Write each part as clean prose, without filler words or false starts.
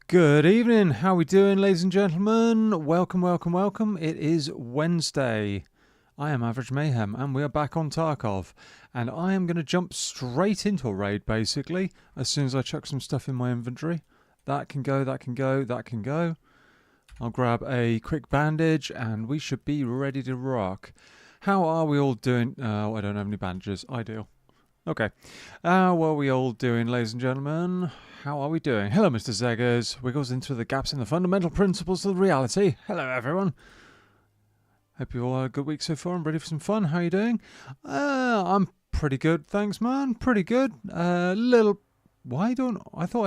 Good evening. How we doing, ladies and gentlemen? Welcome, welcome, welcome. It is Wednesday. I am Average Mayhem, and we are back on Tarkov. And I am going to jump straight into a raid, basically, as soon as I chuck some stuff in my inventory. That can go, that can go, that can go. I'll grab a quick bandage, and we should be ready to rock. How are we all doing? Oh, I don't have any bandages. Ideal. Okay. How are we all doing, ladies and gentlemen? How are we doing? Hello, Mr. Zeggers. Wiggles into the gaps in the fundamental principles of reality. Hello, everyone. Hope you all had a good week so far and ready for some fun. How are you doing? I'm pretty good, thanks, man. Pretty good. I thought I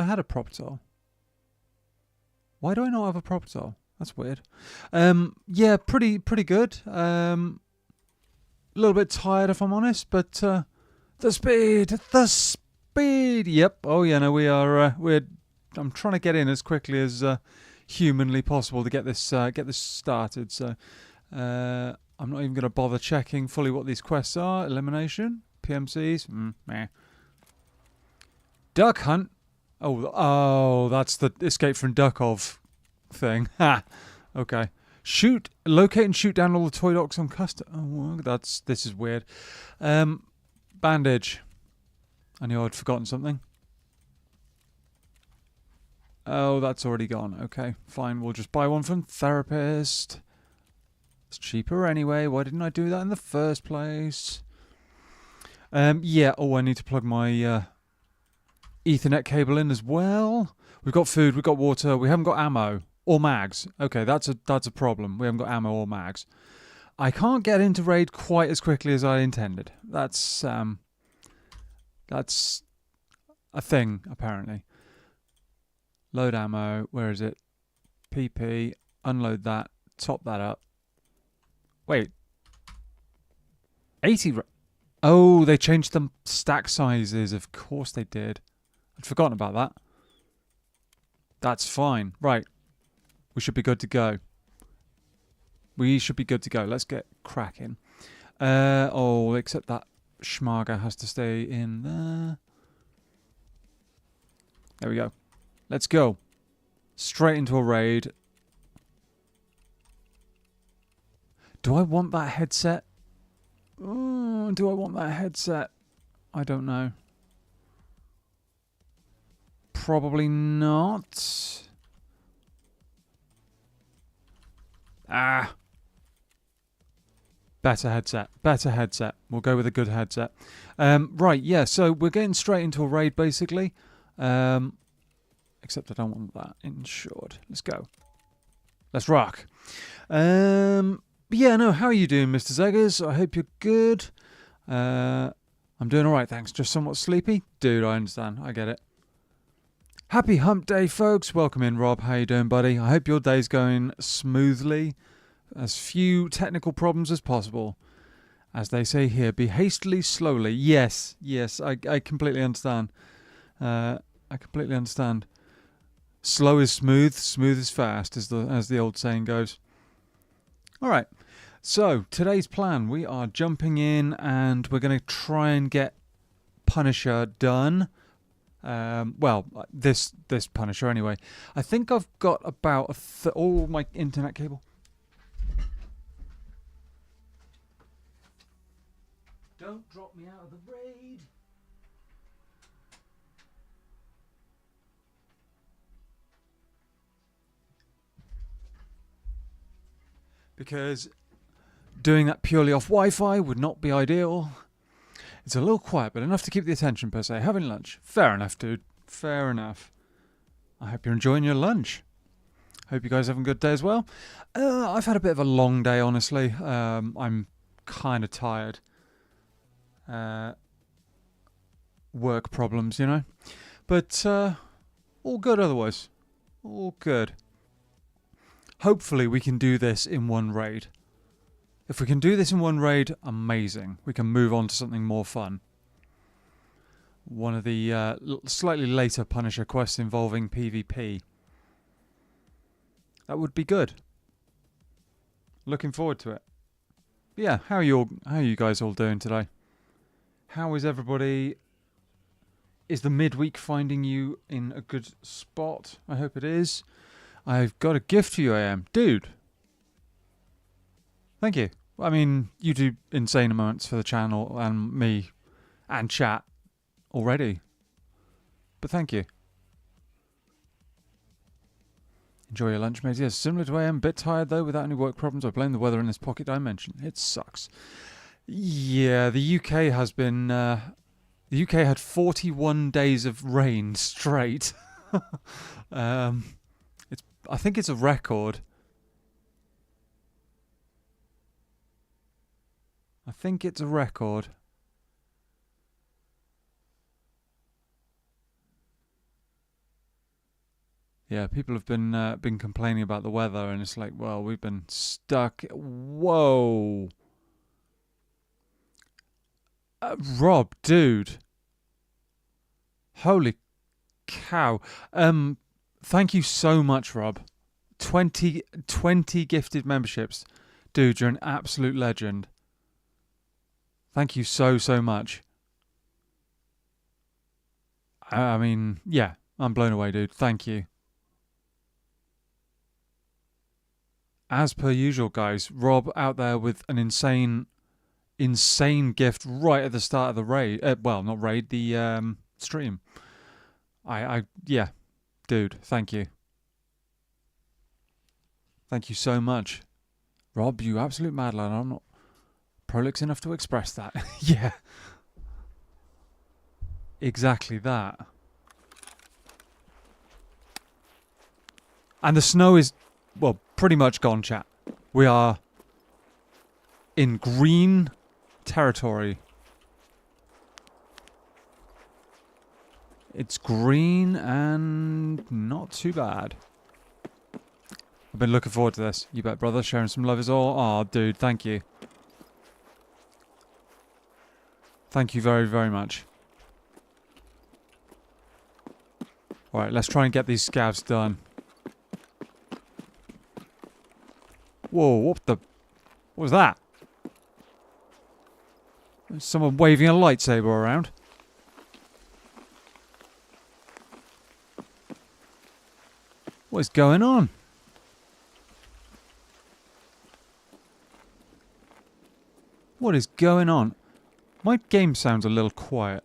had a Propital. Why do I not have a Propital? That's weird. Yeah, pretty good. A little bit tired, if I'm honest, but the speed. Yep. Oh yeah. No, we are. I'm trying to get in as quickly as humanly possible to get this started. So I'm not even going to bother checking fully what these quests are. Elimination, PMCs. Meh. Duck hunt. Oh, that's the escape from Tarkov thing. Ha. Okay. Shoot, locate and shoot down all the toy docks on custom. Oh, this is weird. Bandage. I knew I'd forgotten something. Oh, that's already gone. Okay, fine. We'll just buy one from Therapist. It's cheaper anyway. Why didn't I do that in the first place? Yeah. Oh, I need to plug my Ethernet cable in as well. We've got food. We've got water. We haven't got ammo or mags. Okay, that's a problem. We haven't got ammo or mags. I can't get into raid quite as quickly as I intended. That's a thing, apparently. Load ammo. Where is it? PP. Unload that. Top that up. Wait. 80... Oh, they changed the stack sizes. Of course they did. I'd forgotten about that. That's fine. Right. We should be good to go. Let's get cracking. Except that Schmarger has to stay in there. There we go. Let's go. Straight into a raid. Do I want that headset? Do I want that headset? I don't know. Probably not. Better headset. We'll go with a good headset. Right, yeah, so we're getting straight into a raid, basically. Except I don't want that insured. Let's go. Let's rock. Yeah, no, how are you doing, Mr. Zeggers? I hope you're good. I'm doing alright, thanks. Just somewhat sleepy. Dude, I understand. I get it. Happy hump day, folks. Welcome in, Rob. How you doing, buddy? I hope your day's going smoothly. As few technical problems as possible. As they say here, be hastily, slowly. Yes, I completely understand. I completely understand. Slow is smooth, smooth is fast, as the old saying goes. All right. So today's plan, we are jumping in and we're going to try and get Punisher done. This Punisher anyway. I think I've got about my internet cable. Don't drop me out of the raid. Because doing that purely off Wi-Fi would not be ideal. It's a little quiet, but enough to keep the attention per se. Having lunch. Fair enough, dude. Fair enough. I hope you're enjoying your lunch. Hope you guys have a good day as well. I've had a bit of a long day, honestly. I'm kind of tired. Work problems, you know. But all good otherwise. All good. Hopefully we can do this in one raid. If we can do this in one raid, amazing. We can move on to something more fun. One of the slightly later Punisher quests involving PvP. That would be good. Looking forward to it. But yeah, how are you guys all doing today? How is everybody Is the midweek finding you in a good spot? I hope it is. I've got a gift for you, AM. Dude. Thank you. I mean, you do insane amounts for the channel and me and chat already. But thank you. Enjoy your lunch, mate. Yes, similar to AM. Bit tired, though, without any work problems. I blame the weather in this pocket dimension. It sucks. Yeah, the UK has been... the UK had 41 days of rain straight. I think it's a record. I think it's a record. Yeah, people have been complaining about the weather, and it's like, well, we've been stuck. Whoa, Rob, dude, holy cow! Thank you so much, Rob. 20 gifted memberships, dude. You're an absolute legend. Thank you so much. I mean, yeah, I'm blown away, dude. Thank you. As per usual, guys, Rob out there with an insane gift right at the start of the raid. Well, not raid, the stream. Yeah, dude, thank you. Thank you so much. Rob, you absolute mad lad. I'm not prolix enough to express that. Yeah. Exactly that. And the snow is... well, pretty much gone, chat. We are in green territory. It's green and not too bad. I've been looking forward to this. You bet, brother. Sharing some love is all. Oh, dude, thank you. Thank you very, very much. Alright, let's try and get these scavs done. Whoa, what was that? There's someone waving a lightsaber around. What is going on? What is going on? My game sounds a little quiet.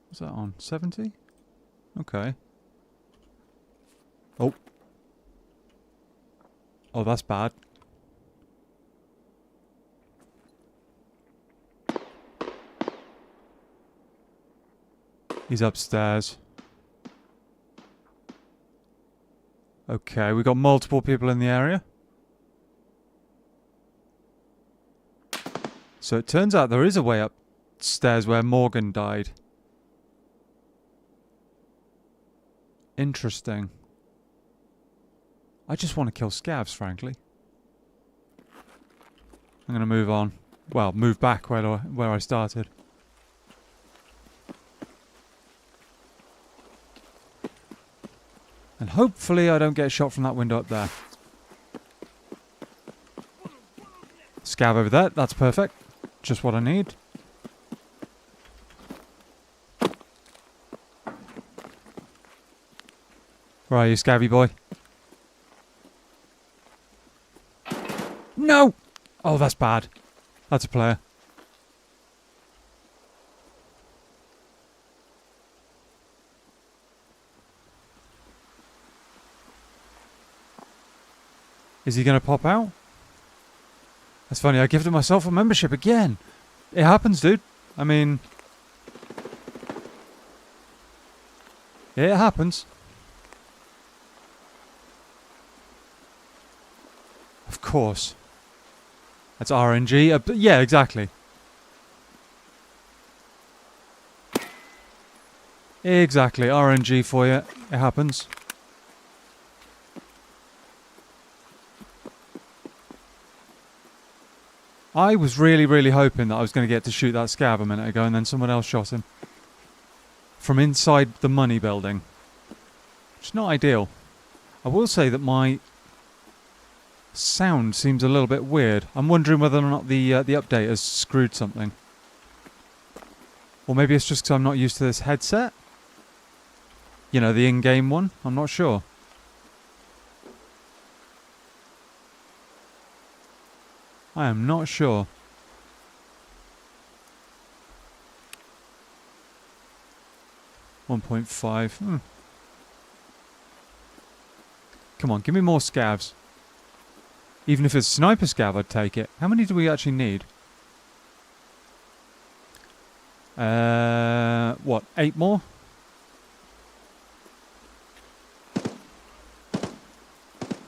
What's that on? 70? Okay. Oh. Oh, that's bad. He's upstairs. Okay, we got multiple people in the area. So it turns out there is a way upstairs where Morgan died. Interesting. I just want to kill scavs, frankly. I'm going to move on. Well, move back where I started. And hopefully I don't get shot from that window up there. Scav over there. That's perfect. Just what I need. Where are you, Scavvy boy? No! Oh, that's bad. That's a player. Is he going to pop out? That's funny, I gifted myself a membership again. It happens, dude. I mean... it happens. Of course. That's RNG. Yeah, exactly. Exactly. RNG for you. It happens. I was really hoping that I was going to get to shoot that scav a minute ago and then someone else shot him. From inside the money building. Which is not ideal. I will say that my sound seems a little bit weird. I'm wondering whether or not the update has screwed something. Or maybe it's just because I'm not used to this headset. You know, the in-game one. I'm not sure. I am not sure. $1.5. Come on, give me more scavs. Even if it's sniper scav, I'd take it. How many do we actually need? What? 8 more?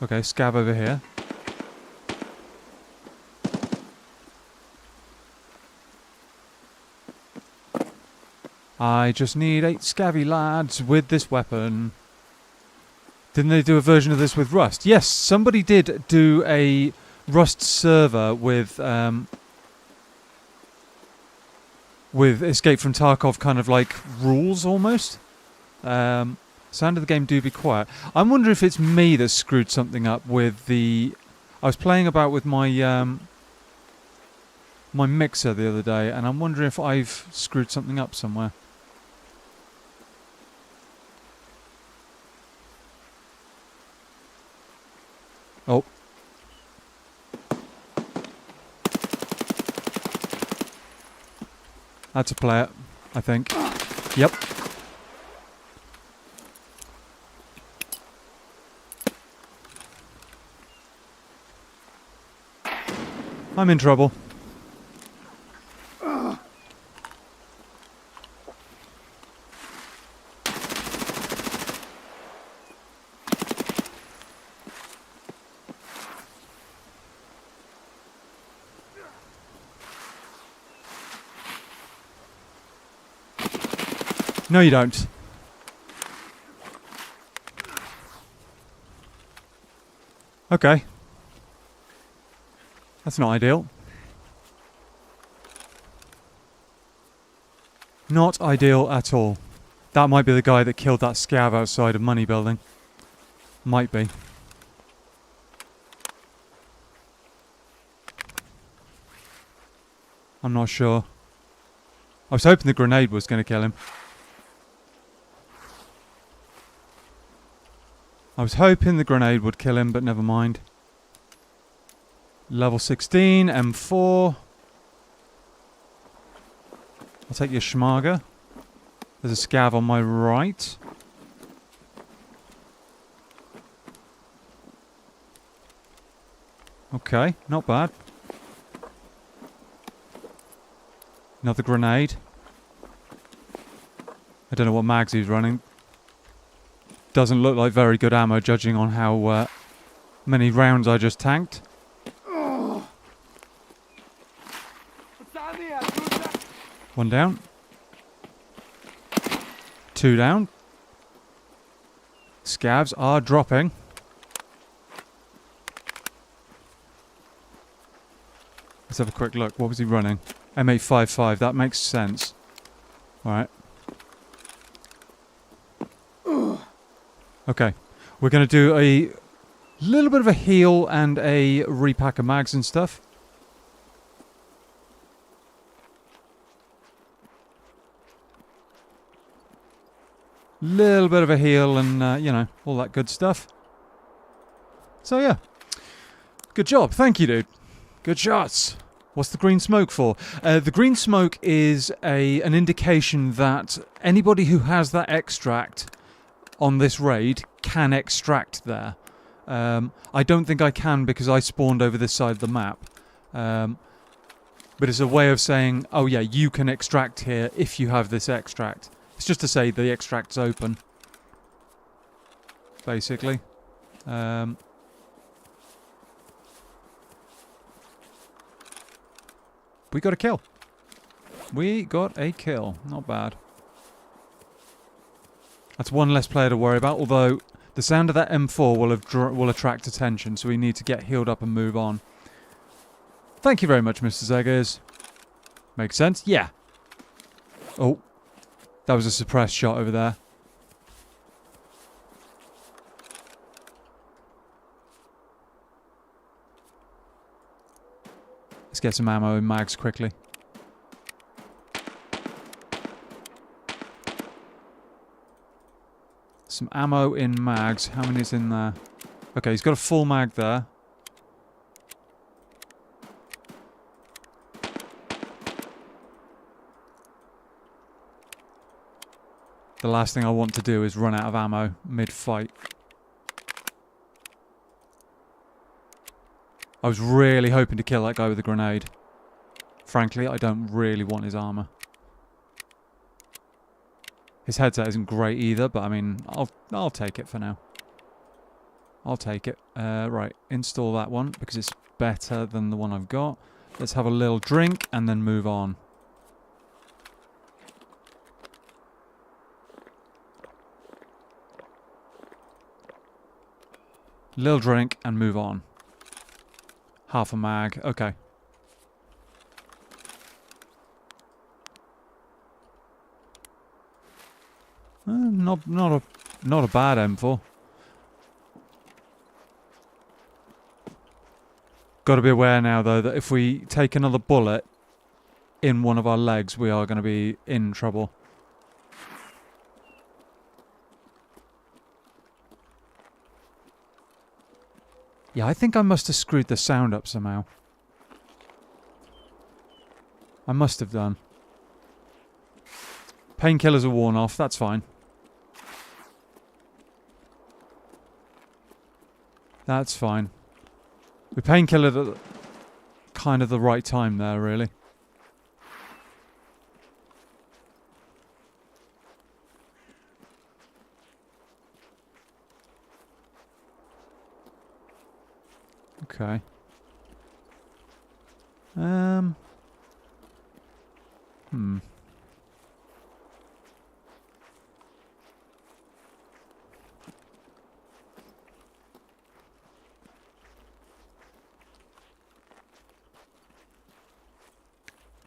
Okay, scav over here. I just need 8 scavvy lads with this weapon. Didn't they do a version of this with Rust? Yes, somebody did do a Rust server with Escape from Tarkov kind of like rules almost. Sound of the game do be quiet. I'm wondering if it's me that screwed something up with the... I was playing about with my my mixer the other day, and I'm wondering if I've screwed something up somewhere. Oh. That's a player, I think. Yep. I'm in trouble. No, you don't. Okay. That's not ideal. Not ideal at all. That might be the guy that killed that scav outside of Money Building. Might be. I'm not sure. I was hoping the grenade was going to kill him. I was hoping the grenade would kill him, but never mind. Level 16, M4. I'll take your schmager. There's a scav on my right. Okay, not bad. Another grenade. I don't know what mags he's running. Doesn't look like very good ammo, judging on how many rounds I just tanked. One down. 2 down. Scavs are dropping. Let's have a quick look. What was he running? M855. That makes sense. Alright. Okay. We're going to do a little bit of a heal and a repack of mags and stuff. Little bit of a heal and, you know, all that good stuff. So, yeah. Good job. Thank you, dude. Good shots. What's the green smoke for? The green smoke is an indication that anybody who has that extract on this raid can extract there. I don't think I can because I spawned over this side of the map. But it's a way of saying, oh yeah, you can extract here if you have this extract. It's just to say the extract's open. Basically. We got a kill. We got a kill. Not bad. That's one less player to worry about, although the sound of that M4 will attract attention, so we need to get healed up and move on. Thank you very much, Mr. Zeggers. Makes sense? Yeah. Oh. That was a suppressed shot over there. Let's get some ammo and mags quickly. Some ammo in mags. How many is in there? Okay, he's got a full mag there. The last thing I want to do is run out of ammo mid-fight. I was really hoping to kill that guy with a grenade. Frankly, I don't really want his armor. His headset isn't great either, but I mean, I'll take it for now. I'll take it. Right, install that one because it's better than the one I've got. Let's have a little drink and then move on. Little drink and move on. Half a mag. Okay. Not a bad M4. Got to be aware now though that if we take another bullet in one of our legs, we are going to be in trouble. Yeah, I think I must have screwed the sound up somehow. I must have done. Painkillers are worn off, that's fine. That's fine. We painkillered at kind of the right time there, really. Okay.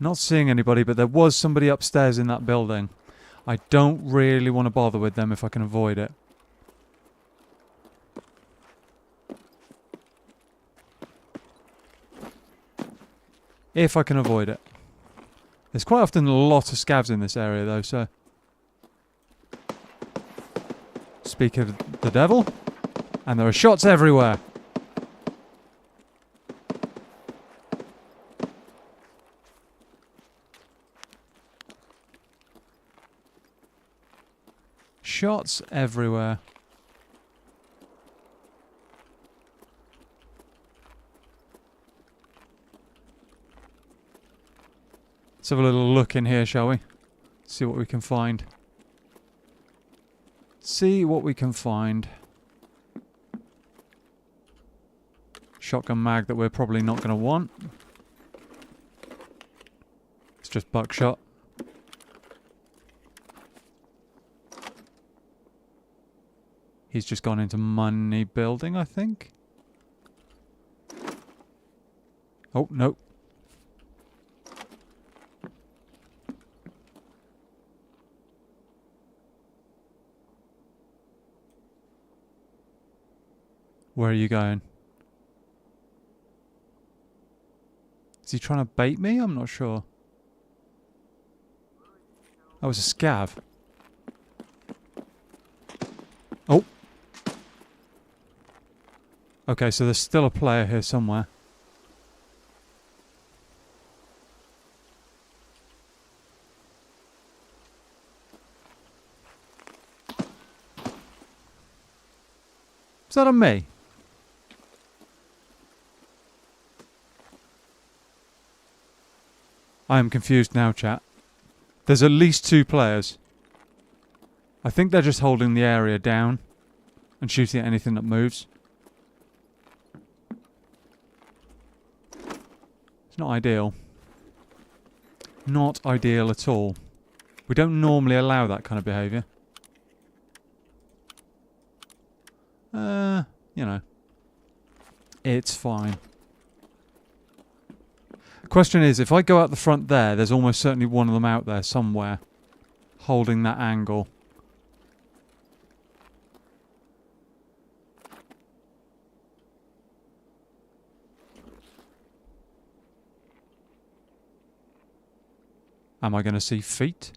Not seeing anybody, but there was somebody upstairs in that building. I don't really want to bother with them if I can avoid it. If I can avoid it. There's quite often a lot of scavs in this area though, so... Speak of the devil. And there are shots everywhere. Shots everywhere. Let's have a little look in here, shall we? See what we can find. See what we can find. Shotgun mag that we're probably not going to want. It's just buckshot. He's just gone into money building, I think. Oh, no. Where are you going? Is he trying to bait me? I'm not sure. That was a scav. Oh. Okay, so there's still a player here somewhere. Is that on me? I am confused now, chat. There's at least 2 players. I think they're just holding the area down and shooting at anything that moves. It's not ideal. Not ideal at all. We don't normally allow that kind of behaviour. You know. It's fine. Question is, if I go out the front there, there's almost certainly one of them out there somewhere, holding that angle. Am I going to see feet?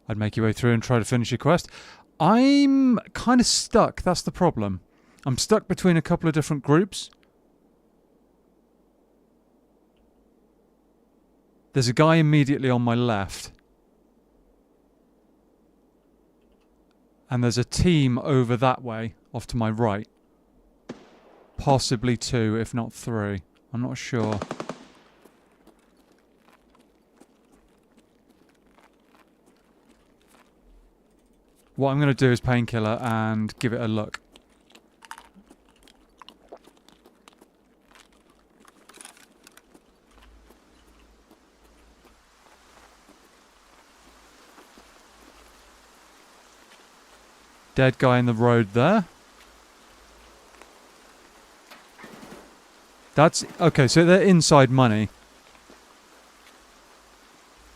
I'd make your way through and try to finish your quest. I'm kind of stuck. That's the problem. I'm stuck between a couple of different groups. There's a guy immediately on my left. And there's a team over that way, off to my right. Possibly 2, if not 3. I'm not sure. What I'm going to do is painkiller and give it a look. Dead guy in the road there. That's... Okay, so they're inside money.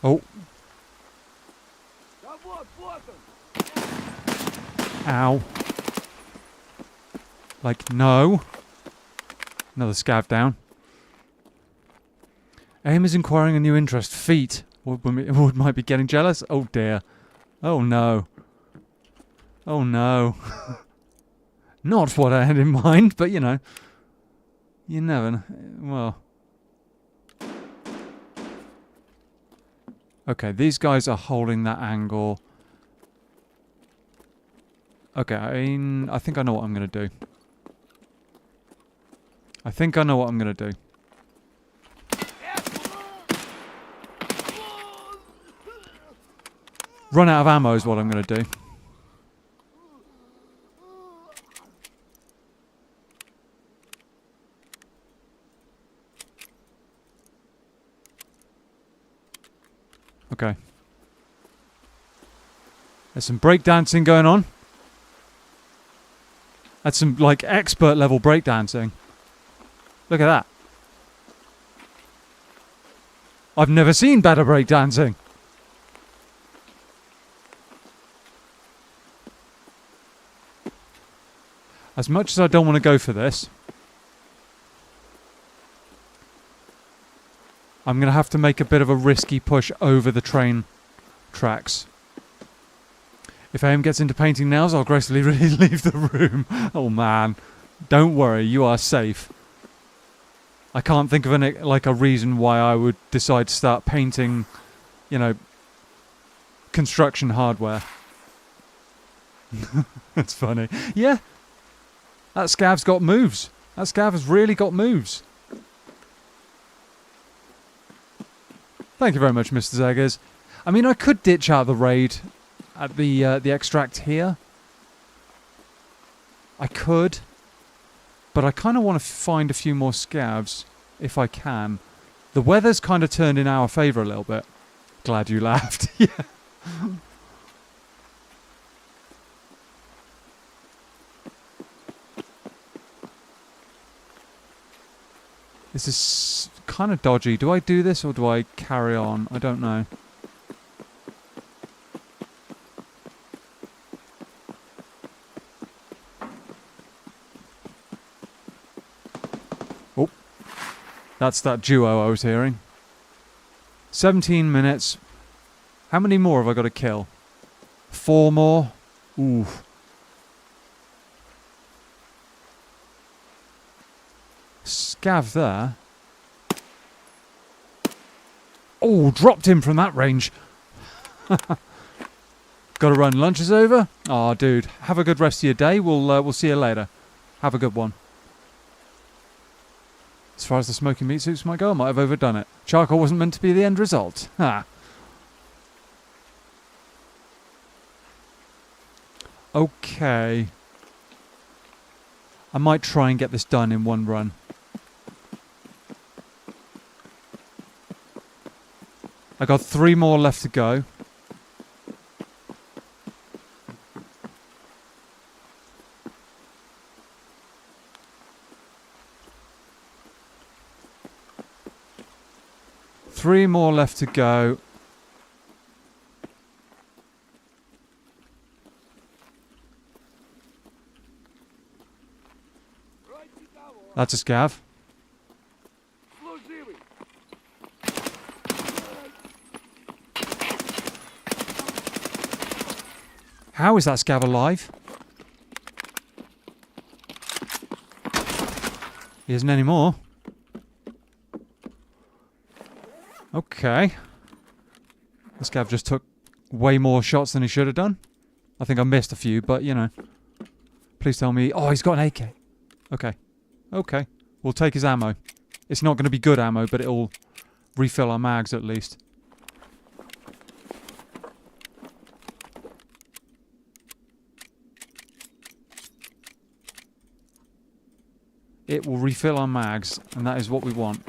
Oh. Ow. Like, no. Another scav down. Aim is inquiring a new interest. Feet. Would might be getting jealous? Oh dear. Oh no. Oh no. Not what I had in mind, but you know. You never know. Well. Okay, these guys are holding that angle. Okay, I think I know what I'm going to do. I think I know what I'm going to do. Run out of ammo is what I'm going to do. Okay. There's some breakdancing going on. That's some, like, expert level breakdancing. Look at that. I've never seen better breakdancing. As much as I don't want to go for this, I'm going to have to make a bit of a risky push over the train tracks. If AM gets into painting nails, I'll gracefully leave the room. Oh man, don't worry, you are safe. I can't think of a reason why I would decide to start painting, you know, construction hardware. That's funny. Yeah, that scav's got moves. That scav has really got moves. Thank you very much, Mr. Zeggers. I mean, I could ditch out the raid at the extract here. I could. But I kind of want to find a few more scavs, if I can. The weather's kind of turned in our favour a little bit. Glad you laughed. Yeah. This is kind of dodgy. Do I do this or do I carry on? I don't know. Oh. That's that duo I was hearing. 17 minutes. How many more have I got to kill? 4 more? Ooh. Scav there. Oh, dropped him from that range. Gotta run. Lunch is over? Oh, dude. Have a good rest of your day. We'll see you later. Have a good one. As far as the smoking meat suits might go, I might have overdone it. Charcoal wasn't meant to be the end result. Ha. Okay. I might try and get this done in one run. I got 3 more left to go. Three more left to go. That's a scav. How is that scav alive? He isn't anymore. Okay. The scav just took way more shots than he should have done. I think I missed a few, but you know. Please tell me... Oh, he's got an AK. Okay. Okay. We'll take his ammo. It's not going to be good ammo, but it'll refill our mags at least. It will refill our mags, and that is what we want.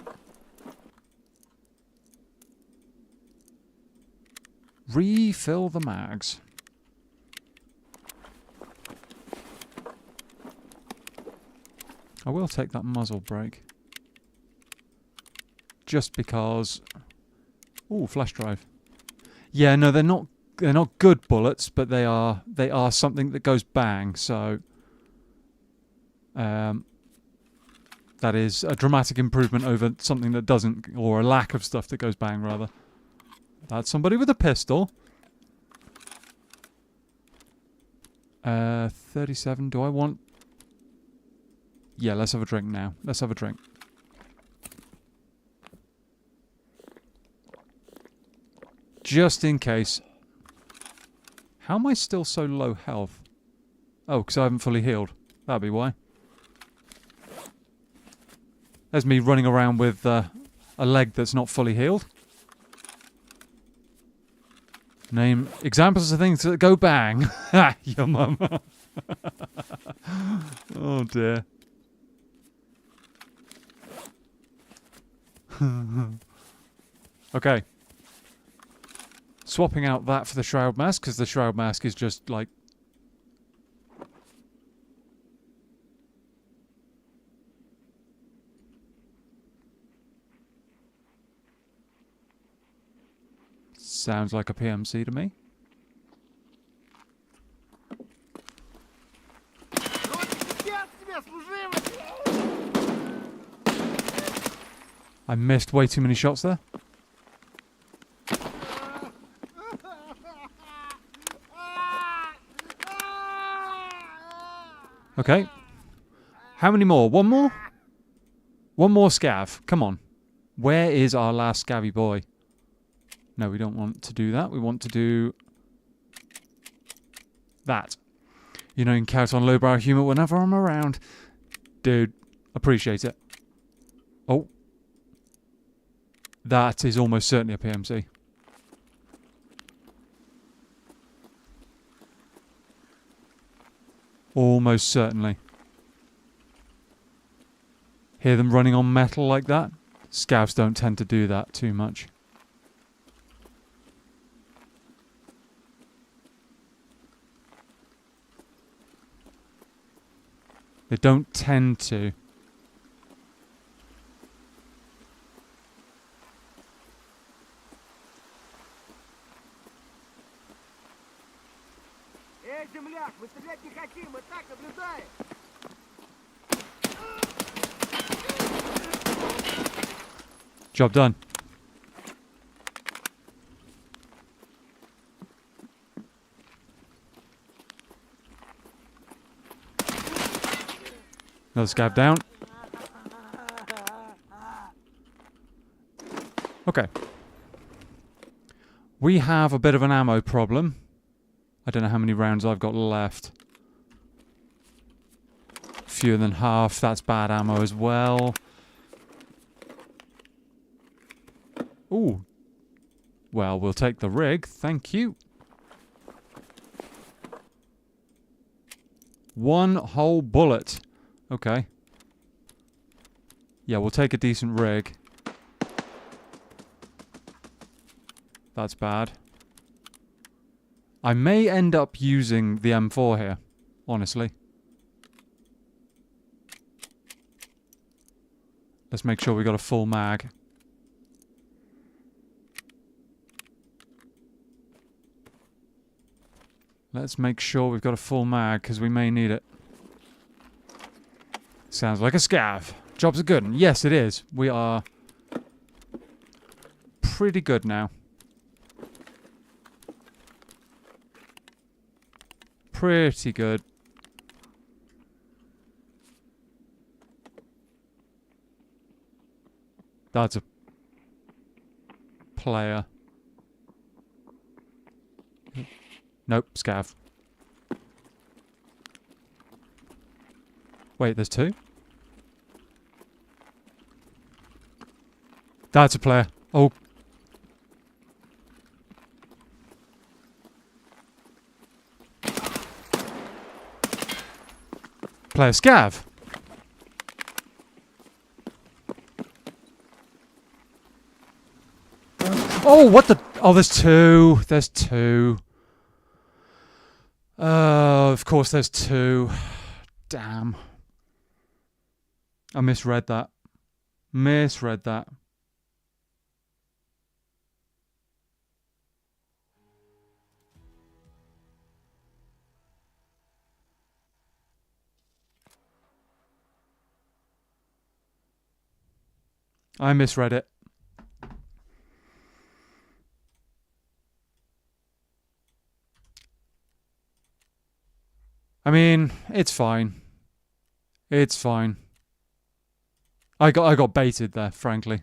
Refill the mags. I will take that muzzle brake. Just because... Ooh, flash drive. Yeah, no, they're not good bullets, but they are something that goes bang, so that is a dramatic improvement over something that doesn't, or a lack of stuff that goes bang, rather. That's somebody with a pistol. 37, do I want... Yeah, let's have a drink now. Let's have a drink. Just in case. How am I still so low health? Oh, because I haven't fully healed. That'd be why. There's me running around with a leg that's not fully healed. Name examples of things that go bang. Ha! Your mum. Oh dear. Okay. Swapping out that for the shroud mask, because the shroud mask is just like... Sounds like a PMC to me. I missed way too many shots there. Okay. How many more? One more? One more scav. Come on. Where is our last scavvy boy? No, we don't want to do that. We want to do that. You know, you can count on lowbrow humour whenever I'm around. Dude, appreciate it. Oh. That is almost certainly a PMC. Almost certainly. Hear them running on metal like that? Scavs don't tend to do that too much. They don't tend to. Job done. Another scav down. Okay. We have a bit of an ammo problem. I don't know how many rounds I've got left. Fewer than half. That's bad ammo as well. Ooh. Well, we'll take the rig. Thank you. One whole bullet. Okay. Yeah, we'll take a decent rig. That's bad. I may end up using the M4 here, honestly. Let's make sure we got a full mag. Let's make sure we've got a full mag, because we may need it. Sounds like a scav. Job's a good one. Yes, it is. We are pretty good now. pretty good. That's a player. Nope, SCAV. Wait, there's two? That's a player. Oh. Player SCAV. Oh, what the? Oh, there's two. There's two. Of course there's two. Damn. I misread that. Misread that. I misread it. I mean, it's fine. It's fine. I got baited there, frankly.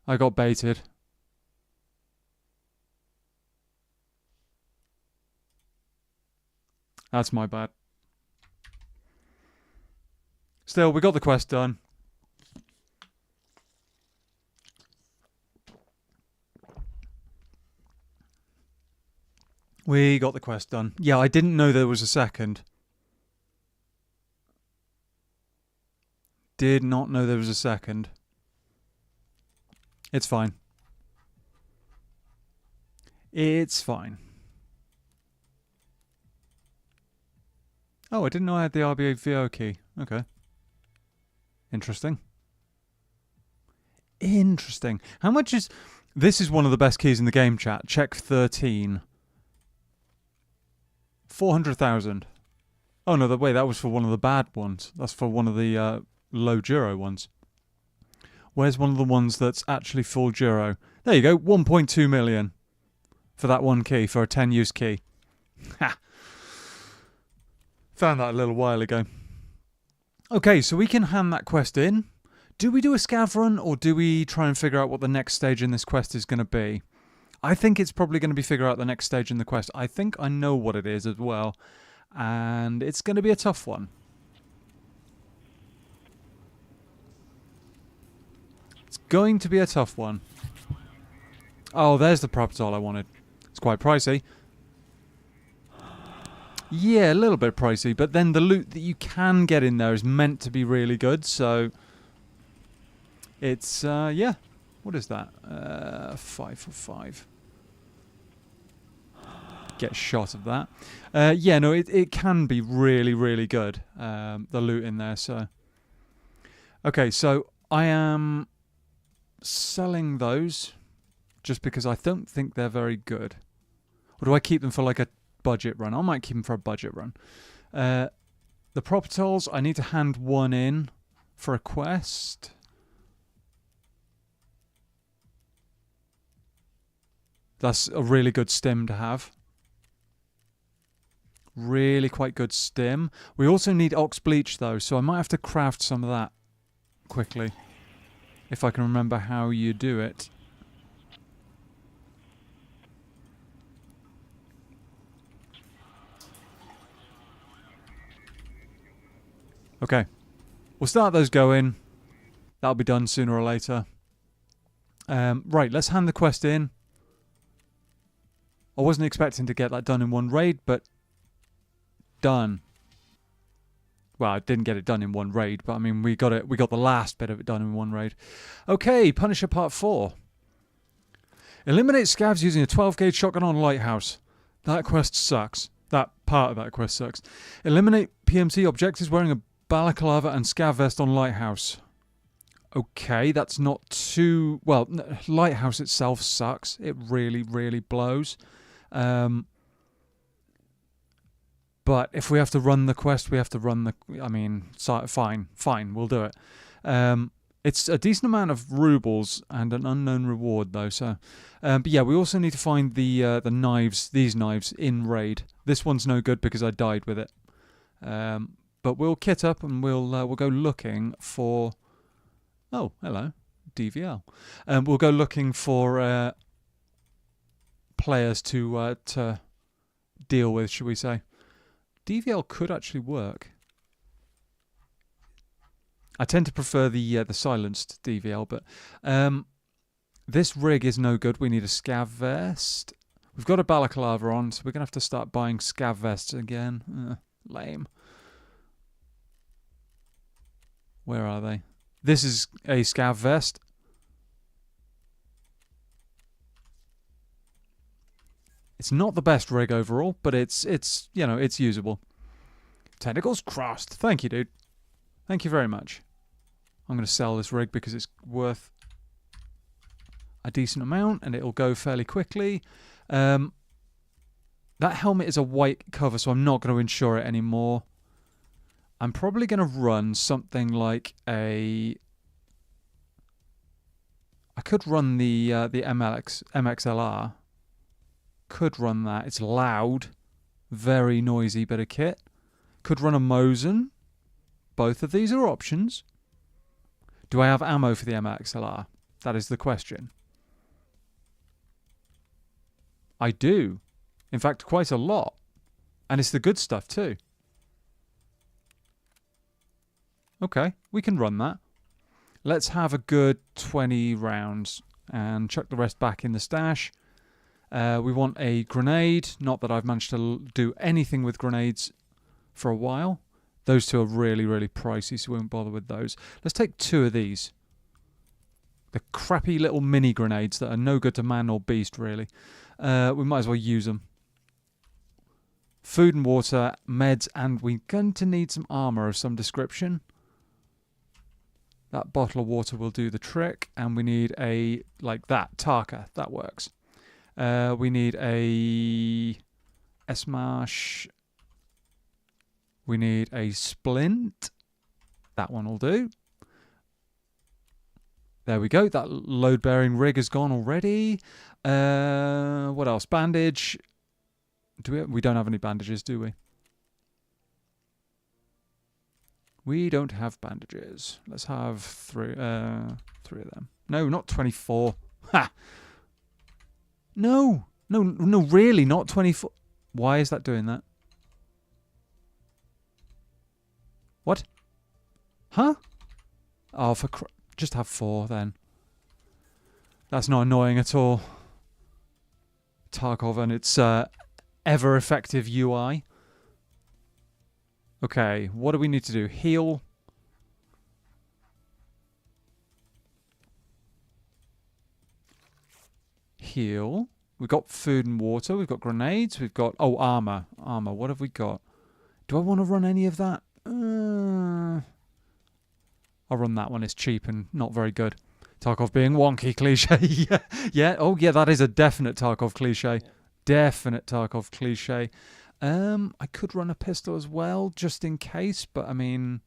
I got baited. That's my bad. Still, we got the quest done. We got the quest done. Yeah, I didn't know there was a second. Did not know there was a second. It's fine. It's fine. Oh, I didn't know I had the RBVO key. Okay. Interesting. Interesting. How much is... This is one of the best keys in the game, chat. Check 13. 400,000. Oh, no, wait, that was for one of the bad ones. That's for one of the low Duro ones. Where's one of the ones that's actually full Duro? There you go, 1.2 million for that one key, for a 10-use key. Ha! Found that a little while ago. Okay, so we can hand that quest in. Do we do a scav run, or do we try and figure out what the next stage in this quest is going to be? I think it's probably going to be figure out the next stage in the quest. I think I know what it is as well. And it's going to be a tough one. It's going to be a tough one. Oh, there's the propertol I wanted. It's quite pricey. Yeah, a little bit pricey. But then the loot that you can get in there is meant to be really good. So it's, yeah. What is that? 5 for 5. Get shot of that. Yeah, no, it can be really, really good. The loot in there, so. Okay, so I am selling those just because I don't think they're very good. Or do I keep them for like a budget run? I might keep them for a budget run. The propertols, I need to hand one in for a quest. That's a really good stim to have. Really quite good stim. We also need ox bleach though, so I might have to craft some of that quickly. If I can remember how you do it. Okay. We'll start those going. That'll be done sooner or later. Right, let's hand the quest in. I wasn't expecting to get that done in one raid, but done. Well, I didn't get it done in one raid, but I mean, we got the last bit of it done in one raid. Okay, Punisher Part 4. Eliminate scavs using a 12-gauge shotgun on Lighthouse. That quest sucks. That part of that quest sucks. Eliminate PMC objectives wearing a balaclava and scav vest on Lighthouse. Okay, that's not too... Well, Lighthouse itself sucks. It really, really blows. But if we have to run the quest, we have to run the... I mean, fine, we'll do it. It's a decent amount of rubles and an unknown reward, though. So, but yeah, we also need to find the knives. These knives in raid. This one's no good because I died with it. But we'll kit up and we'll go looking for. Oh, hello, DVL. We'll go looking for players to deal with, should we say? DVL could actually work. I tend to prefer the silenced DVL, but this rig is no good. We need a SCAV vest. We've got a balaclava on, so we're going to have to start buying SCAV vests again. Lame. Where are they? This is a SCAV vest. It's not the best rig overall, but it's you know, it's usable. Tentacles crossed. Thank you, dude. Thank you very much. I'm going to sell this rig because it's worth a decent amount and it'll go fairly quickly. That helmet is a white cover, so I'm not going to insure it anymore. I'm probably going to run something like a... I could run the MXLR. Could run that. It's loud. Very noisy bit of kit. Could run a Mosin. Both of these are options. Do I have ammo for the MXLR? That is the question. I do. In fact, quite a lot. And it's the good stuff too. Okay, we can run that. Let's have a good 20 rounds and chuck the rest back in the stash. We want a grenade. Not that I've managed to do anything with grenades for a while. Those two are really, really pricey, so we won't bother with those. Let's take 2 of these. The crappy little mini grenades that are no good to man or beast, really. We might as well use them. Food and water, meds, and we're going to need some armor of some description. That bottle of water will do the trick, and we need a, like that, Tarka. That works. We need a S-Marsh. We need a splint. That one will do. There we go. That load-bearing rig has gone already. What else? Bandage. We don't have any bandages, do we? We don't have bandages. Let's have 3 of them. No, not 24. Ha! No, really, not 24. Why is that doing that? What? Huh? Oh, just have 4 then. That's not annoying at all. Tarkov and its ever effective UI. Okay, what do we need to do? Heal. Heal. We've got food and water. We've got grenades. We've got... Oh, armor. Armor. What have we got? Do I want to run any of that? I'll run that one. It's cheap and not very good. Tarkov being wonky cliche. Yeah. Oh, yeah, that is a definite Tarkov cliche. Definite Tarkov cliche. I could run a pistol as well, just in case, but I mean...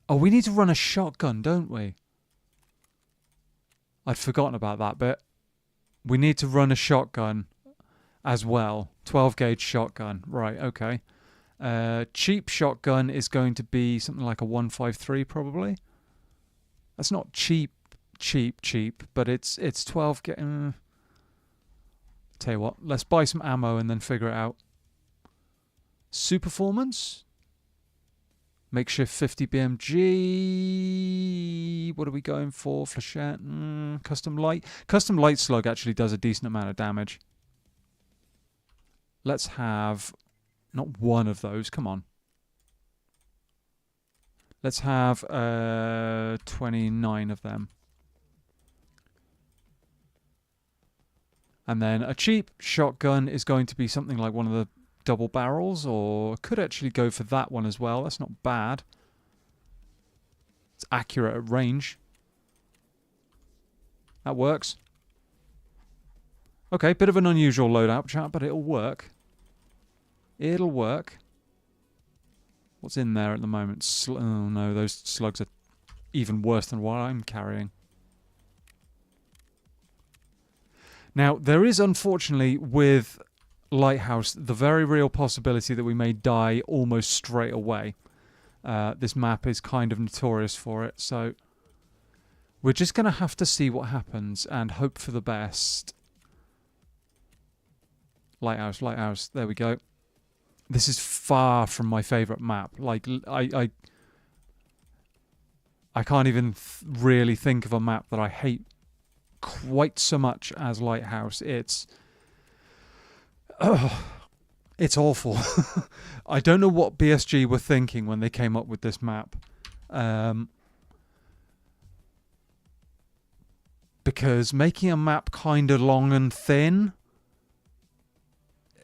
Oh, we need to run a shotgun, don't we? I'd forgotten about that, but we need to run a shotgun as well. 12-gauge shotgun. Right, okay. Cheap shotgun is going to be something like a 153, probably. That's not cheap, but it's 12 gauge. Tell you what, let's buy some ammo and then figure it out. Superformance. Makeshift 50 BMG. What are we going for? Flechette. Custom light. Custom light slug actually does a decent amount of damage. Let's have... Not one of those. Come on. Let's have 29 of them. And then a cheap shotgun is going to be something like one of the double barrels, or could actually go for that one as well. That's not bad. It's accurate at range. That works. Okay, bit of an unusual loadout, chat, but it'll work. It'll work. What's in there at the moment? Oh no, those slugs are even worse than what I'm carrying. Now, there is, unfortunately, with Lighthouse, the very real possibility that we may die almost straight away. This map is kind of notorious for it, so we're just going to have to see what happens and hope for the best. Lighthouse, Lighthouse, there we go. This is far from my favourite map. Like, I can't even really think of a map that I hate quite so much as Lighthouse. It's awful. I don't know what BSG were thinking when they came up with this map. Because making a map kind of long and thin,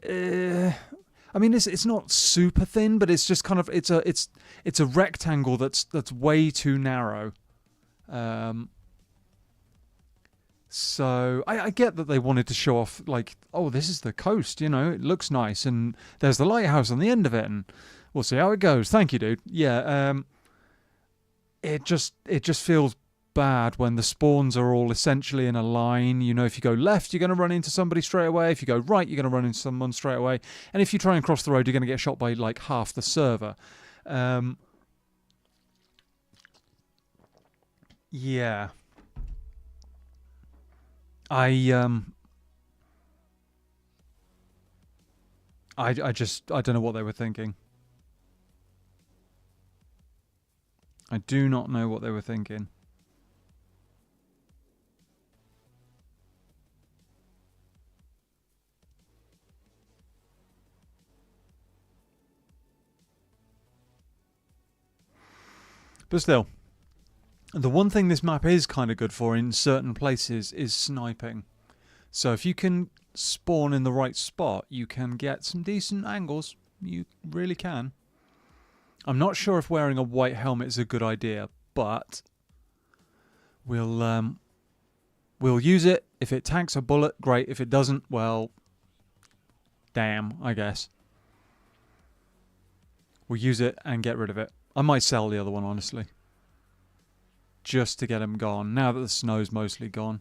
I mean, it's not super thin, but it's just kind of it's a rectangle that's way too narrow. So I get that they wanted to show off, like, oh, this is the coast, you know, it looks nice, and there's the lighthouse on the end of it, and we'll see how it goes. Thank you, dude. Yeah, it just feels bad when the spawns are all essentially in a line. You know, if you go left, you're going to run into somebody straight away. If you go right, you're going to run into someone straight away. And if you try and cross the road, you're going to get shot by like half the server. Yeah. I don't know what they were thinking. I do not know what they were thinking. But still, the one thing this map is kind of good for in certain places is sniping. So if you can spawn in the right spot, you can get some decent angles. You really can. I'm not sure if wearing a white helmet is a good idea, but we'll use it. If it tanks a bullet, great. If it doesn't, well, damn, I guess. We'll use it and get rid of it. I might sell the other one, honestly. Just to get them gone, now that the snow's mostly gone.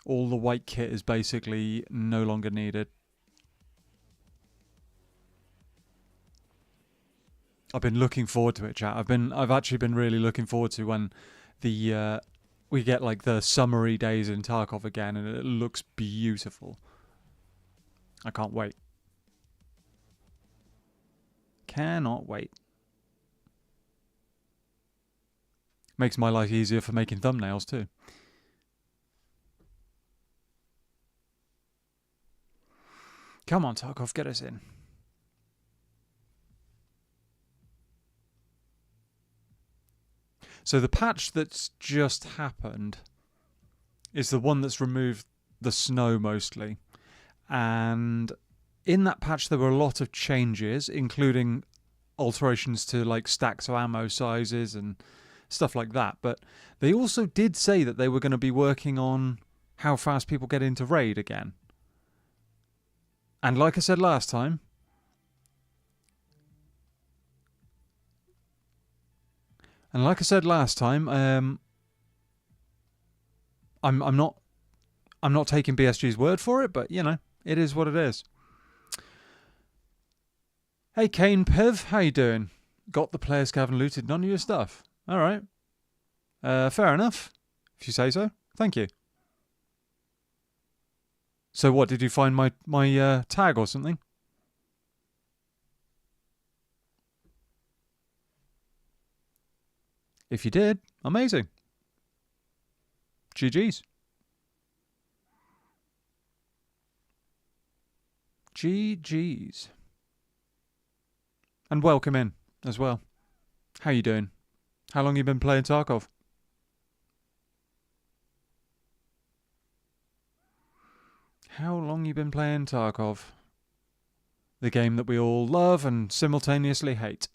All the white kit is basically no longer needed. I've been looking forward to it, chat. I've actually been really looking forward to when the we get like the summery days in Tarkov again, and it looks beautiful. I can't wait. Cannot wait. Makes my life easier for making thumbnails too. Come on, Tarkov, get us in. So the patch that's just happened is the one that's removed the snow mostly. And in that patch there were a lot of changes, including alterations to like stacks of ammo sizes and stuff like that. But they also did say that they were going to be working on how fast people get into raid again. And like I said last time, I'm not taking BSG's word for it, but you know, it is what it is. Hey Kane Piv, how you doing? Got the player SCAV and looted none of your stuff. All right. Fair enough, if you say so. Thank you. So what, did you find my tag or something? If you did, amazing. GG's. GG's. And welcome in as well. How you doing? How long you been playing Tarkov? How long you been playing Tarkov? The game that we all love and simultaneously hate.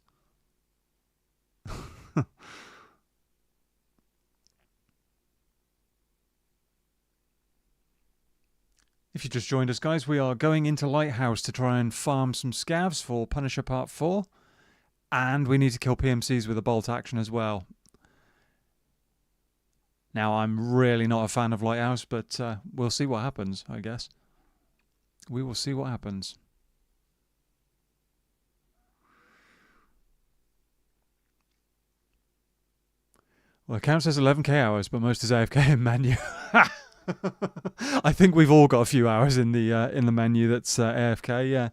If you just joined us, guys, we are going into Lighthouse to try and farm some scavs for Punisher Part 4. And we need to kill PMCs with a bolt action as well. Now, I'm really not a fan of Lighthouse, but we'll see what happens, I guess. We will see what happens. Well, the count says 11k hours, but most is AFK in menu. I think we've all got a few hours in the menu that's AFK, yeah.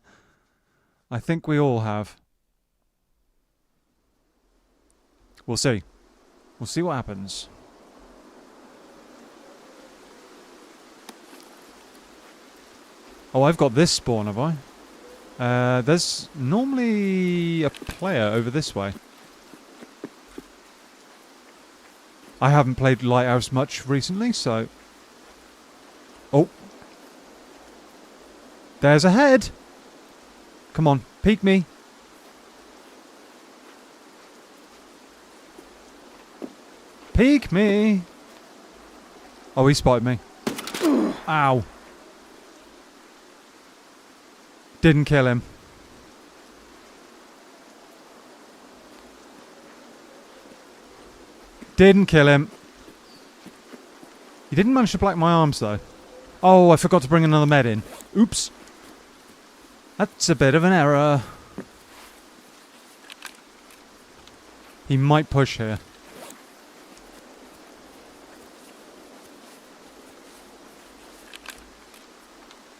I think we all have. We'll see. We'll see what happens. Oh, I've got this spawn, have I? There's normally a player over this way. I haven't played Lighthouse much recently, so... Oh. There's a head! Come on, peek me. Peek me! Oh, he spotted me. Ow. Didn't kill him. Didn't kill him. He didn't manage to black my arms, though. Oh, I forgot to bring another med in. Oops. That's a bit of an error. He might push here.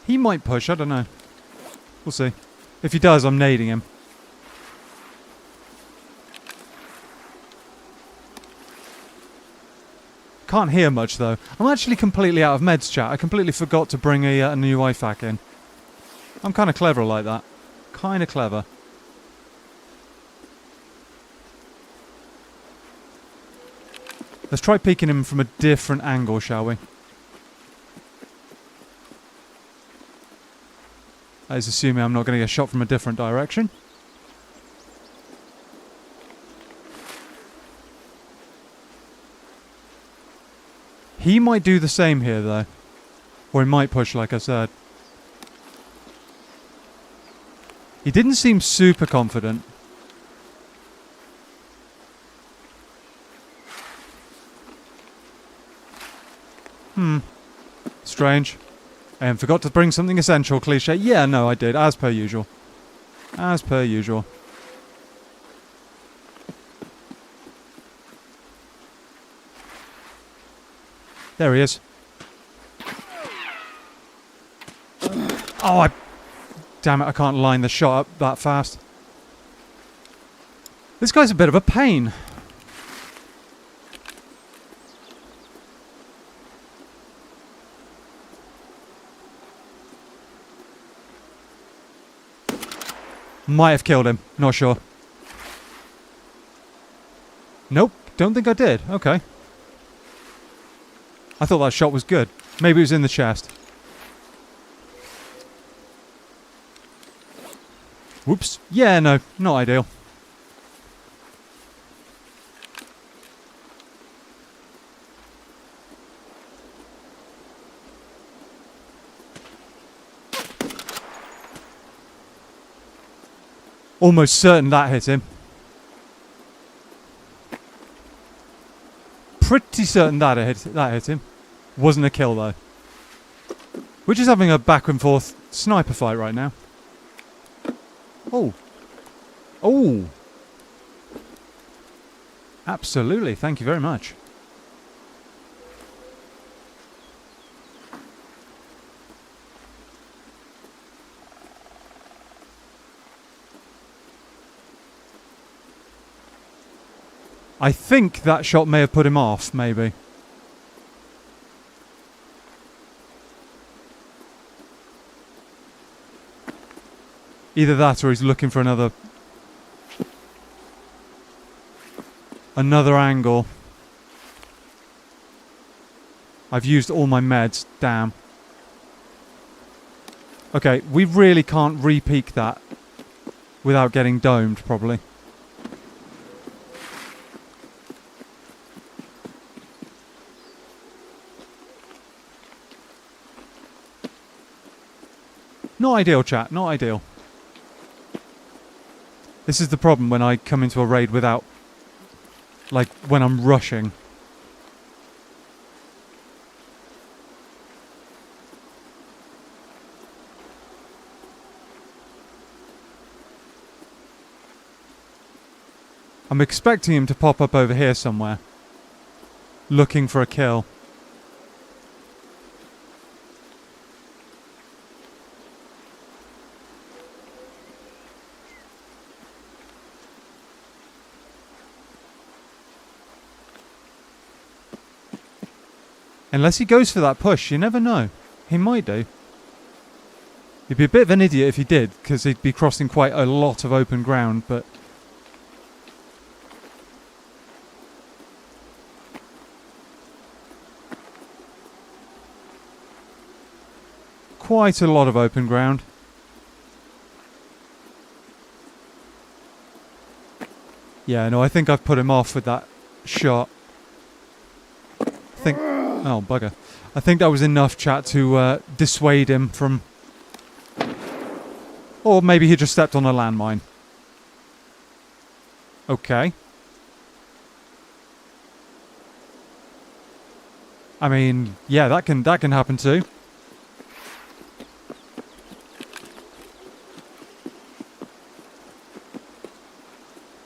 He might push, I don't know. We'll see. If he does, I'm nading him. Can't hear much, though. I'm actually completely out of meds, chat. I completely forgot to bring a new IFAK in. I'm kind of clever like that. Kind of clever. Let's try peeking him from a different angle, shall we? That is assuming I'm not going to get shot from a different direction. He might do the same here, though. Or he might push, like I said. He didn't seem super confident. Strange. And forgot to bring something essential, cliche. Yeah, no, I did, as per usual. As per usual. There he is. Oh, damn it, I can't line the shot up that fast. This guy's a bit of a pain. Might have killed him, not sure. Nope, don't think I did. Okay. I thought that shot was good. Maybe it was in the chest. Whoops. Yeah, no, not ideal. Almost certain that hit him. Pretty certain that hit him. Wasn't a kill though. We're just having a back and forth sniper fight right now. Oh. Oh. Absolutely, thank you very much. I think that shot may have put him off, maybe. Either that or he's looking for another angle. I've used all my meds, damn. Okay, we really can't re-peek that without getting domed, probably. Not ideal, chat, not ideal. This is the problem when I come into a raid without... like, when I'm rushing. I'm expecting him to pop up over here somewhere. Looking for a kill. Unless he goes for that push, you never know. He might do. He'd be a bit of an idiot if he did, because he'd be crossing quite a lot of open ground, but... quite a lot of open ground. Yeah, no, I think I've put him off with that shot. Oh, bugger. I think that was enough, chat, to dissuade him from... or maybe he just stepped on a landmine. Okay. I mean, yeah, that can happen too.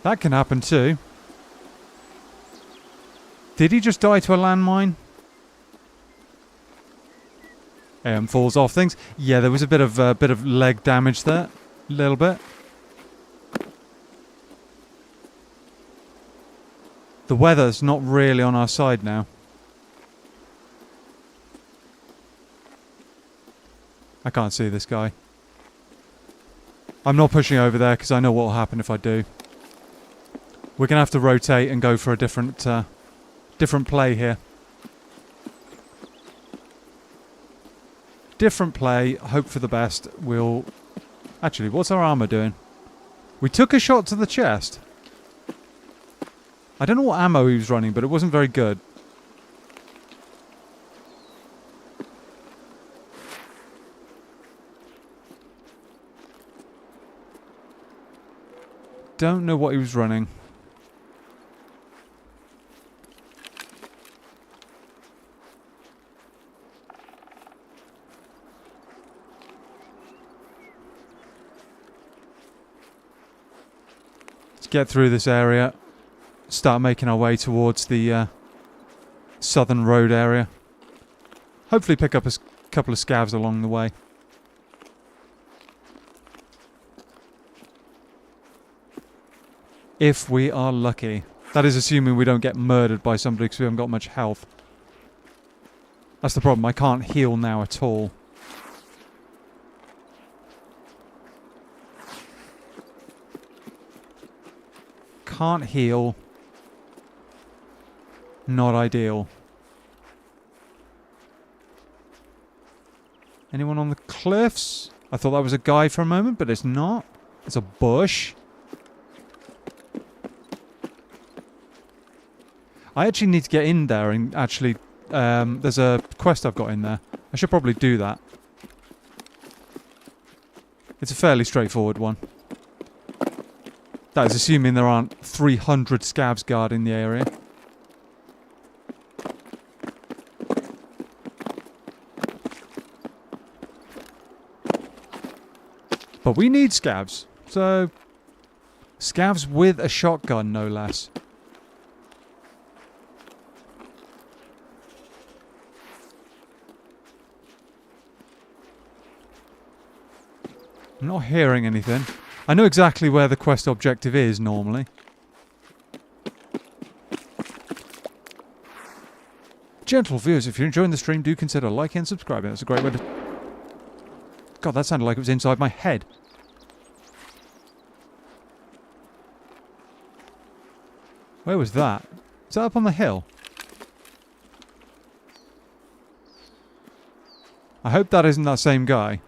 That can happen too. Did he just die to a landmine? Falls off things. Yeah, there was a bit of leg damage there, a little bit. The weather's not really on our side now. I can't see this guy. I'm not pushing over there because I know what will happen if I do. We're going to have to rotate and go for a different play here. Different play, hope for the best. We'll... actually, what's our armor doing? We took a shot to the chest. I don't know what ammo he was running, but it wasn't very good. Don't know what he was running. Get through this area, start making our way towards the southern road area. Hopefully pick up a couple of scavs along the way. If we are lucky. That is assuming we don't get murdered by somebody because we haven't got much health. That's the problem, I can't heal now at all. Can't heal. Not ideal. Anyone on the cliffs? I thought that was a guy for a moment, but it's not. It's a bush. I actually need to get in there and actually... there's a quest I've got in there. I should probably do that. It's a fairly straightforward one. That is assuming there aren't 300 scavs guarding the area. But we need scavs. So, scavs with a shotgun, no less. I'm not hearing anything. I know exactly where the quest objective is, normally. Gentle viewers, if you're enjoying the stream, do consider liking and subscribing. That's a great way to... God, that sounded like it was inside my head. Where was that? Is that up on the hill? I hope that isn't that same guy.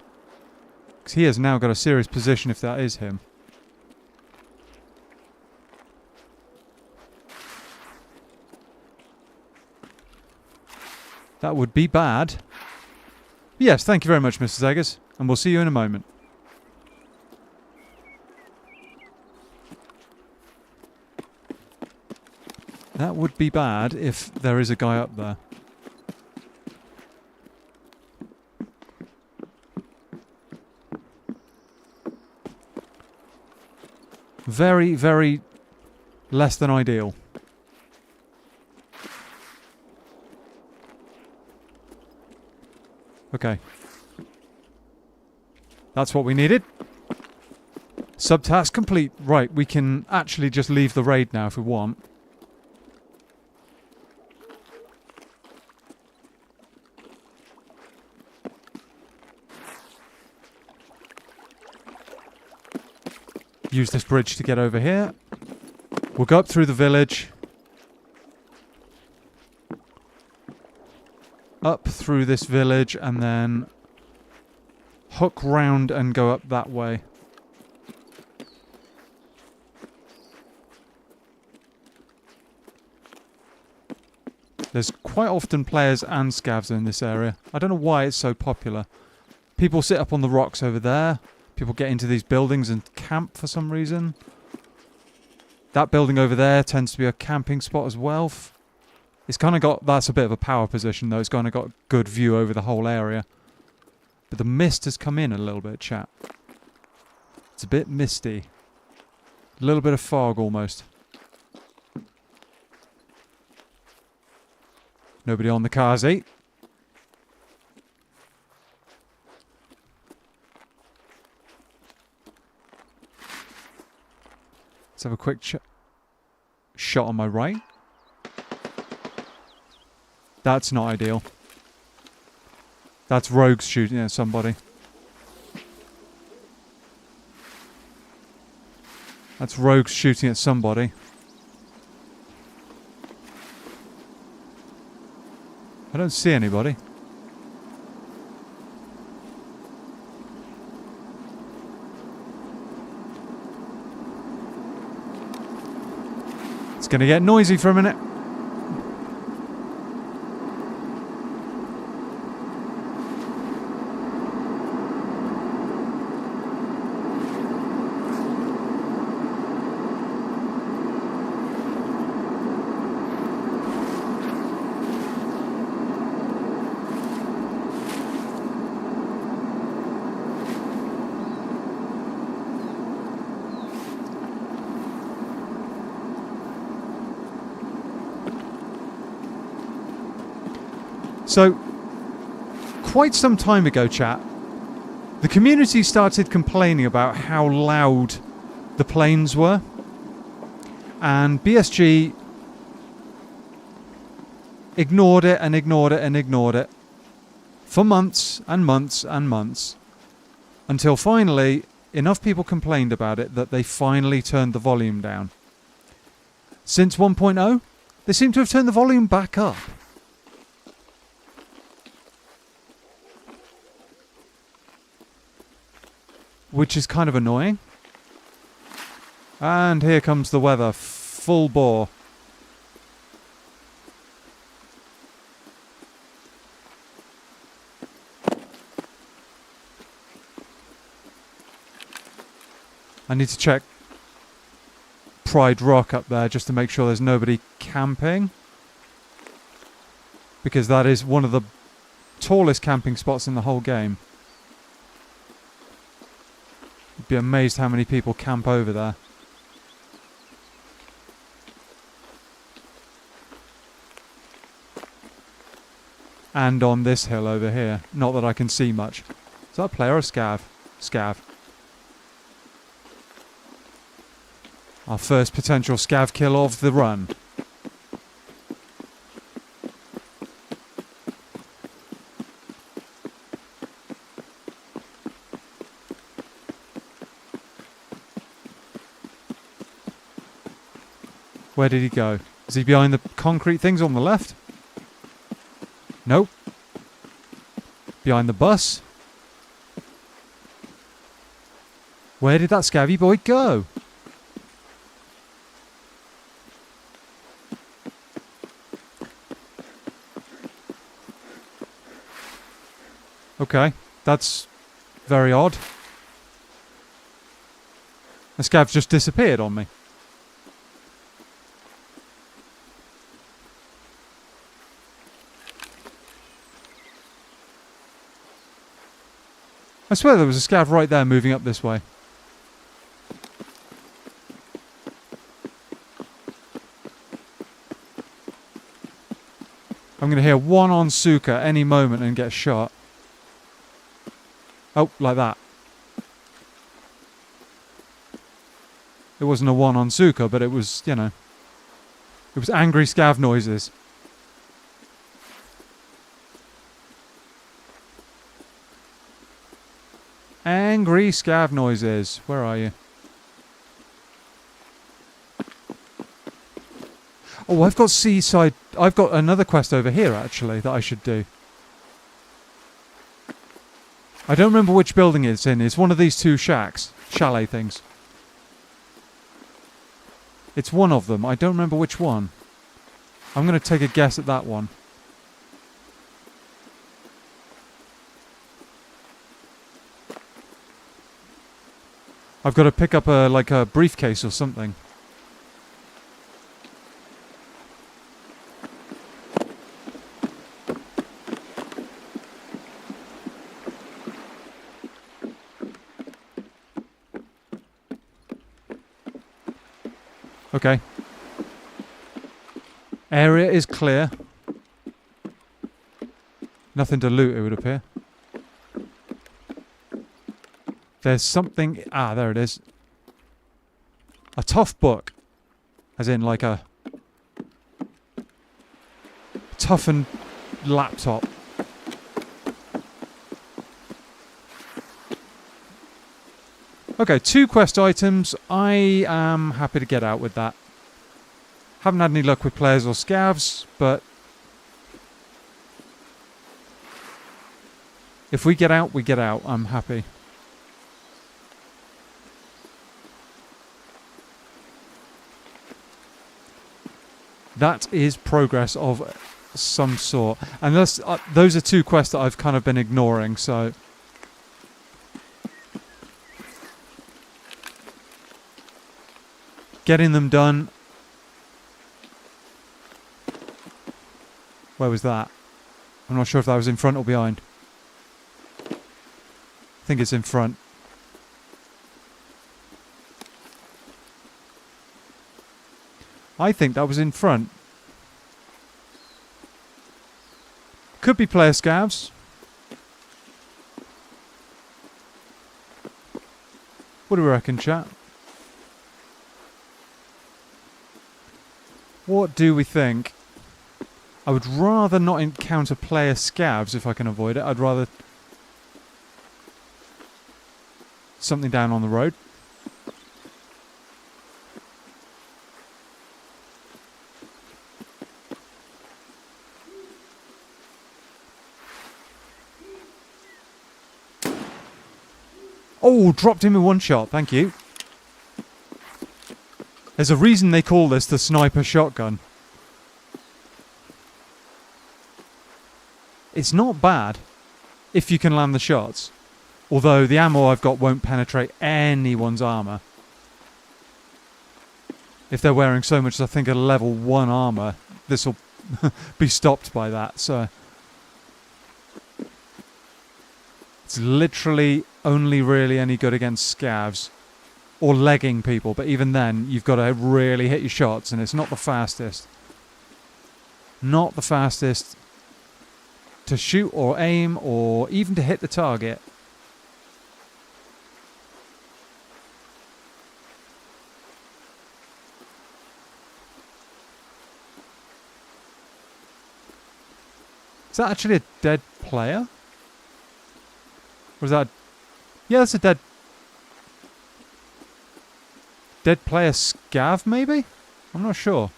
Because he has now got a serious position if that is him. That would be bad. Yes, thank you very much, Mr. Zeggers. And we'll see you in a moment. That would be bad if there is a guy up there. Very, very less than ideal. Okay. That's what we needed. Subtask complete. Right, we can actually just leave the raid now if we want. Use this bridge to get over here. We'll go up through the village. Up through this village and then hook round and go up that way. There's quite often players and scavs in this area. I don't know why it's so popular. People sit up on the rocks over there. People get into these buildings and camp for some reason. That building over there tends to be a camping spot as well. It's kind of got... That's a bit of a power position though. It's kind of got a good view over the whole area. But the mist has come in a little bit, chat. It's a bit misty. A little bit of fog almost. Nobody on the cars, eh? Let's have a quick shot on my right. That's not ideal. That's rogues shooting at somebody. That's rogues shooting at somebody. I don't see anybody. It's going to get noisy for a minute. So, quite some time ago, chat, the community started complaining about how loud the planes were. And BSG ignored it and ignored it and ignored it for months and months and months. Until finally, enough people complained about it that they finally turned the volume down. Since 1.0, they seem to have turned the volume back up. Which is kind of annoying. And here comes the weather, full bore. I need to check Pride Rock up there just to make sure there's nobody camping. Because that is one of the tallest camping spots in the whole game. You'd be amazed how many people camp over there. And on this hill over here. Not that I can see much. Is that a player or a scav? Scav. Our first potential scav kill of the run. Where did he go? Is he behind the concrete things on the left? Nope. Behind the bus? Where did that scabby boy go? Okay, that's very odd. The scav's just disappeared on me. I swear there was a scav right there moving up this way. I'm going to hear one on Suka any moment and get shot. Oh, like that. It wasn't a one on Suka, but it was, you know. It was angry scav noises. Angry scav noises. Where are you? Oh, I've got seaside... I've got another quest over here, actually, that I should do. I don't remember which building it's in. It's one of these two shacks. Chalet things. It's one of them. I don't remember which one. I'm going to take a guess at that one. I've got to pick up like a briefcase or something. Okay. Area is clear. Nothing to loot, it would appear. There's something... Ah, there it is. A tough book. As in, like a... toughened laptop. Okay, 2 quest items. I am happy to get out with that. Haven't had any luck with players or scavs, but... if we get out, we get out. I'm happy. That is progress of some sort. And those are 2 quests that I've kind of been ignoring, so... getting them done. Where was that? I'm not sure if that was in front or behind. I think it's in front. I think that was in front. Could be player scavs. What do we reckon, chat? What do we think? I would rather not encounter player scavs if I can avoid it. I'd rather... something down on the road. Oh, dropped him in one shot. Thank you. There's a reason they call this the sniper shotgun. It's not bad if you can land the shots. Although the ammo I've got won't penetrate anyone's armour. If they're wearing so much as I think a level 1 armour, this will be stopped by that. So it's literally only really any good against scavs. Or legging people, but even then, you've got to really hit your shots, and it's not the fastest. Not the fastest to shoot or aim or even to hit the target. Is that actually a dead player? Or is that... yeah, that's a dead player scav, maybe? I'm not sure.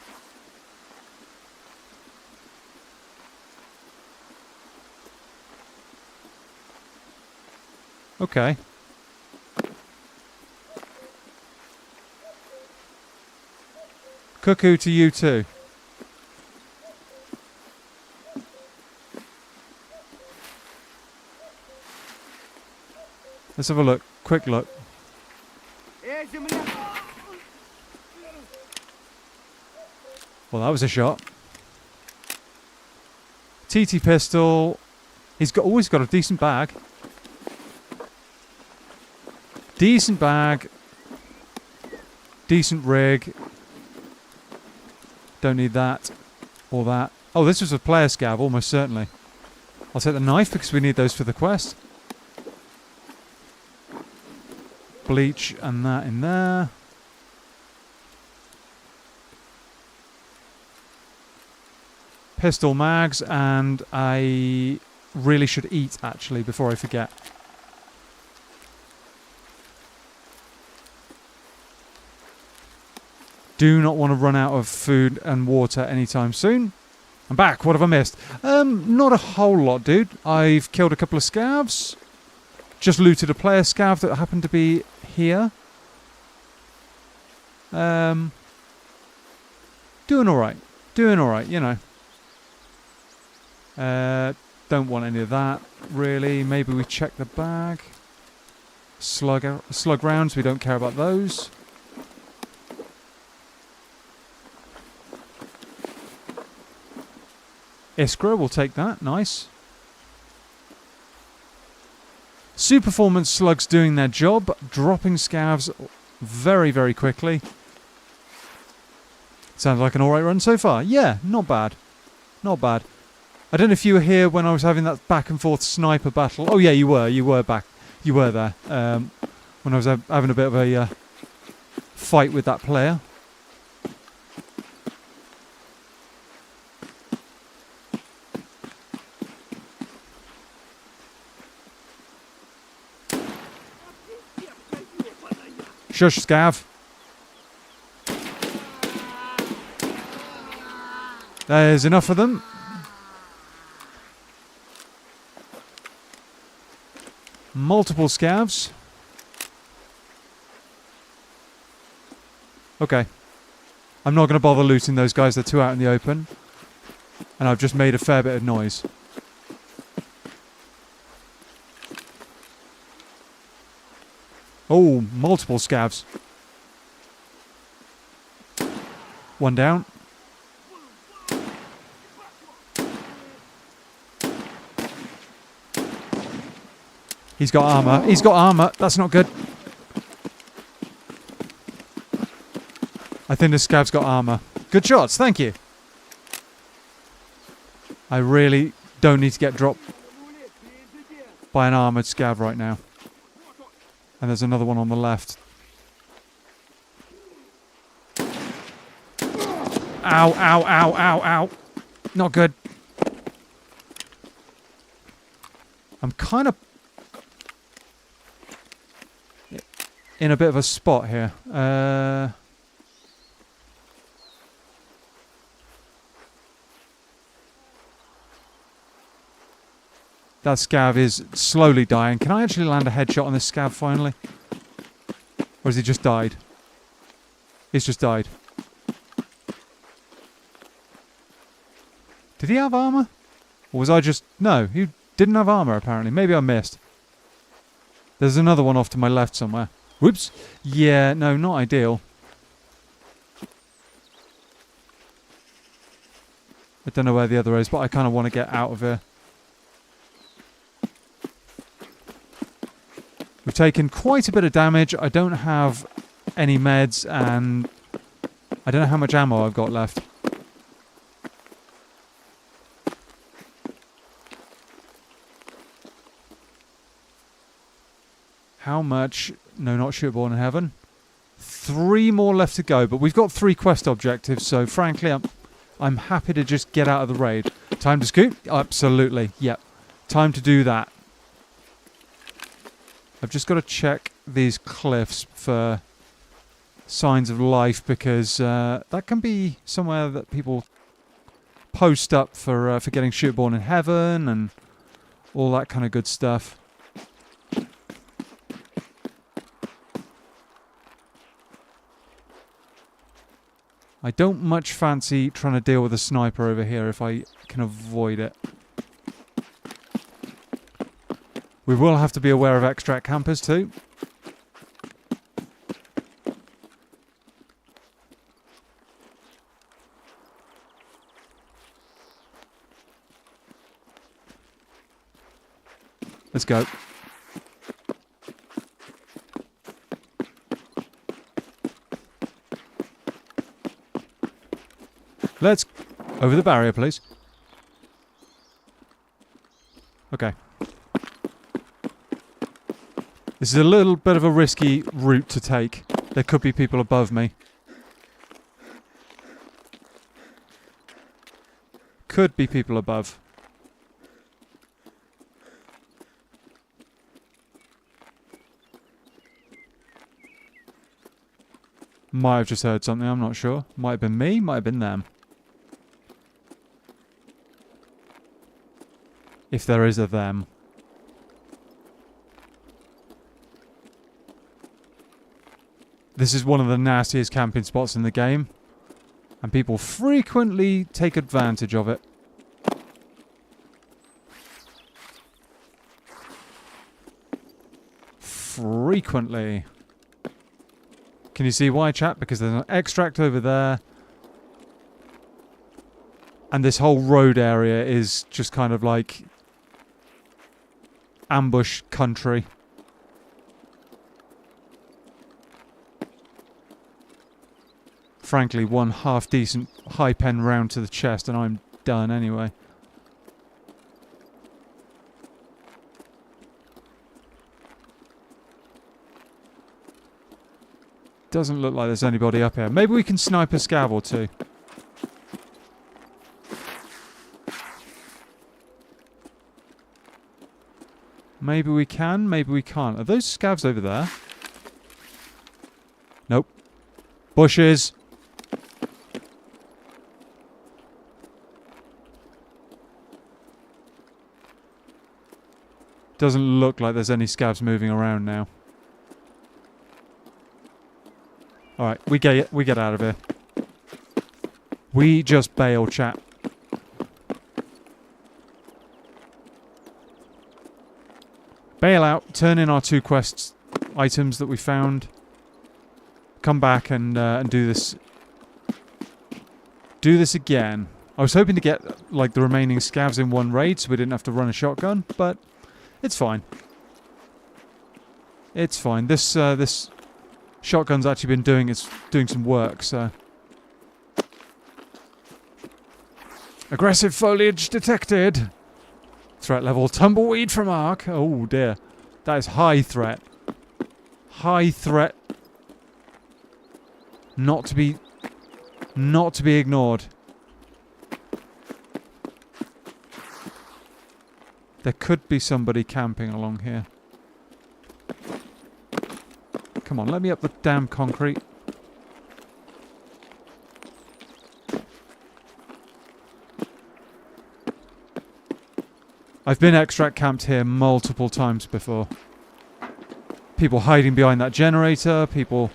Okay. Cuckoo to you too. Let's have a look. Quick look. Well, that was a shot. TT pistol. He's always got a decent bag. Decent bag. Decent rig. Don't need that. Or that. Oh, this was a player scav, almost certainly. I'll take the knife because we need those for the quest. Bleach and that in there. Pistol mags, and I really should eat, actually, before I forget. Do not want to run out of food and water anytime soon. I'm back. What have I missed? Not a whole lot, dude. I've killed a couple of scavs. Just looted a player scav that happened to be here. Doing alright. Doing alright, you know. Don't want any of that, really. Maybe we check the bag. Slug rounds, we don't care about those. Iskra, we'll take that. Nice. Superformance slugs doing their job, dropping scavs very, very quickly. Sounds like an alright run so far. Yeah, not bad. Not bad. I don't know if you were here when I was having that back and forth sniper battle. Oh yeah, you were. You were back. You were there. When I was having a bit of a fight with that player. Shush, scav. There's enough of them. Multiple scavs. Okay. I'm not going to bother looting those guys. They're too out in the open. And I've just made a fair bit of noise. Oh, multiple scavs. One down. He's got armor. He's got armor. That's not good. I think this scav's got armor. Good shots. Thank you. I really don't need to get dropped by an armored scav right now. And there's another one on the left. Ow, ow, ow, ow, ow. Not good. I'm kind of in a bit of a spot here. That scav is slowly dying. Can I actually land a headshot on this scav finally? Or has he just died? He's just died. Did he have armor? Or was I just... No, he didn't have armor apparently. Maybe I missed. There's another one off to my left somewhere. Whoops. Yeah, no, not ideal. I don't know where the other is, but I kind of want to get out of here. We've taken quite a bit of damage. I don't have any meds, and I don't know how much ammo I've got left. How much? No, not shootable in heaven. 3 more left to go, but we've got 3 quest objectives, so frankly, I'm happy to just get out of the raid. Time to scoot? Absolutely, yep. Time to do that. I've just got to check these cliffs for signs of life, because that can be somewhere that people post up for getting shootable in heaven and all that kind of good stuff. I don't much fancy trying to deal with a sniper over here if I can avoid it. We will have to be aware of extract campers too. Let's go. Over the barrier, please. Okay. This is a little bit of a risky route to take. There could be people above me. Could be people above. Might have just heard something, I'm not sure. Might have been me, might have been them. If there is a them. This is one of the nastiest camping spots in the game. And people frequently take advantage of it. Frequently. Can you see why, chat? Because there's an extract over there. And this whole road area is just kind of like ambush country. Frankly, one half-decent high-pen round to the chest and I'm done anyway. Doesn't look like there's anybody up here. Maybe we can snipe a scav or two. Maybe we can, maybe we can't. Are those scavs over there? Nope. Bushes. Doesn't look like there's any scavs moving around now. Alright, we get out of here. We just bail, chat. Bail out, turn in our 2 quest items that we found. Come back and do this. Do this again. I was hoping to get like the remaining scavs in one raid so we didn't have to run a shotgun, but it's fine. It's fine. This shotgun's actually been doing some work, so. Aggressive foliage detected. Threat level tumbleweed from Ark. Oh dear. That is high threat. High threat. Not to be ignored. There could be somebody camping along here. Come on, let me up the damn concrete. I've been extract camped here multiple times before. People hiding behind that generator, people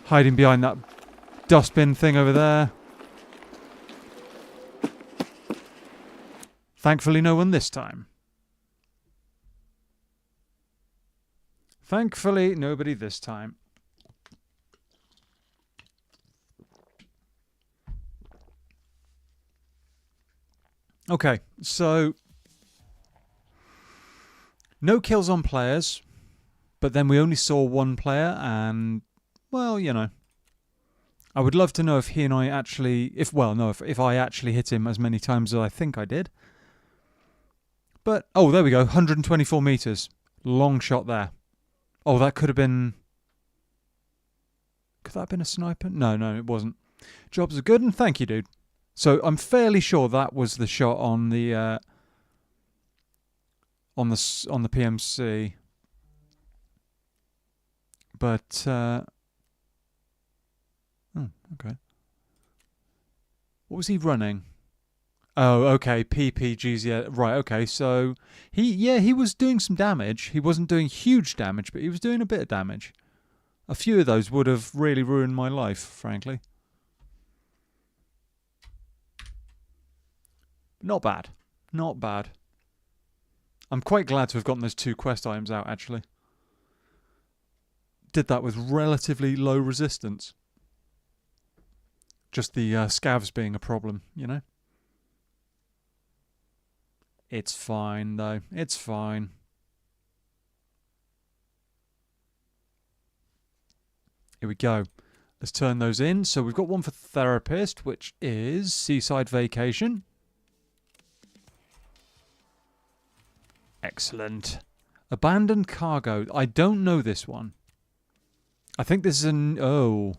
hiding behind that dustbin thing over there. Thankfully no one this time. Thankfully nobody this time. Okay, so no kills on players, but then we only saw one player and, well, you know. I would love to know if he and I actually, if I actually hit him as many times as I think I did. But, oh, there we go, 124 meters. Long shot there. Oh, that could have been... Could that have been a sniper? No, it wasn't. Jobs are good and thank you, dude. So I'm fairly sure that was the shot on the PMC. But oh, okay. What was he running? Oh, okay, PPGs, yeah, right, okay, so he was doing some damage. He wasn't doing huge damage, but he was doing a bit of damage. A few of those would have really ruined my life, frankly. Not bad. Not bad. I'm quite glad to have gotten those 2 quest items out, actually. Did that with relatively low resistance. Just the scavs being a problem, you know? It's fine, though. It's fine. Here we go. Let's turn those in. So we've got one for therapist, which is seaside vacation. Excellent. Abandoned cargo. I don't know this one. I think this is an... Oh.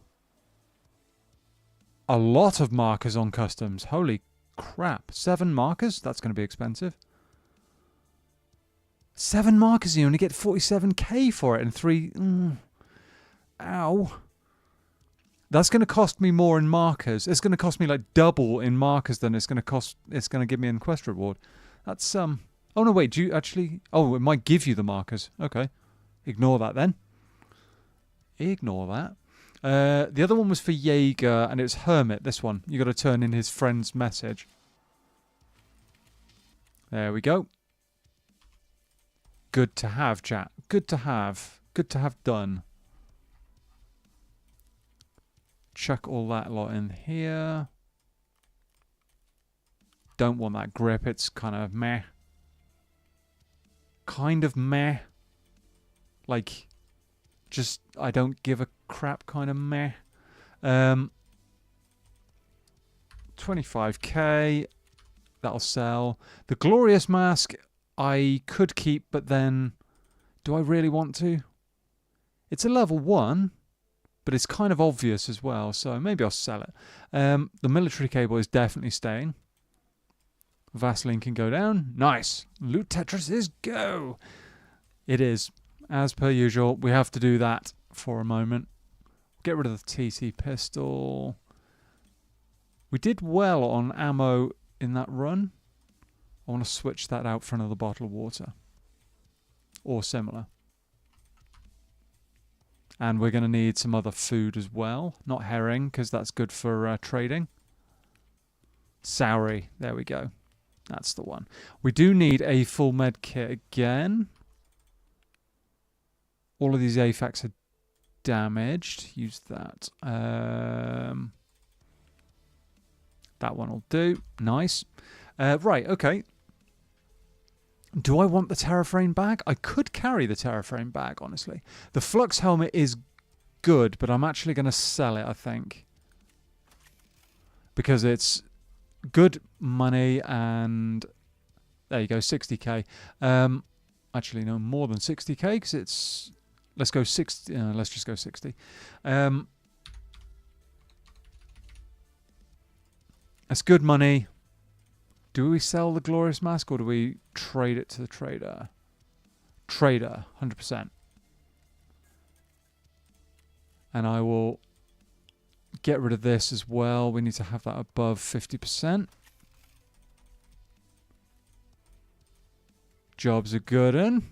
A lot of markers on customs. Holy crap. 7 markers? That's going to be expensive. 7 markers, you only get 47k for it and 3... Ow. That's going to cost me more in markers. It's going to cost me like double in markers than it's going to cost. It's going to give me an quest reward. That's Oh no, wait. Do you actually? Oh, it might give you the markers. Okay, ignore that then. Ignore that. The other one was for Jaeger, and it was Hermit. This one, you got to turn in his friend's message. There we go. Good to have, chat. Good to have. Good to have done. Chuck all that lot in here. Don't want that grip. It's kind of meh. Kind of meh. Like, just, I don't give a crap kind of meh. 25k. That'll sell. The Glorious Mask, I could keep, but then, do I really want to? It's a level 1. But it's kind of obvious as well, so maybe I'll sell it. The military cable is definitely staying. Vaseline can go down. Nice. Loot Tetris is go. It is. As per usual, we have to do that for a moment. Get rid of the TT pistol. We did well on ammo in that run. I want to switch that out for another bottle of water. Or similar. And we're going to need some other food as well. Not herring, because that's good for trading. Soury. There we go. That's the one. We do need a full med kit again. All of these AFACs are damaged. Use that. That one will do. Nice. Right, okay. Do I want the Terraframe bag? I could carry the Terraframe bag, honestly. The Flux helmet is good, but I'm actually going to sell it, I think. Because it's good money and... There you go, 60k. Actually, no, more than 60k, because it's... Let's go 60... let's just go 60. That's good money. Do we sell the Glorious Mask or do we trade it to the trader? Trader, 100%. And I will get rid of this as well. We need to have that above 50%. Jobs are good.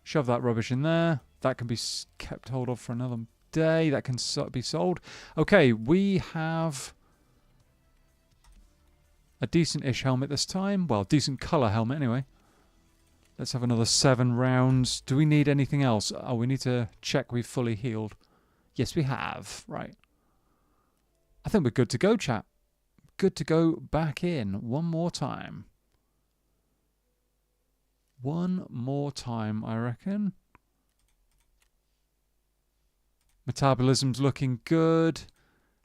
Shove that rubbish in there. That can be kept hold of for another day. That can be sold. Okay, we have... a decent-ish helmet this time. Well, decent colour helmet anyway. Let's have another 7 rounds. Do we need anything else? Oh, we need to check we've fully healed. Yes, we have. Right. I think we're good to go, chat. Good to go back in one more time. One more time, I reckon. Metabolism's looking good.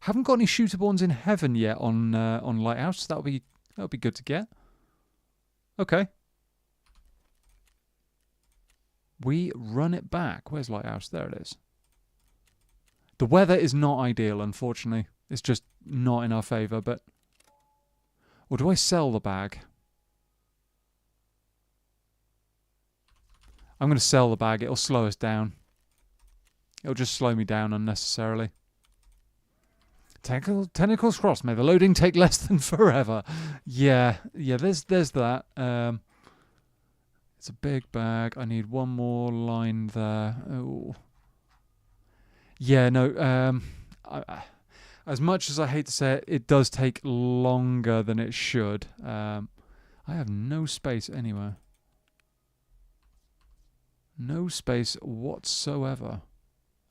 Haven't got any shooterborns in heaven yet on Lighthouse. That'll be good to get. Okay. We run it back. Where's Lighthouse? There it is. The weather is not ideal, unfortunately. It's just not in our favour, but... Or do I sell the bag? I'm going to sell the bag. It'll slow us down. It'll just slow me down unnecessarily. Tentacles crossed. May the loading take less than forever. Yeah, there's that. It's a big bag. I need one more line there. Oh. Yeah, no. As much as I hate to say it, it does take longer than it should. I have no space anywhere. No space whatsoever.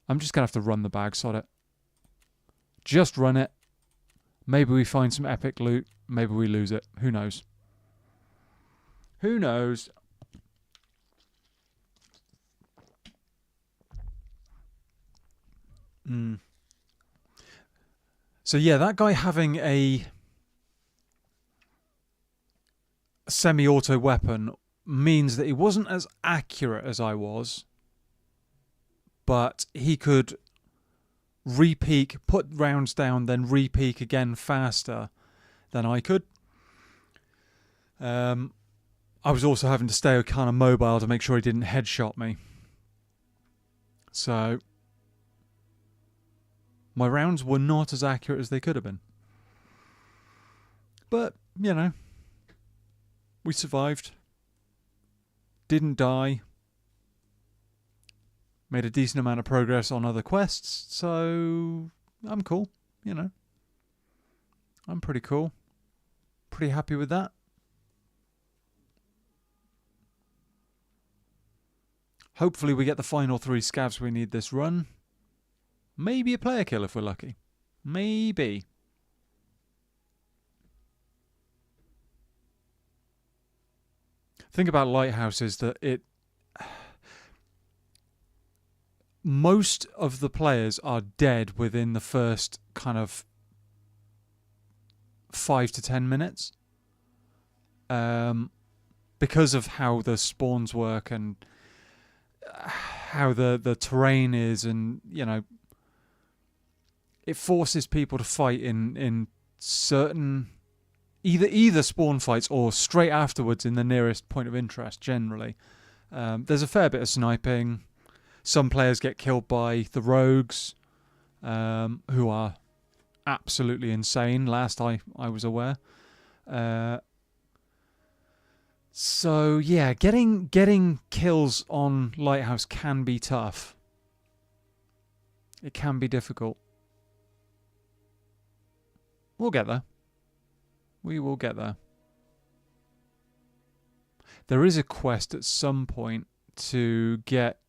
I'm just going to have to run the bag, sod it. Just run it. Maybe we find some epic loot. Maybe we lose it. Who knows? Who knows? Mm. So yeah, that guy having a semi-auto weapon means that he wasn't as accurate as I was, but he could re-peek, put rounds down, then re-peek again faster than I could. I was also having to stay kind of mobile to make sure he didn't headshot me. So my rounds were not as accurate as they could have been. But, you know, we survived. Didn't die. Made a decent amount of progress on other quests, so I'm cool, you know. I'm pretty cool. Pretty happy with that. Hopefully we get the final 3 scavs we need this run. Maybe a player kill if we're lucky. Maybe. Thing about Lighthouse is that most of the players are dead within the first kind of 5 to 10 minutes. Because of how the spawns work and how the terrain is, and, you know, it forces people to fight in certain either spawn fights or straight afterwards in the nearest point of interest, generally. There's a fair bit of sniping. Some players get killed by the rogues, who are absolutely insane, last I was aware. So, yeah, getting kills on Lighthouse can be tough. It can be difficult. We'll get there. We will get there. There is a quest at some point to get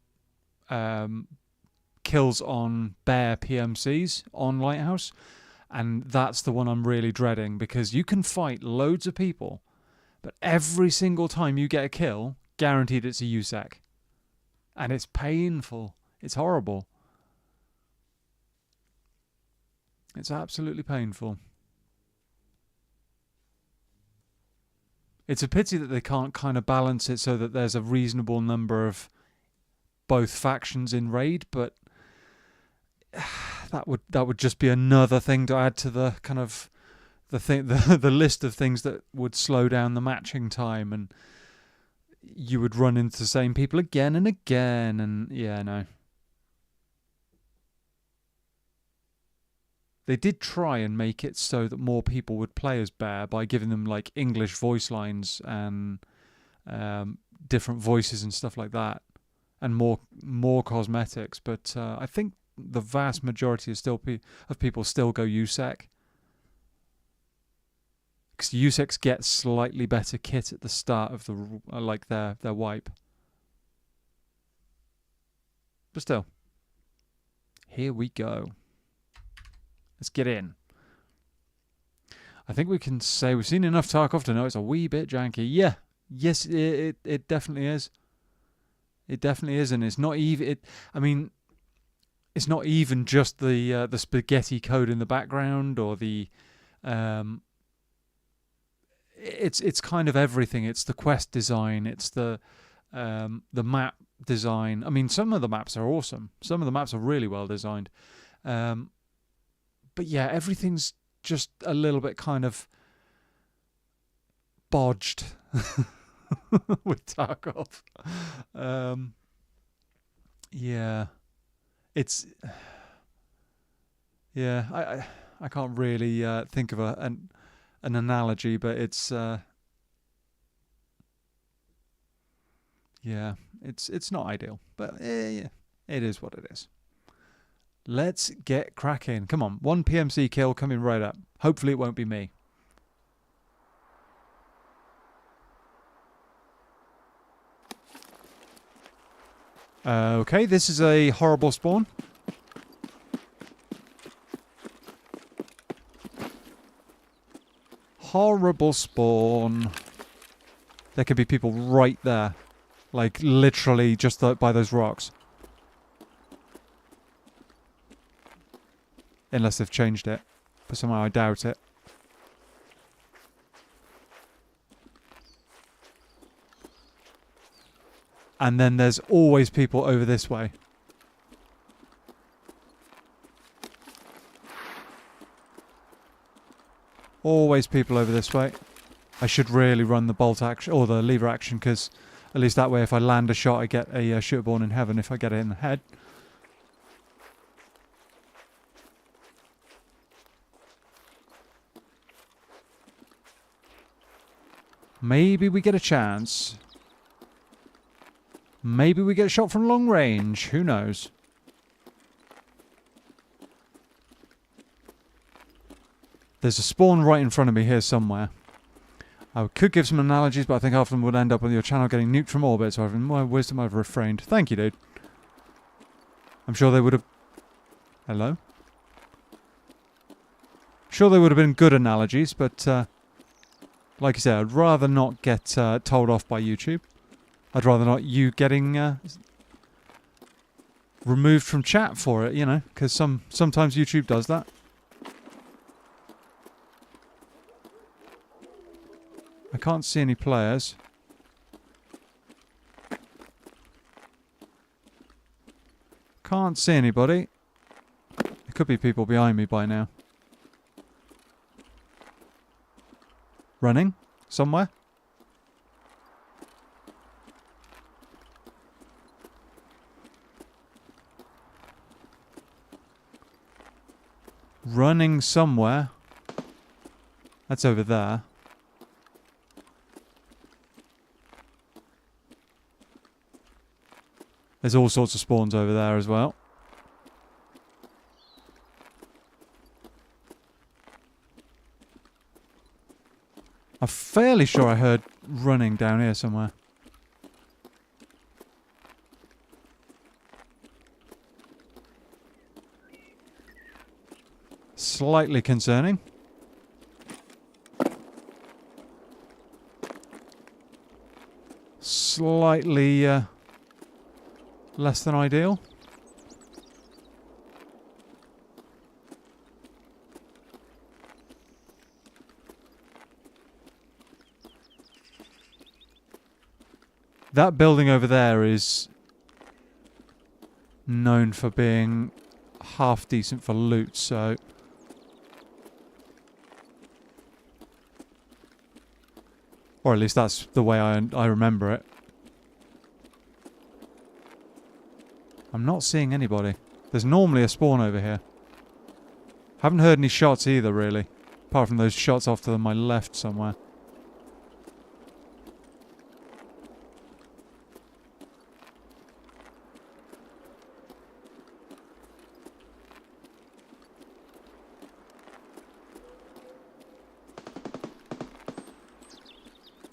kills on bear PMCs on Lighthouse, and that's the one I'm really dreading, because you can fight loads of people, but every single time you get a kill, guaranteed it's a USEC. And it's painful. It's horrible. It's absolutely painful. It's a pity that they can't kind of balance it so that there's a reasonable number of both factions in raid, but that would just be another thing to add to the kind of the list of things that would slow down the matching time, and you would run into the same people again and again, and yeah, no. They did try and make it so that more people would play as Bear by giving them like English voice lines and different voices and stuff like that, and more cosmetics. But I think the vast majority of people still go USEC, because USECs get slightly better kit at the start of their wipe. But still, here we go. Let's get in. I think we can say we've seen enough Tarkov to know it's a wee bit janky. Yeah, yes, it definitely is. It definitely is, and it's not even. It's not even just the spaghetti code in the background or the. It's kind of everything. It's the quest design. It's the map design. I mean, some of the maps are awesome. Some of the maps are really well designed. But yeah, everything's just a little bit kind of bodged with Tarkov. Yeah, it's yeah. I can't really think of an analogy, but it's yeah, it's not ideal, but yeah, it is what it is. Let's get cracking. Come on, 1 PMC kill coming right up. Hopefully it won't be me. Okay, this is a horrible spawn. Horrible spawn. There could be people right there. Like, literally just by those rocks. Unless they've changed it. But somehow I doubt it. And then there's always people over this way. Always people over this way. I should really run the bolt action, or the lever action, because at least that way if I land a shot I get a shooter born in heaven if I get it in the head. Maybe we get a chance. Maybe we get a shot from long range. Who knows? There's a spawn right in front of me here somewhere. I could give some analogies, but I think half of them would end up on your channel getting nuked from orbit, so in my wisdom I've refrained. Thank you, dude. I'm sure they would have... Hello? Sure they would have been good analogies, but like I said, I'd rather not get told off by YouTube. I'd rather not you getting removed from chat for it, you know, because sometimes YouTube does that. I can't see any players. Can't see anybody. There could be people behind me by now. Running somewhere. Running somewhere. That's over there. There's all sorts of spawns over there as well. I'm fairly sure I heard running down here somewhere. Slightly concerning. Slightly less than ideal. That building over there is known for being half decent for loot, so... Or at least that's the way I remember it. I'm not seeing anybody. There's normally a spawn over here. Haven't heard any shots either, really. Apart from those shots off to my left somewhere.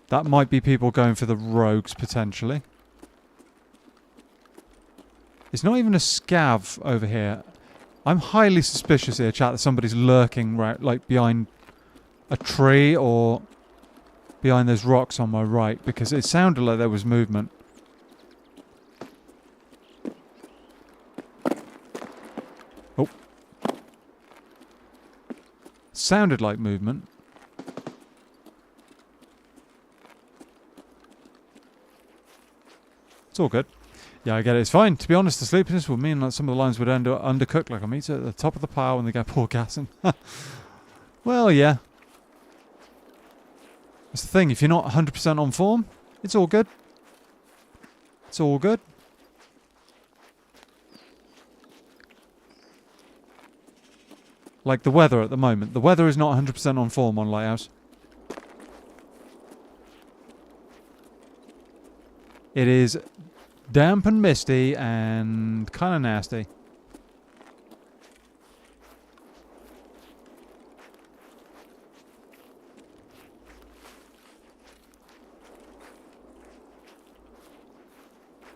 That might be people going for the rogues, potentially. It's not even a scav over here. I'm highly suspicious here, chat, that somebody's lurking right, like behind a tree or behind those rocks on my right, because it sounded like there was movement. Oh. Sounded like movement. It's all good. Yeah, I get it. It's fine. To be honest, the sleepiness would mean that some of the lines would end up undercooked like a meat at the top of the pile when they get poor gassing. Well, yeah. That's the thing. If you're not 100% on form, it's all good. It's all good. Like the weather at the moment. The weather is not 100% on form on Lighthouse. It is damp and misty and kind of nasty.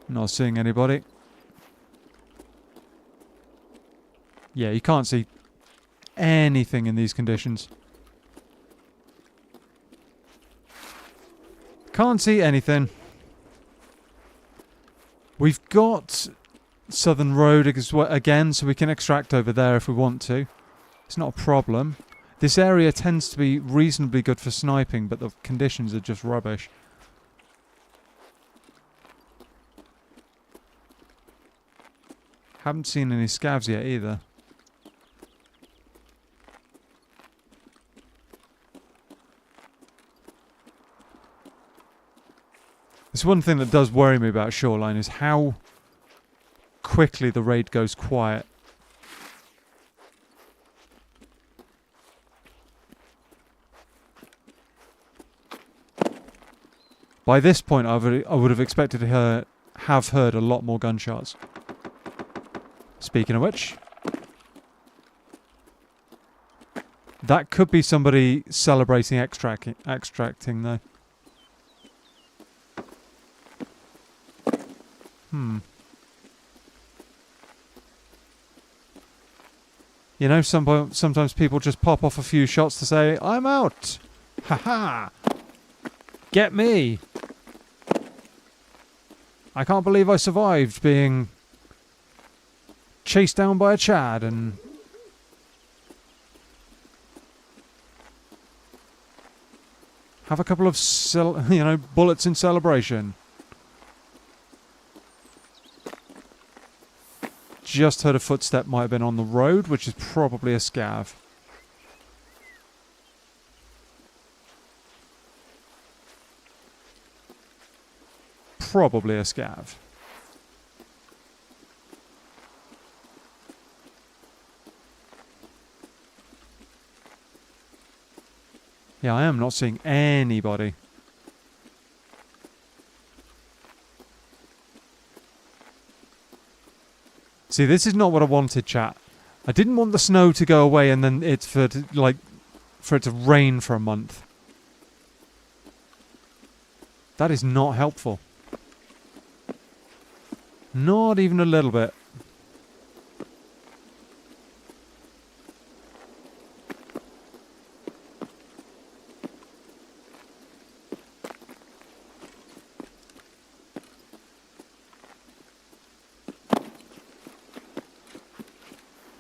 Not seeing anybody. Yeah, you can't see anything in these conditions. Can't see anything. We've got Southern Road again, so we can extract over there if we want to. It's not a problem. This area tends to be reasonably good for sniping, but the conditions are just rubbish. Haven't seen any scavs yet either. It's one thing that does worry me about Shoreline is how quickly the raid goes quiet. By this point, I would have expected to have heard a lot more gunshots. Speaking of which, that could be somebody celebrating extracting though. You know, sometimes people just pop off a few shots to say, I'm out! Haha! Get me! I can't believe I survived being chased down by a Chad and... have a couple of, bullets in celebration. Just heard a footstep, might have been on the road, which is probably a scav. Probably a scav. Yeah, I am not seeing anybody. See, this is not what I wanted, chat. I didn't want the snow to go away and then for it to rain for a month. That is not helpful. Not even a little bit.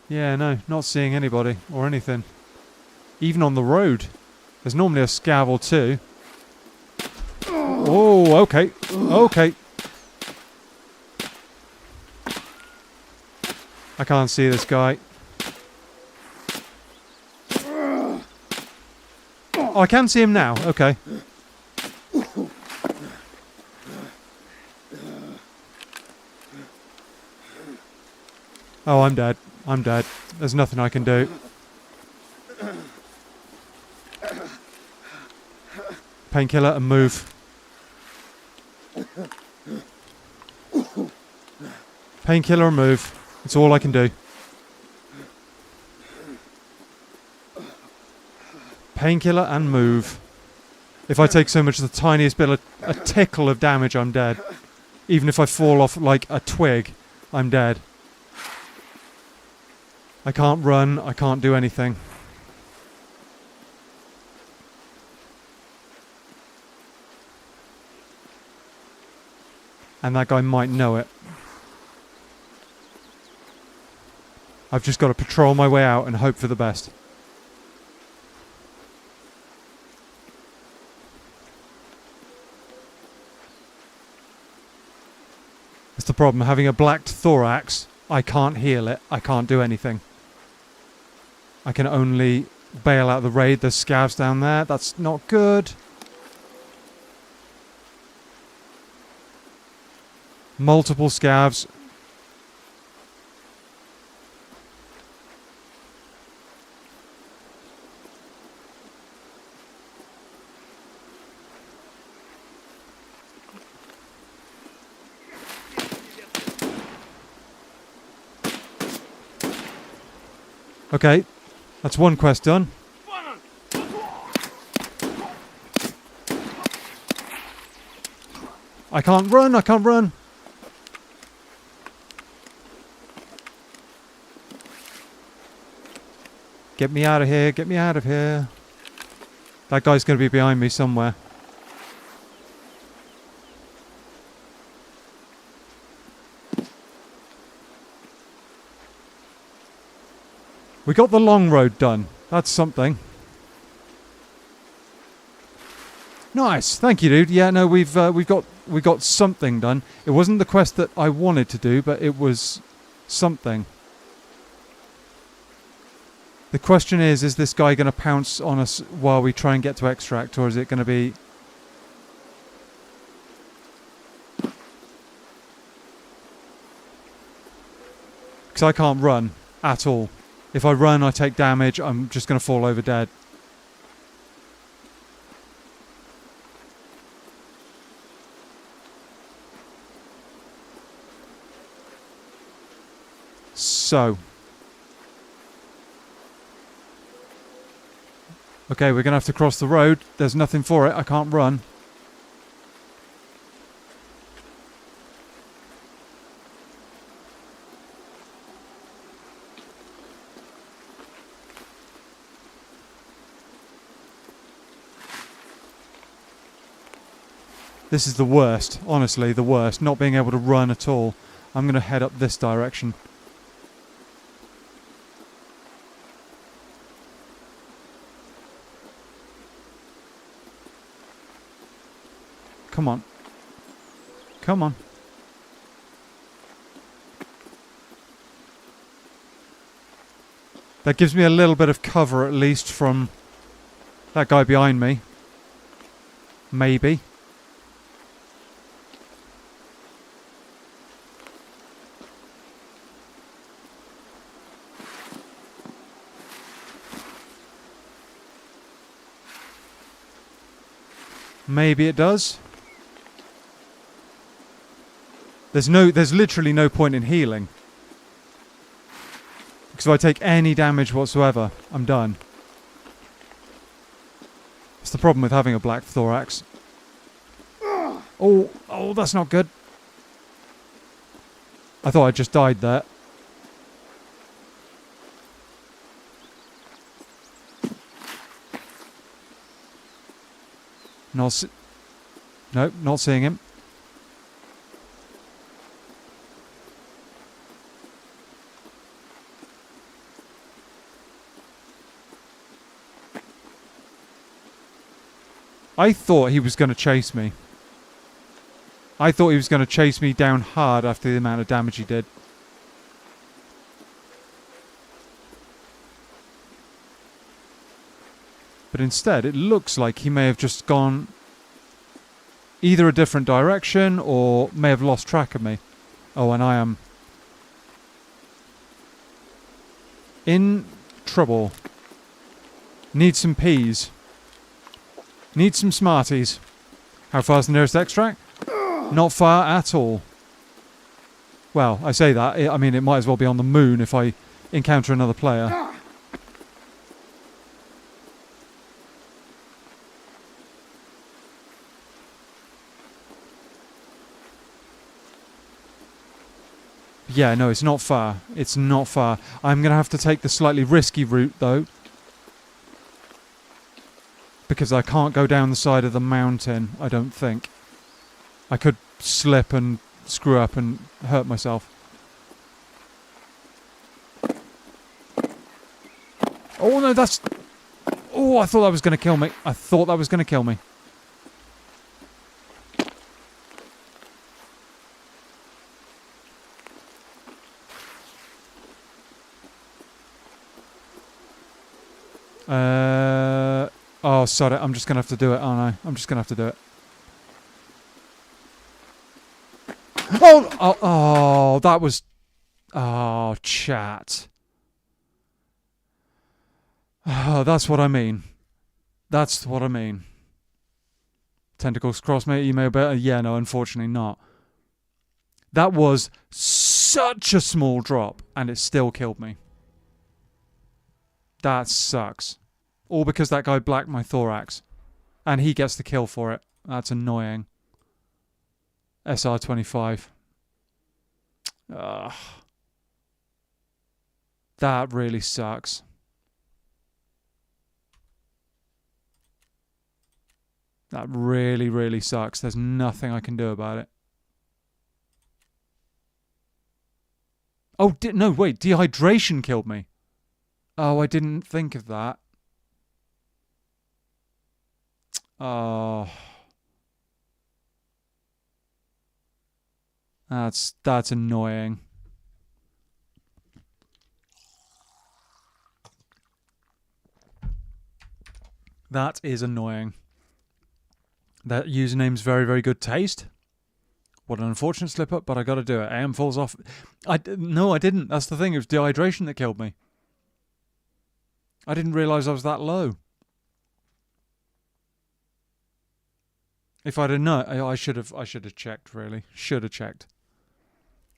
Yeah, no, not seeing anybody or anything. Even on the road. There's normally a scav or two. Oh, okay. Okay. I can't see this guy. Oh, I can see him now. Okay. Oh, I'm dead. I'm dead. There's nothing I can do. Painkiller and move. Painkiller and move. That's all I can do. Painkiller and move. If I take so much as the tiniest bit of a tickle of damage, I'm dead. Even if I fall off like a twig, I'm dead. I can't run, I can't do anything. And that guy might know it. I've just got to patrol my way out and hope for the best. That's the problem, having a blacked thorax, I can't heal it, I can't do anything. I can only bail out the raid. There's scavs down there. That's not good. Multiple scavs. Okay. That's one quest done. I can't run, I can't run. Get me out of here, get me out of here. That guy's going to be behind me somewhere. We got the long road done. That's something. Nice, thank you, dude. Yeah, no, we got something done. It wasn't the quest that I wanted to do, but it was something. The question is this guy going to pounce on us while we try and get to extract, or is it going to be... Because I can't run at all. If I run, I take damage. I'm just going to fall over dead. So. Okay, we're going to have to cross the road. There's nothing for it. I can't run. This is the worst, honestly, the worst. Not being able to run at all. I'm going to head up this direction. Come on. Come on. That gives me a little bit of cover, at least, from that guy behind me. Maybe. Maybe it does. There's literally no point in healing. Because if I take any damage whatsoever, I'm done. That's the problem with having a black thorax. Oh, that's not good. I thought I just died there. Nope, not seeing him. I thought he was going to chase me. I thought he was going to chase me down hard after the amount of damage he did. But instead, it looks like he may have just gone either a different direction or may have lost track of me. Oh, and I am in trouble. Need some peas. Need some Smarties. How far's the nearest extract? Not far at all. Well, I say that. I mean, it might as well be on the moon if I encounter another player. Yeah, no, it's not far. It's not far. I'm going to have to take the slightly risky route, though. Because I can't go down the side of the mountain, I don't think. I could slip and screw up and hurt myself. Oh, no, that's... Oh, I thought that was going to kill me. I thought that was going to kill me. Oh, sorry. I'm just going to have to do it, aren't I? I'm just going to have to do it. Oh, that was... Oh, chat. Oh, that's what I mean. That's what I mean. Tentacles cross me, email better. Yeah, no, unfortunately not. That was such a small drop, and it still killed me. That sucks. All because that guy blacked my thorax. And he gets the kill for it. That's annoying. SR25. Ugh. That really sucks. That really, really sucks. There's nothing I can do about it. Oh, no, wait. Dehydration killed me. Oh, I didn't think of that. Oh, that's annoying. That is annoying. That username's very, very good taste. What an unfortunate slip up, but I got to do it. AM falls off. No, I didn't. That's the thing. It was dehydration that killed me. I didn't realise I was that low. If I'd have known, I should have checked. Really, should have checked.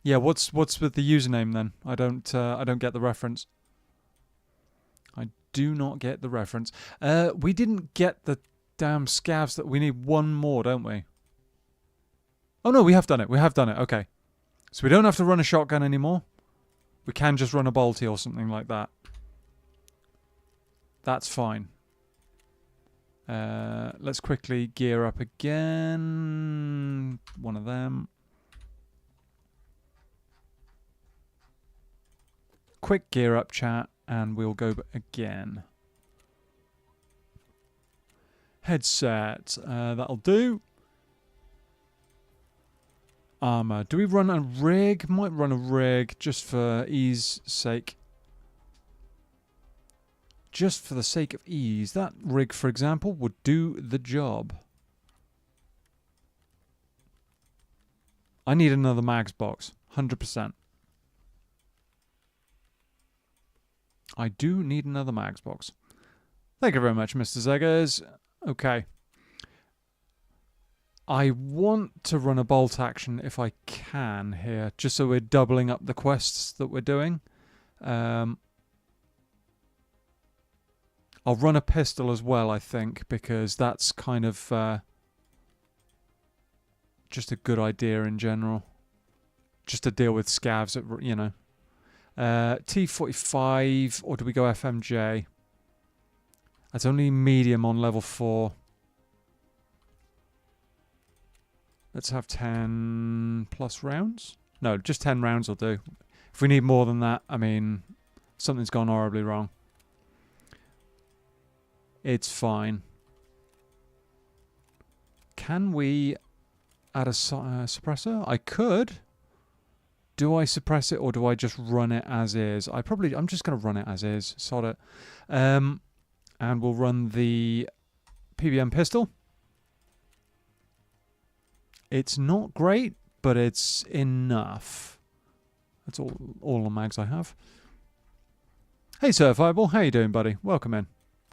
Yeah, what's with the username then? I don't get the reference. I do not get the reference. We didn't get the damn scavs that we need one more, don't we? Oh no, we have done it. We have done it. Okay. So we don't have to run a shotgun anymore. We can just run a bolty or something like that. That's fine. Let's quickly gear up again. One of them. Quick gear up, chat, and we'll go again. Headset. That'll do. Armor. Do we run a rig? Might run a rig just for ease sake. Just for the sake of ease. That rig, for example, would do the job. I need another mags box. 100%. I do need another mags box. Thank you very much, Mr. Zeggers. Okay. I want to run a bolt action if I can here, just so we're doubling up the quests that we're doing. I'll run a pistol as well, I think, because that's kind of just a good idea in general. Just to deal with scavs, you know. T45, or do we go FMJ? That's only medium on level 4. Let's have 10 plus rounds. No, just 10 rounds will do. If we need more than that, I mean, something's gone horribly wrong. It's fine. Can we add a suppressor? I could. Do I suppress it or do I just run it as is? I'm just going to run it as is. Sod it. And we'll run the PBM pistol. It's not great, but it's enough. That's all the mags I have. Hey, Sir Fireball. How you doing, buddy? Welcome in.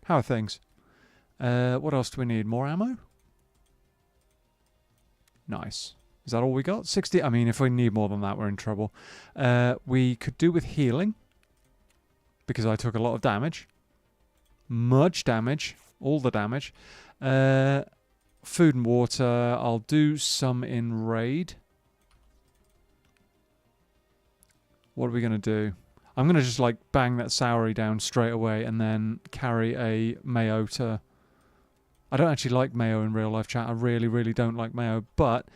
How are things? What else do we need? More ammo? Nice. Is that all we got? 60? I mean, if we need more than that, we're in trouble. We could do with healing. Because I took a lot of damage. Much damage. All the damage. Food and water. I'll do some in raid. What are we going to do? I'm going to just like bang that Soury down straight away and then carry a Mayo to... I don't actually like Mayo in real life, chat. I really, really don't like Mayo, but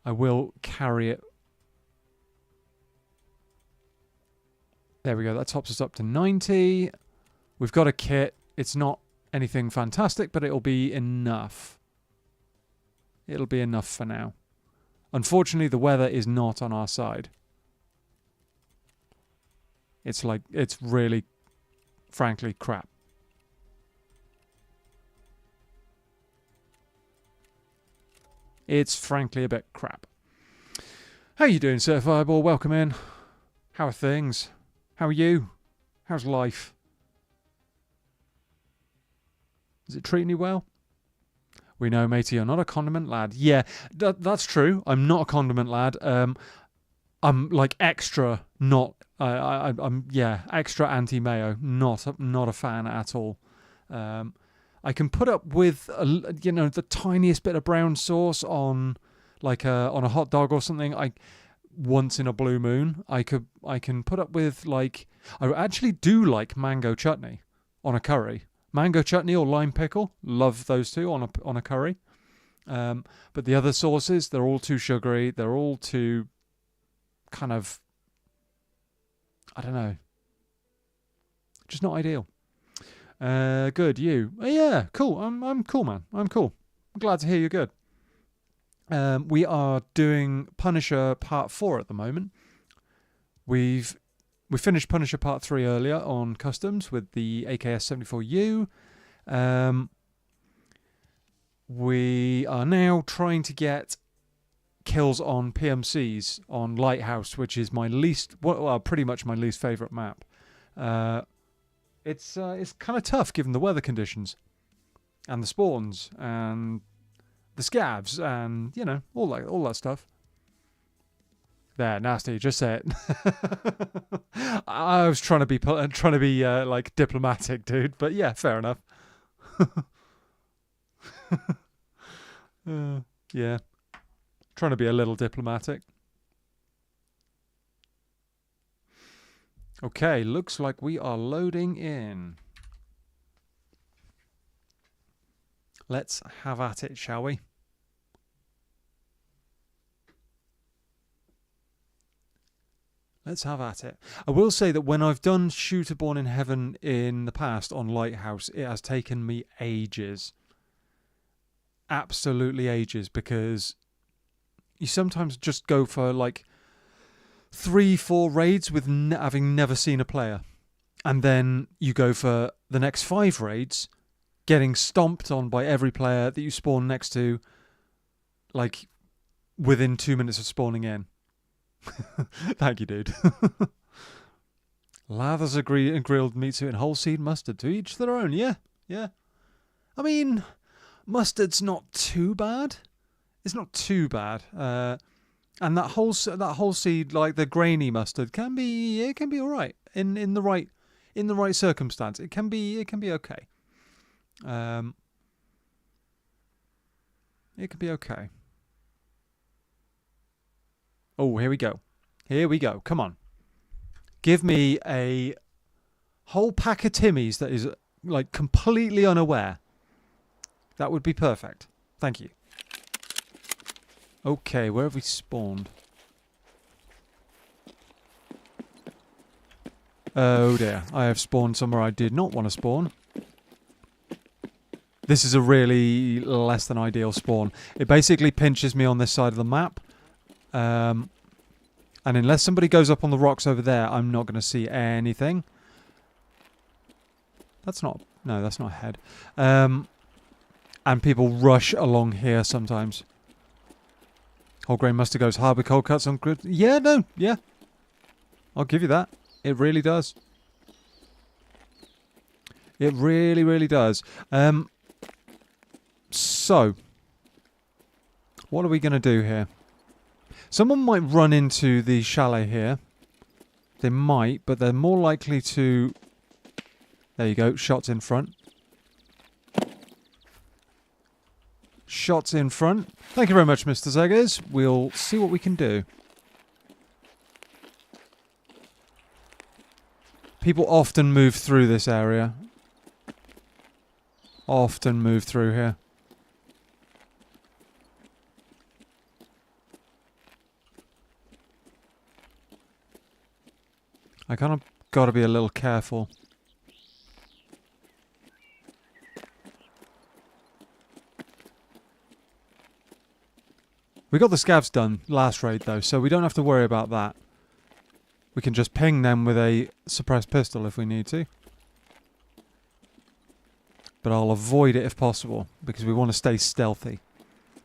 I will carry it. There we go. That tops us up to 90. We've got a kit. It's not anything fantastic, but it'll be enough. It'll be enough for now. Unfortunately, the weather is not on our side. It's really, frankly, crap. It's frankly a bit crap. How you doing, Sir Fireball? Welcome in. How are things? How are you? How's life? Is it treating you well? We know, matey, you're not a condiment lad. Yeah, that's true. I'm not a condiment lad. I'm like extra not... I'm extra anti-mayo. Not a fan at all. I can put up with the tiniest bit of brown sauce on on a hot dog or something. Once in a blue moon, I can put up with I actually do like mango chutney on a curry. Mango chutney or lime pickle, love those two on a curry. But the other sauces, they're all too sugary. They're all too kind of, I don't know, Just not ideal. Good, you. Yeah, cool. I'm cool, man. I'm cool. I'm glad to hear you're good. We are doing Punisher Part 4 at the moment. We finished Punisher Part 3 earlier on Customs with the AKS-74U. We are now trying to get kills on PMCs on Lighthouse, which is my pretty much my least favourite map. It's kind of tough given the weather conditions and the spawns and the scavs and all that stuff. There, nasty. Just say it. I was trying to be like diplomatic, dude. But yeah, fair enough. Yeah, trying to be a little diplomatic. Okay, looks like we are loading in. Let's have at it, shall we? Let's have at it. I will say that when I've done Shooter Born in Heaven in the past on Lighthouse, it has taken me ages. Absolutely ages, because you sometimes just go for like 3-4 raids with having never seen a player. And then you go for the next 5 raids, getting stomped on by every player that you spawn next to, like, within 2 minutes of spawning in. Thank you, dude. Lathers and grilled meat suit and whole seed mustard. To each their own, yeah. I mean, mustard's not too bad. It's not too bad. And that whole seed, like the grainy mustard, can be all right in the right circumstance. It can be okay. It can be okay. Oh, here we go. Come on. Give me a whole pack of Timmies that is like completely unaware. That would be perfect. Thank you. Okay, where have we spawned? Oh dear, I have spawned somewhere I did not want to spawn. This is a really less than ideal spawn. It basically pinches me on this side of the map. And unless somebody goes up on the rocks over there, I'm not going to see anything. That's not a head. And people rush along here sometimes. Whole grain mustard goes hard with cold cuts on grid. Yeah. I'll give you that. It really does. It really, really does. So, what are we going to do here? Someone might run into the chalet here. They might, but they're more likely to... There you go, shots in front. Shots in front. Thank you very much, Mr. Zeggers. We'll see what we can do. People often move through this area. Often move through here. I kind of got to be a little careful. We got the scavs done last raid though, so we don't have to worry about that. We can just ping them with a suppressed pistol if we need to. But I'll avoid it if possible, because we want to stay stealthy.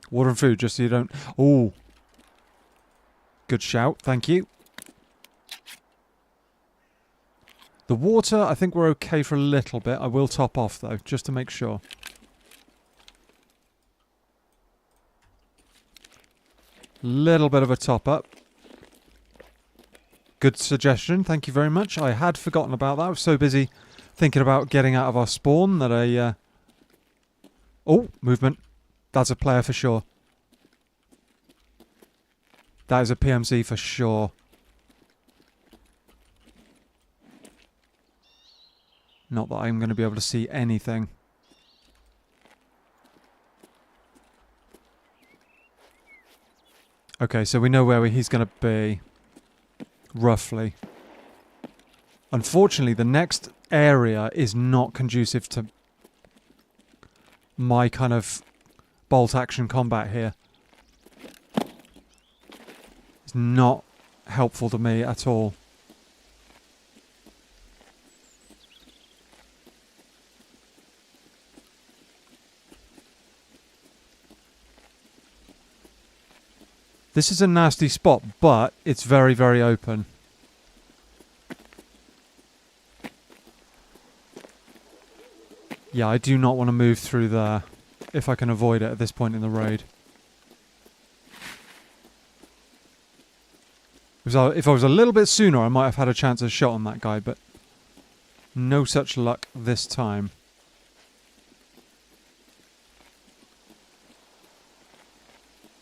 Water and food, just so you don't... Ooh. Good shout, thank you. The water, I think we're okay for a little bit. I will top off though, just to make sure. Little bit of a top up. Good suggestion, thank you very much. I had forgotten about that. I was so busy thinking about getting out of our spawn that I... Oh, movement. That's a player for sure. That is a PMC for sure. Not that I'm going to be able to see anything. Okay, so we know where he's going to be. Roughly. Unfortunately, the next area is not conducive to my kind of bolt action combat here. It's not helpful to me at all. This is a nasty spot, but it's very, very open. Yeah, I do not want to move through there if I can avoid it at this point in the raid. If I was a little bit sooner, I might have had a chance of shot on that guy, but no such luck this time.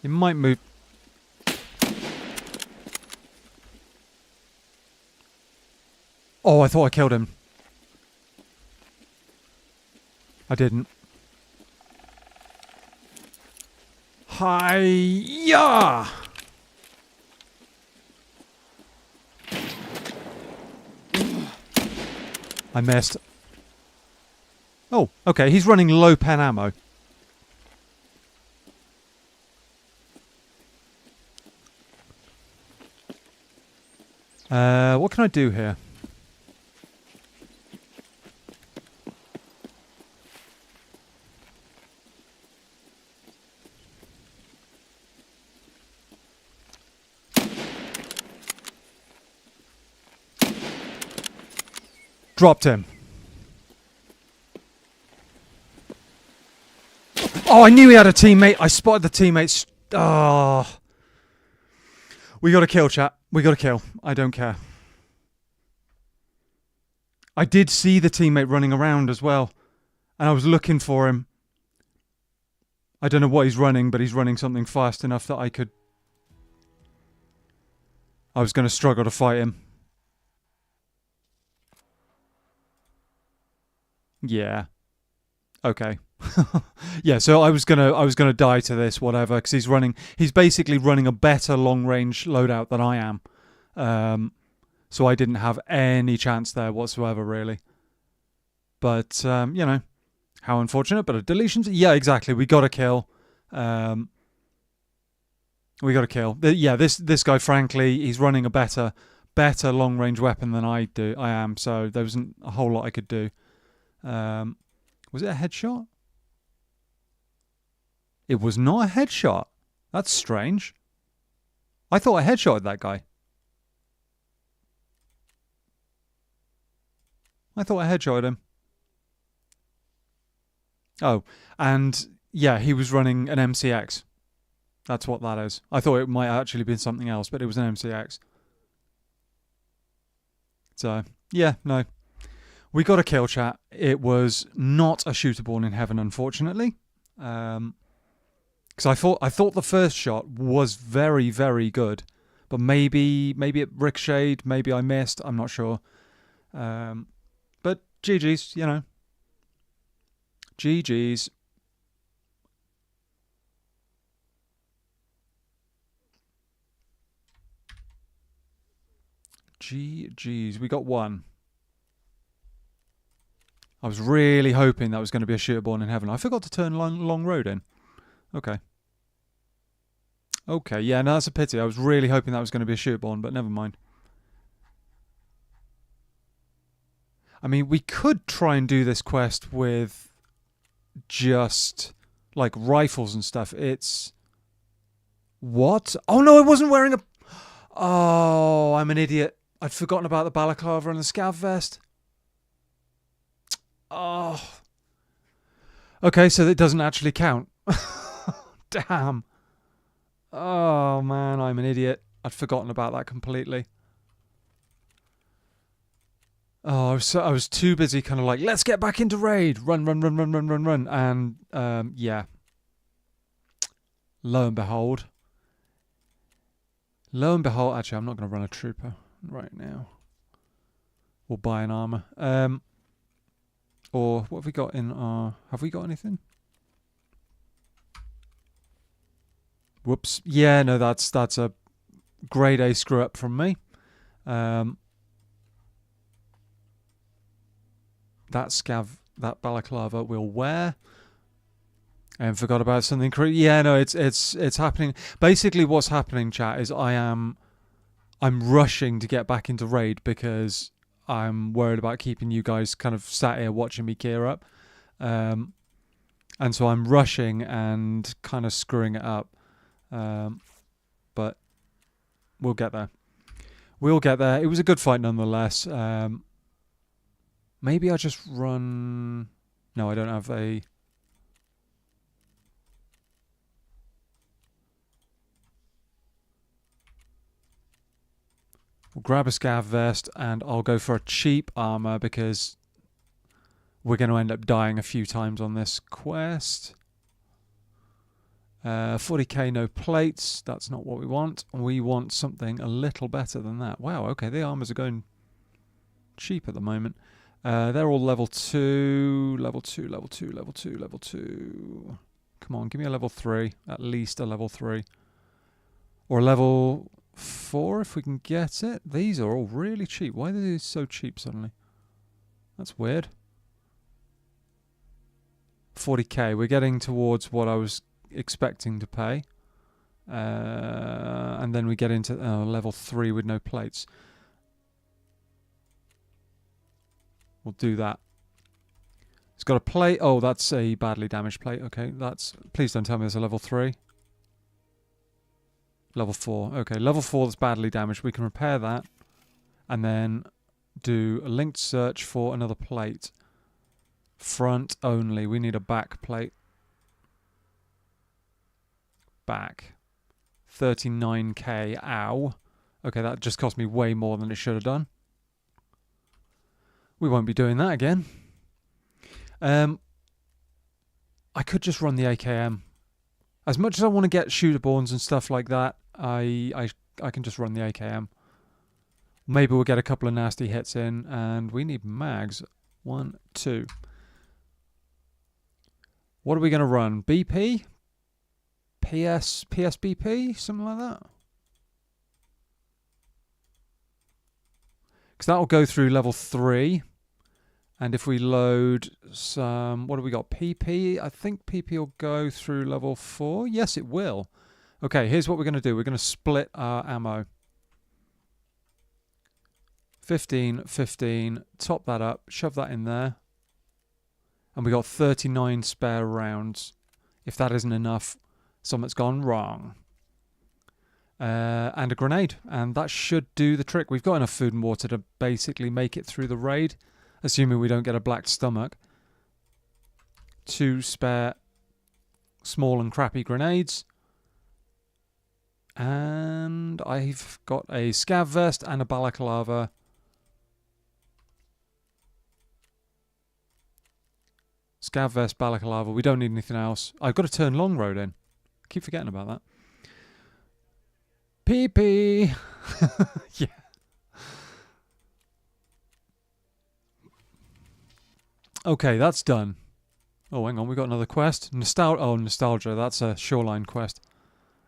He might move... Oh, I thought I killed him. I didn't. Hi-ya! I missed. Oh, okay, he's running low pen ammo. What can I do here? Dropped him. Oh, I knew he had a teammate. I spotted the teammates. Oh. We got to kill, chat. We got to kill. I don't care. I did see the teammate running around as well. And I was looking for him. I don't know what he's running, but he's running something fast enough that I could... I was going to struggle to fight him. Yeah. Okay. Yeah, so I was gonna die to this, whatever, because he's basically running a better long range loadout than I am. So I didn't have any chance there whatsoever, really. But you know, how unfortunate. But a deletion. Yeah, exactly. We got to kill. We got to kill. Yeah, this guy, frankly, he's running a better long range weapon than I am. So there wasn't a whole lot I could do. Was it a headshot? It was not a headshot. That's strange. I thought I headshotted that guy. I thought I headshotted him. Oh, and yeah, he was running an MCX. That's what that is. I thought it might actually be something else, but it was an MCX. So, yeah, no. We got a kill, chat. It was not a shooter-born in heaven, unfortunately. Because I thought the first shot was very, very good. But maybe it ricocheted, maybe I missed, I'm not sure. But GG's, you know. GG's. GG's. We got one. I was really hoping that was going to be a shooter born in heaven. I forgot to turn long road in. Okay. Okay, yeah, no, that's a pity. I was really hoping that was going to be a shooter born, but never mind. I mean, we could try and do this quest with just, like, rifles and stuff. It's... What? Oh, no, I wasn't wearing a... Oh, I'm an idiot. I'd forgotten about the balaclava and the SCAV vest. Oh. Okay, so that doesn't actually count. Damn. Oh, man, I'm an idiot. I'd forgotten about that completely. Oh, I was too busy kind of like, let's get back into raid. Run. And, yeah. Lo and behold. Actually, I'm not going to run a trooper right now. Or buy an armor. Or what have we got in our... Have we got anything? Whoops. Yeah, no, that's a grade A screw up from me. that SCAV, that balaclava will wear. And forgot about something. Yeah, no, it's happening. Basically, what's happening, chat, is I'm rushing to get back into raid because I'm worried about keeping you guys kind of sat here watching me gear up. And so I'm rushing and kind of screwing it up. But we'll get there. We'll get there. It was a good fight nonetheless. Maybe I just run... No, I don't have a... We'll grab a SCAV vest and I'll go for a cheap armor because we're going to end up dying a few times on this quest. 40k no plates. That's not what we want. We want something a little better than that. Wow, okay, the armors are going cheap at the moment. They're all level 2, level 2, level 2, level 2, level 2. Come on, give me a level 3. At least a level 3. Or a level 4 if we can get it. These are all really cheap. Why are these so cheap suddenly? That's weird. 40k. We're getting towards what I was expecting to pay. And then we get into level 3 with no plates. We'll do that. It's got a plate. Oh, that's a badly damaged plate. Okay, that's... Please don't tell me there's a level 3. Level 4. Okay, level 4 that's badly damaged. We can repair that. And then do a linked search for another plate. Front only. We need a back plate. Back. 39k. Ow. Okay, that just cost me way more than it should have done. We won't be doing that again. I could just run the AKM. As much as I want to get shooter-borns and stuff like that, I can just run the AKM. Maybe we'll get a couple of nasty hits in, and we need mags. 1, 2. What are we going to run? BP? PSBP? Something like that? Because that will go through level 3. And if we load some... What have we got? PP? I think PP will go through level 4. Yes, it will. Okay, here's what we're going to do. We're going to split our ammo. 15, 15. Top that up. Shove that in there. And we got 39 spare rounds. If that isn't enough, something's gone wrong. And a grenade. And that should do the trick. We've got enough food and water to basically make it through the raid. Assuming we don't get a black stomach. 2 spare small and crappy grenades. And I've got a SCAV vest and a balaclava. SCAV vest, balaclava. We don't need anything else. I've got to turn long road in. I keep forgetting about that. PP. Yeah. Okay, that's done. Oh, hang on, we got another quest. Nostalgia. That's a shoreline quest.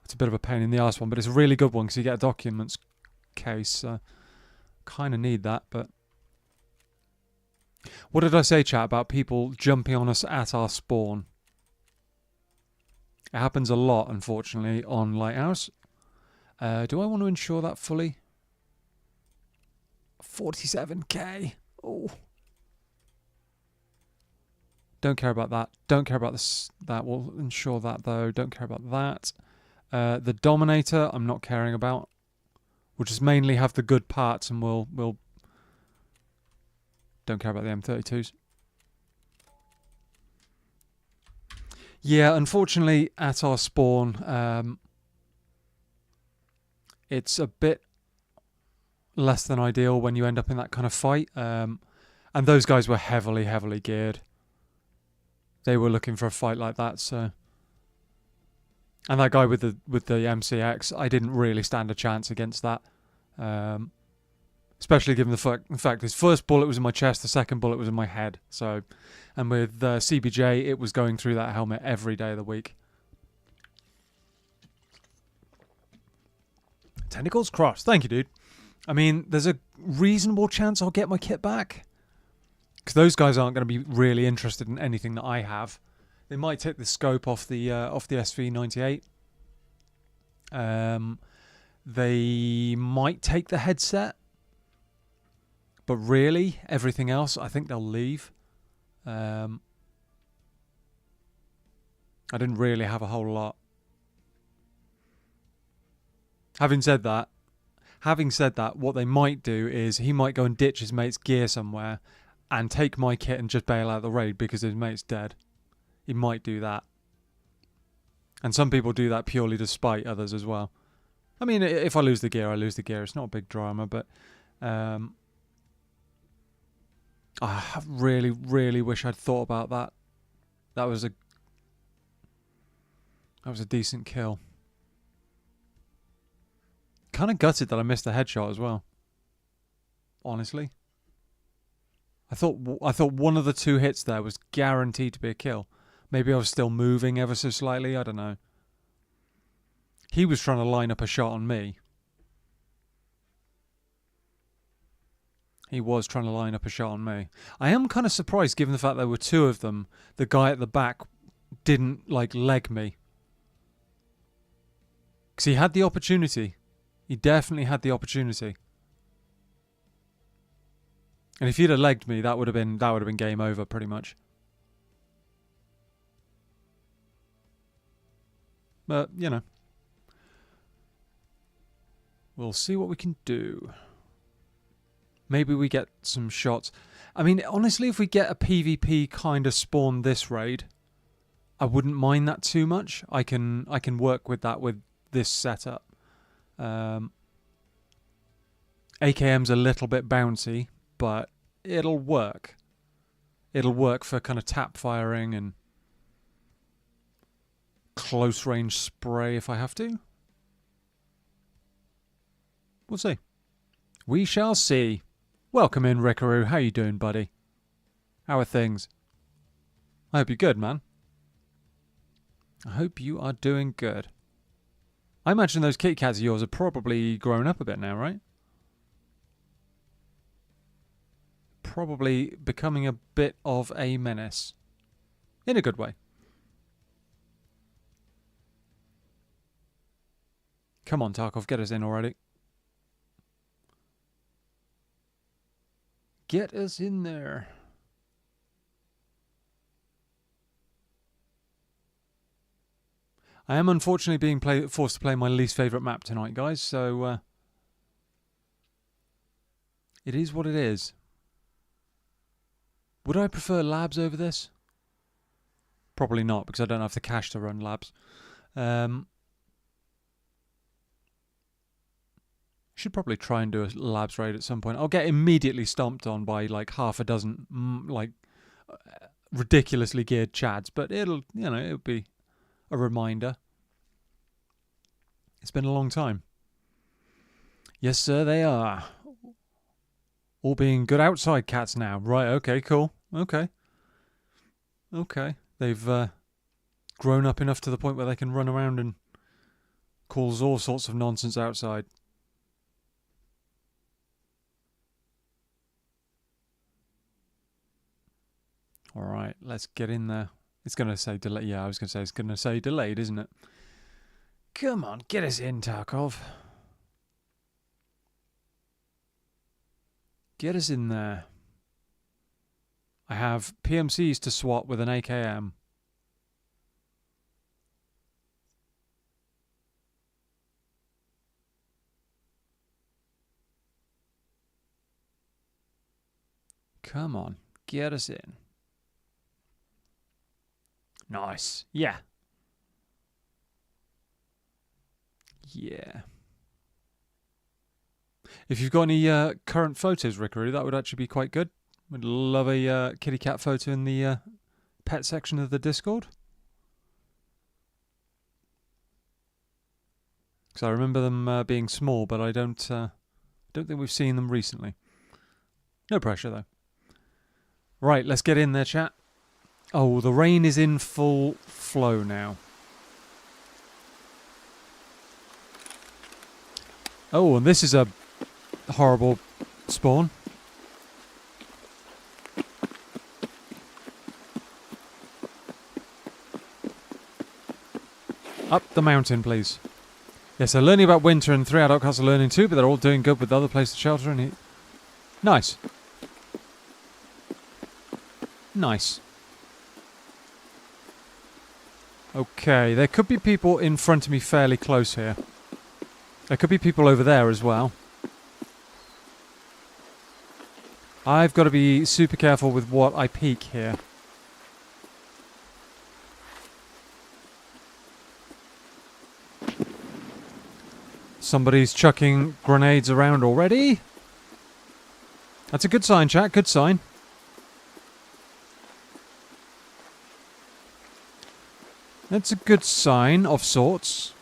It's a bit of a pain in the arse one, but it's a really good one because you get a documents case. Kind of need that, but... What did I say, chat, about people jumping on us at our spawn? It happens a lot, unfortunately, on Lighthouse. Do I want to insure that fully? 47k. Oh. Don't care about that. Don't care about this. That will insure that, though. Don't care about that. The Dominator, I'm not caring about. We'll just mainly have the good parts, and we'll don't care about the M32s. Yeah, unfortunately, at our spawn, it's a bit less than ideal when you end up in that kind of fight. And those guys were heavily, heavily geared. They were looking for a fight like that, so... And that guy with the MCX, I didn't really stand a chance against that. Especially given the fact his first bullet was in my chest, the second bullet was in my head. So, and with CBJ, it was going through that helmet every day of the week. Tentacles crossed. Thank you, dude. I mean, there's a reasonable chance I'll get my kit back. Because those guys aren't going to be really interested in anything that I have. They might take the scope off the SV98. They might take the headset. But really, everything else, I think they'll leave. I didn't really have a whole lot. Having said that, what they might do is he might go and ditch his mate's gear somewhere and take my kit and just bail out the raid because his mate's dead. He might do that. And some people do that purely to spite others as well. I mean, if I lose the gear, I lose the gear. It's not a big drama, but I really, really wish I'd thought about that. That was a decent kill. Kind of gutted that I missed the headshot as well. Honestly, I thought one of the two hits there was guaranteed to be a kill. Maybe I was still moving ever so slightly. I don't know. He was trying to line up a shot on me. I am kind of surprised, given the fact there were two of them. The guy at the back didn't leg me, because he had the opportunity. He definitely had the opportunity. And if he'd have legged me, that would have been game over pretty much. But, you know, we'll see what we can do. Maybe we get some shots. I mean, honestly, if we get a PvP kind of spawn this raid, I wouldn't mind that too much. I can work with that with this setup. AKM's a little bit bouncy, but it'll work. It'll work for kind of tap firing and close range spray if I have to. We'll see. We shall see. Welcome in, Rickaroo. How you doing, buddy? How are things? I hope you're good, man. I hope you are doing good. I imagine those kitty cats of yours are probably grown up a bit now, right? Probably becoming a bit of a menace. In a good way. Come on, Tarkov, get us in already. Get us in there. I am unfortunately being forced to play my least favourite map tonight, guys, so it is what it is. Would I prefer labs over this? Probably not, because I don't have the cash to run labs. Should probably try and do a labs raid at some point. I'll get immediately stomped on by half a dozen ridiculously geared chads, but it'll be a reminder. It's been a long time. Yes, sir, they are. All being good outside cats now. Right, okay, cool. Okay. They've grown up enough to the point where they can run around and cause all sorts of nonsense outside. All right, let's get in there. It's going to say delayed. Yeah, I was going to say it's going to say delayed, isn't it? Come on, get us in, Tarkov. Get us in there. I have PMCs to swap with an AKM. Come on, get us in. Nice. Yeah. Yeah. If you've got any current photos, Rickaroo, that would actually be quite good. Would love a kitty cat photo in the pet section of the Discord. Because I remember them being small, but I don't think we've seen them recently. No pressure, though. Right, let's get in there, chat. Oh, the rain is in full flow now. Oh, and this is a horrible spawn. Up the mountain, please. Yes, they're learning about winter and 3 adult cats are learning too, but they're all doing good with other places to shelter and eat. Nice. Nice. Okay, there could be people in front of me fairly close here. There could be people over there as well. I've got to be super careful with what I peek here. Somebody's chucking grenades around already. That's a good sign, chat. Good sign. That's a good sign of sorts.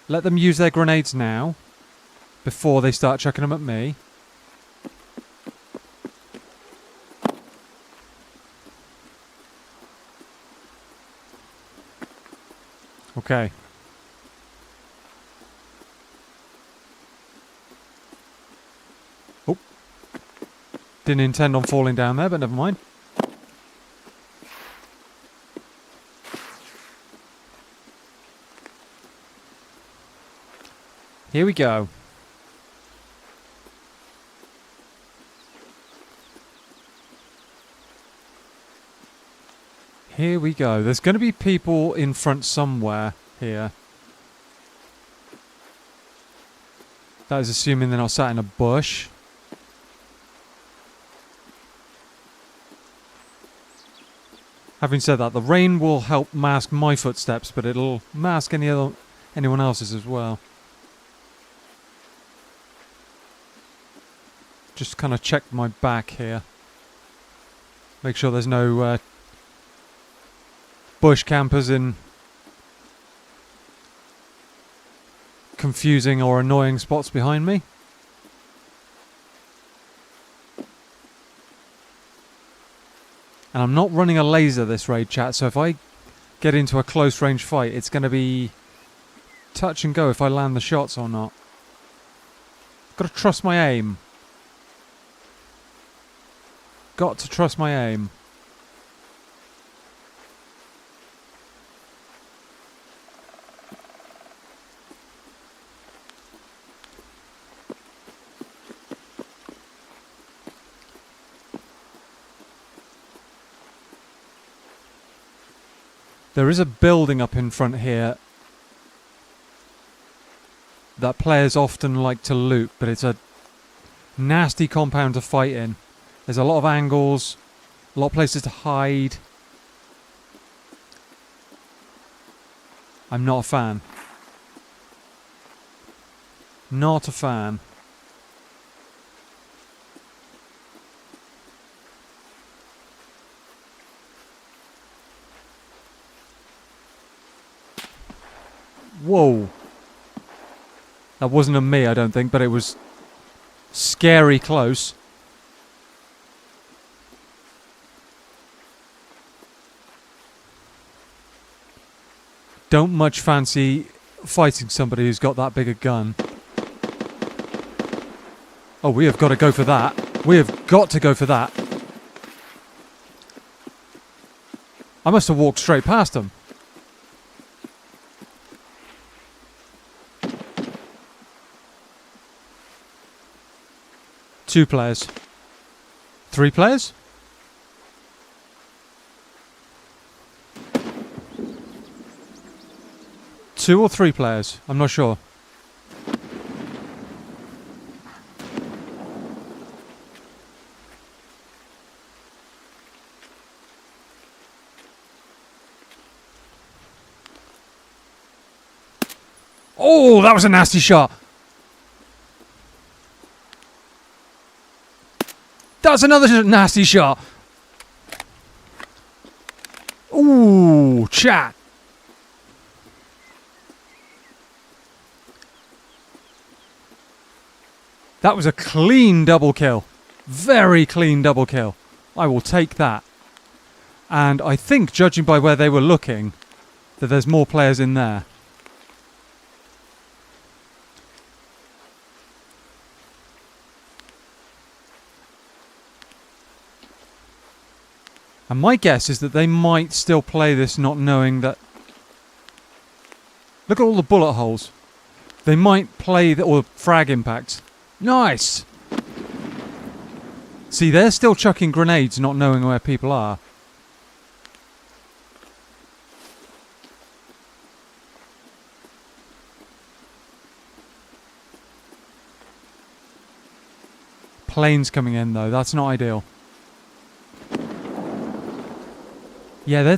Let them use their grenades now, before they start chucking them at me. Okay. Oh. Didn't intend on falling down there, but never mind. Here we go. Here we go. There's going to be people in front somewhere here. That is assuming they're not sat in a bush. Having said that, the rain will help mask my footsteps, but it'll mask anyone else's as well. Just kind of check my back here. Make sure there's no bush campers in confusing or annoying spots behind me. And I'm not running a laser this raid, chat, so if I get into a close range fight, it's going to be touch and go if I land the shots or not. Got to trust my aim. Got to trust my aim. There is a building up in front here that players often like to loot, but it's a nasty compound to fight in. There's a lot of angles, a lot of places to hide. I'm not a fan. Not a fan. Whoa. That wasn't a me, I don't think, but it was scary close. Don't much fancy fighting somebody who's got that big a gun. Oh, we have got to go for that. We have got to go for that. I must have walked straight past them. Two players. 3 players? Two or 3 players? I'm not sure. Oh, that was a nasty shot. That's another nasty shot. Ooh, chat. That was a clean double kill. Very clean double kill. I will take that. And I think, judging by where they were looking, that there's more players in there. And my guess is that they might still play this not knowing that Look at all the bullet holes. They might play or frag impacts. Nice! See, they're still chucking grenades, not knowing where people are. Planes coming in, though. That's not ideal. Yeah,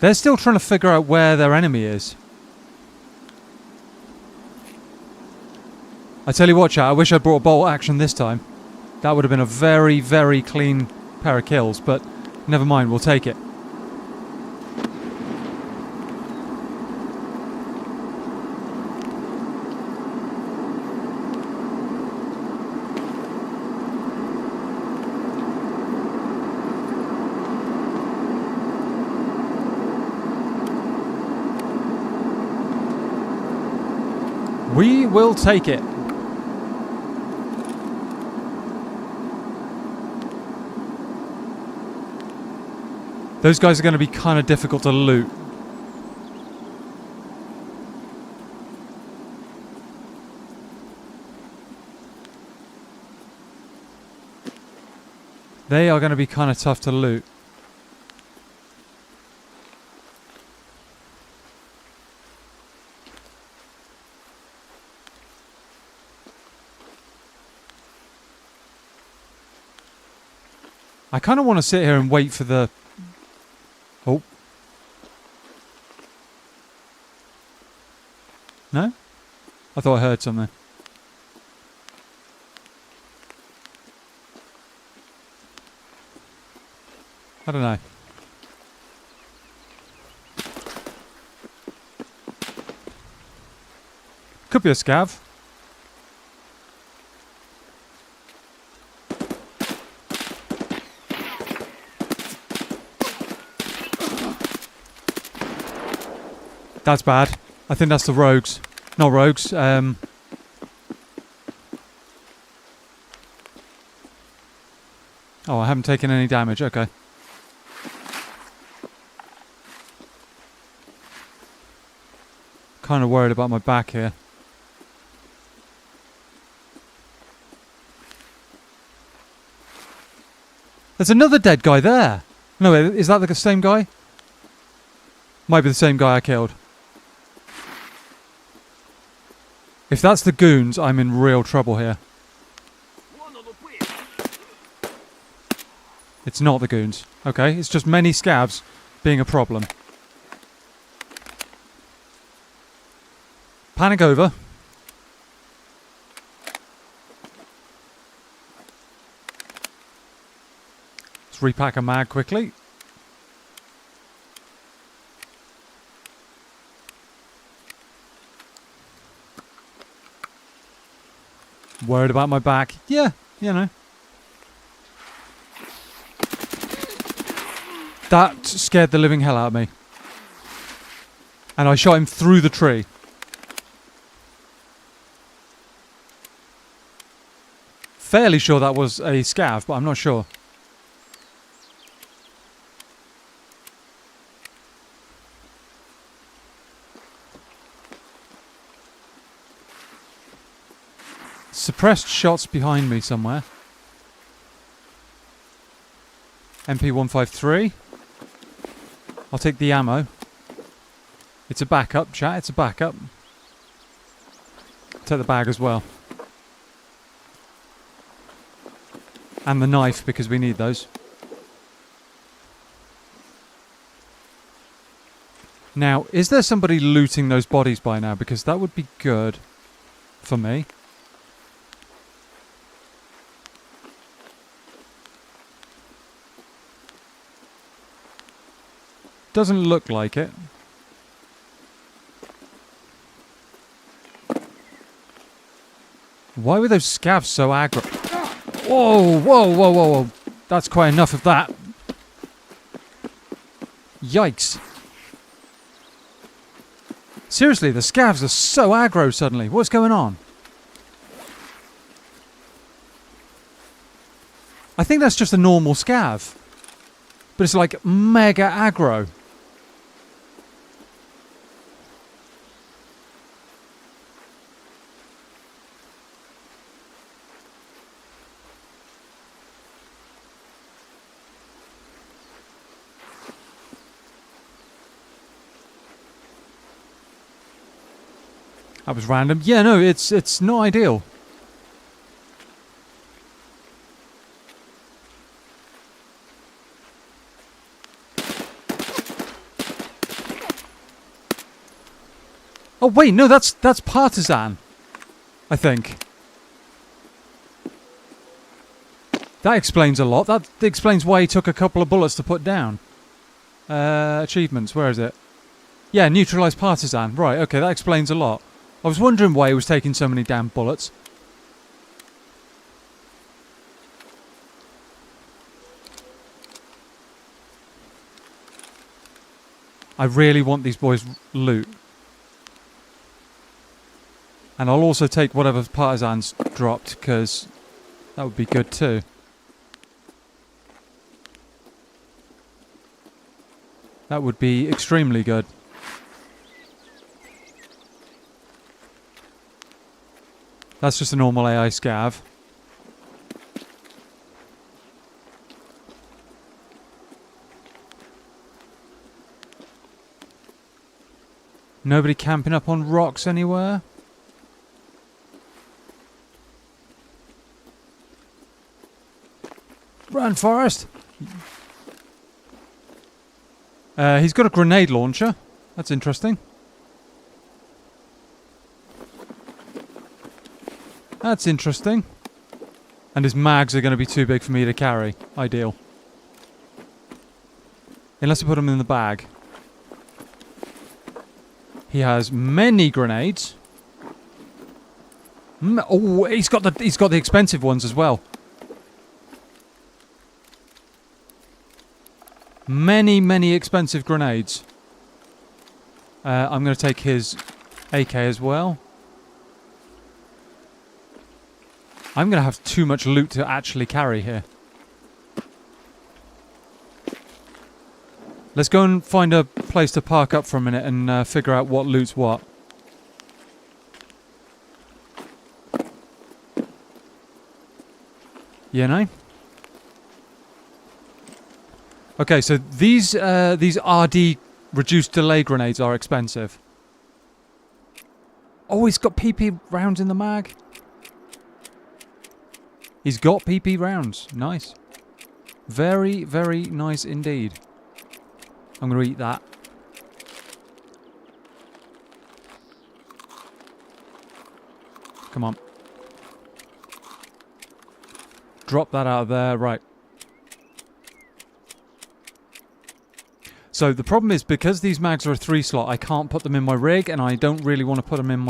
they're still trying to figure out where their enemy is. I tell you what, chat, I wish I'd brought a bolt action this time. That would have been a very, very clean pair of kills, but never mind, we'll take it. We will take it. Those guys are going to be kind of difficult to loot. They are going to be kind of tough to loot. I kind of want to sit here and wait for the... Oh. No? I thought I heard something. I don't know. Could be a scav. That's bad. I think that's the rogues. Not rogues. Oh, I haven't taken any damage. Okay. Kind of worried about my back here. There's another dead guy there. No, is that the same guy? Might be the same guy I killed. If that's the goons, I'm in real trouble here. It's not the goons. Okay, it's just many scavs being a problem. Panic over. Let's repack a mag quickly. Worried about my back. Yeah, you know. That scared the living hell out of me. And I shot him through the tree. Fairly sure that was a scav, but I'm not sure. Suppressed shots behind me somewhere. MP153. I'll take the ammo. It's a backup, chat. It's a backup. I'll take the bag as well. And the knife, because we need those. Now, is there somebody looting those bodies by now? Because that would be good for me. Doesn't look like it. Why were those scavs so aggro? Whoa, whoa, whoa, whoa, whoa. That's quite enough of that. Yikes. Seriously, the scavs are so aggro suddenly. What's going on? I think that's just a normal scav. But it's like mega aggro. That was random. Yeah, no, it's not ideal. Oh wait, no, that's partisan, I think. That explains a lot. That explains why he took a couple of bullets to put down. Achievements, where is it? Yeah, neutralise partisan. Right, okay, that explains a lot. I was wondering why he was taking so many damn bullets. I really want these boys' loot. And I'll also take whatever partisans dropped, because that would be good too. That would be extremely good. That's just a normal AI SCAV. Nobody camping up on rocks anywhere? Run, Forrest! He's got a grenade launcher. That's interesting. That's interesting. And his mags are going to be too big for me to carry. Ideal. Unless I put them in the bag. He has many grenades. Oh, he's got the expensive ones as well. Many expensive grenades. I'm going to take his AK as well. I'm going to have too much loot to actually carry here. Let's go and find a place to park up for a minute and figure out what loot's what. You know? Okay, so these RD reduced delay grenades are expensive. Oh, he's got PP rounds in the mag. He's got PP rounds. Nice. Very, very nice indeed. I'm going to eat that. Come on. Drop that out of there. Right. So the problem is, because these mags are a 3-slot, I can't put them in my rig, and I don't really want to put them in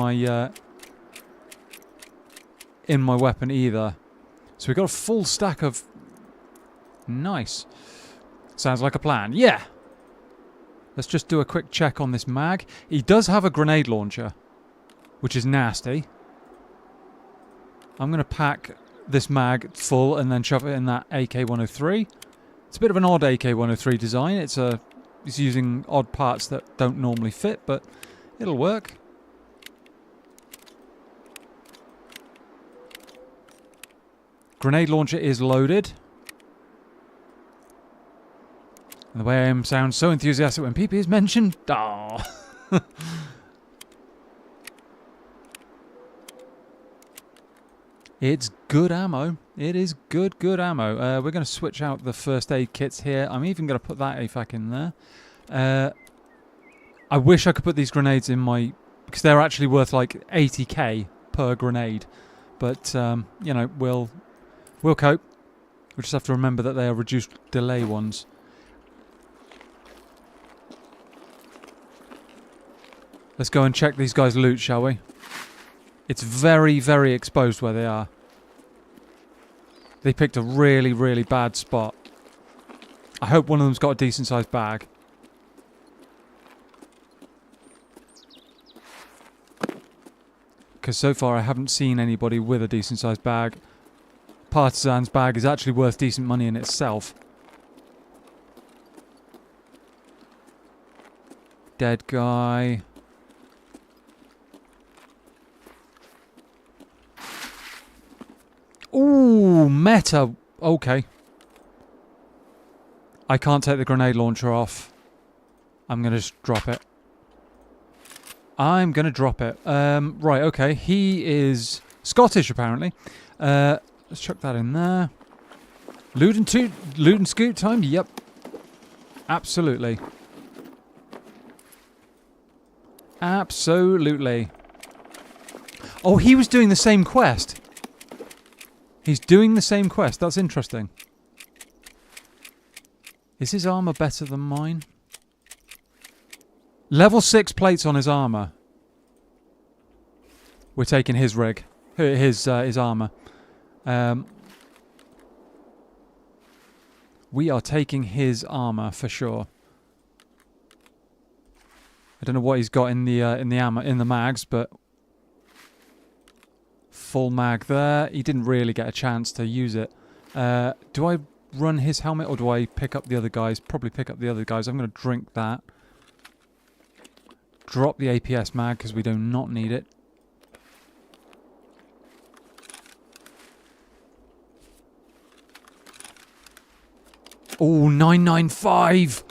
my weapon either. So we've got a full stack of... Nice. Sounds like a plan. Yeah! Let's just do a quick check on this mag. He does have a grenade launcher, which is nasty. I'm going to pack this mag full and then shove it in that AK-103. It's a bit of an odd AK-103 design. It's using odd parts that don't normally fit, but it'll work. Grenade launcher is loaded. And the way I am sounds so enthusiastic when PP is mentioned. Aww. It's good ammo. It is good ammo. We're going to switch out the first aid kits here. I'm even going to put that AFAC in there. I wish I could put these grenades in my... because they're actually worth like 80k per grenade. But, you know, we'll cope. We just have to remember that they are reduced delay ones. Let's go and check these guys' loot, shall we? It's very, very exposed where they are. They picked a really, really bad spot. I hope one of them's got a decent-sized bag. Because so far I haven't seen anybody with a decent-sized bag. Partisan's bag is actually worth decent money in itself. Dead guy. Ooh, meta. Okay. I can't take the grenade launcher off. I'm going to just drop it. I'm going to drop it. Right, okay. He is Scottish, apparently. Let's chuck that in there. Loot and scoot time? Yep. Absolutely. Absolutely. Oh, he was doing the same quest. He's doing the same quest. That's interesting. Is his armor better than mine? Level 6 plates on his armor. We're taking his rig. His armor. We are taking his armor for sure. I don't know what he's got in the ammo, in the mags, but full mag there. He didn't really get a chance to use it. Do I run his helmet or do I pick up the other guys? Probably pick up the other guys. I'm going to drink that. Drop the APS mag because we do not need it. Oh, 995!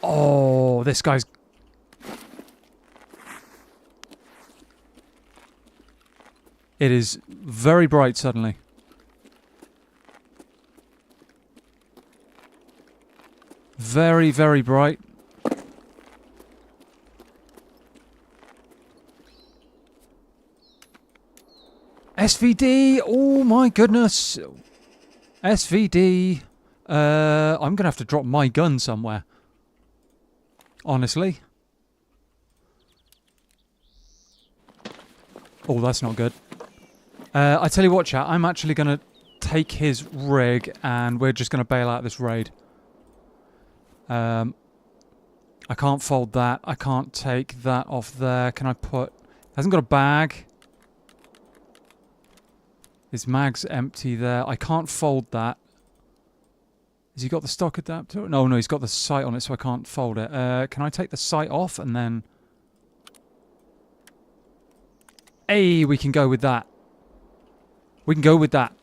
Oh, this guy's... It is very bright suddenly. Very, very bright. SVD! Oh my goodness! SVD. I'm gonna have to drop my gun somewhere. Honestly. Oh, that's not good. I tell you what, chat, I'm actually gonna take his rig and we're just gonna bail out this raid. I can't fold that. I can't take that off there. Can I put... Hasn't got a bag. His mag's empty there. I can't fold that. Has he got the stock adapter? No, he's got the sight on it, so I can't fold it. Can I take the sight off and then... Hey, we can go with that. We can go with that.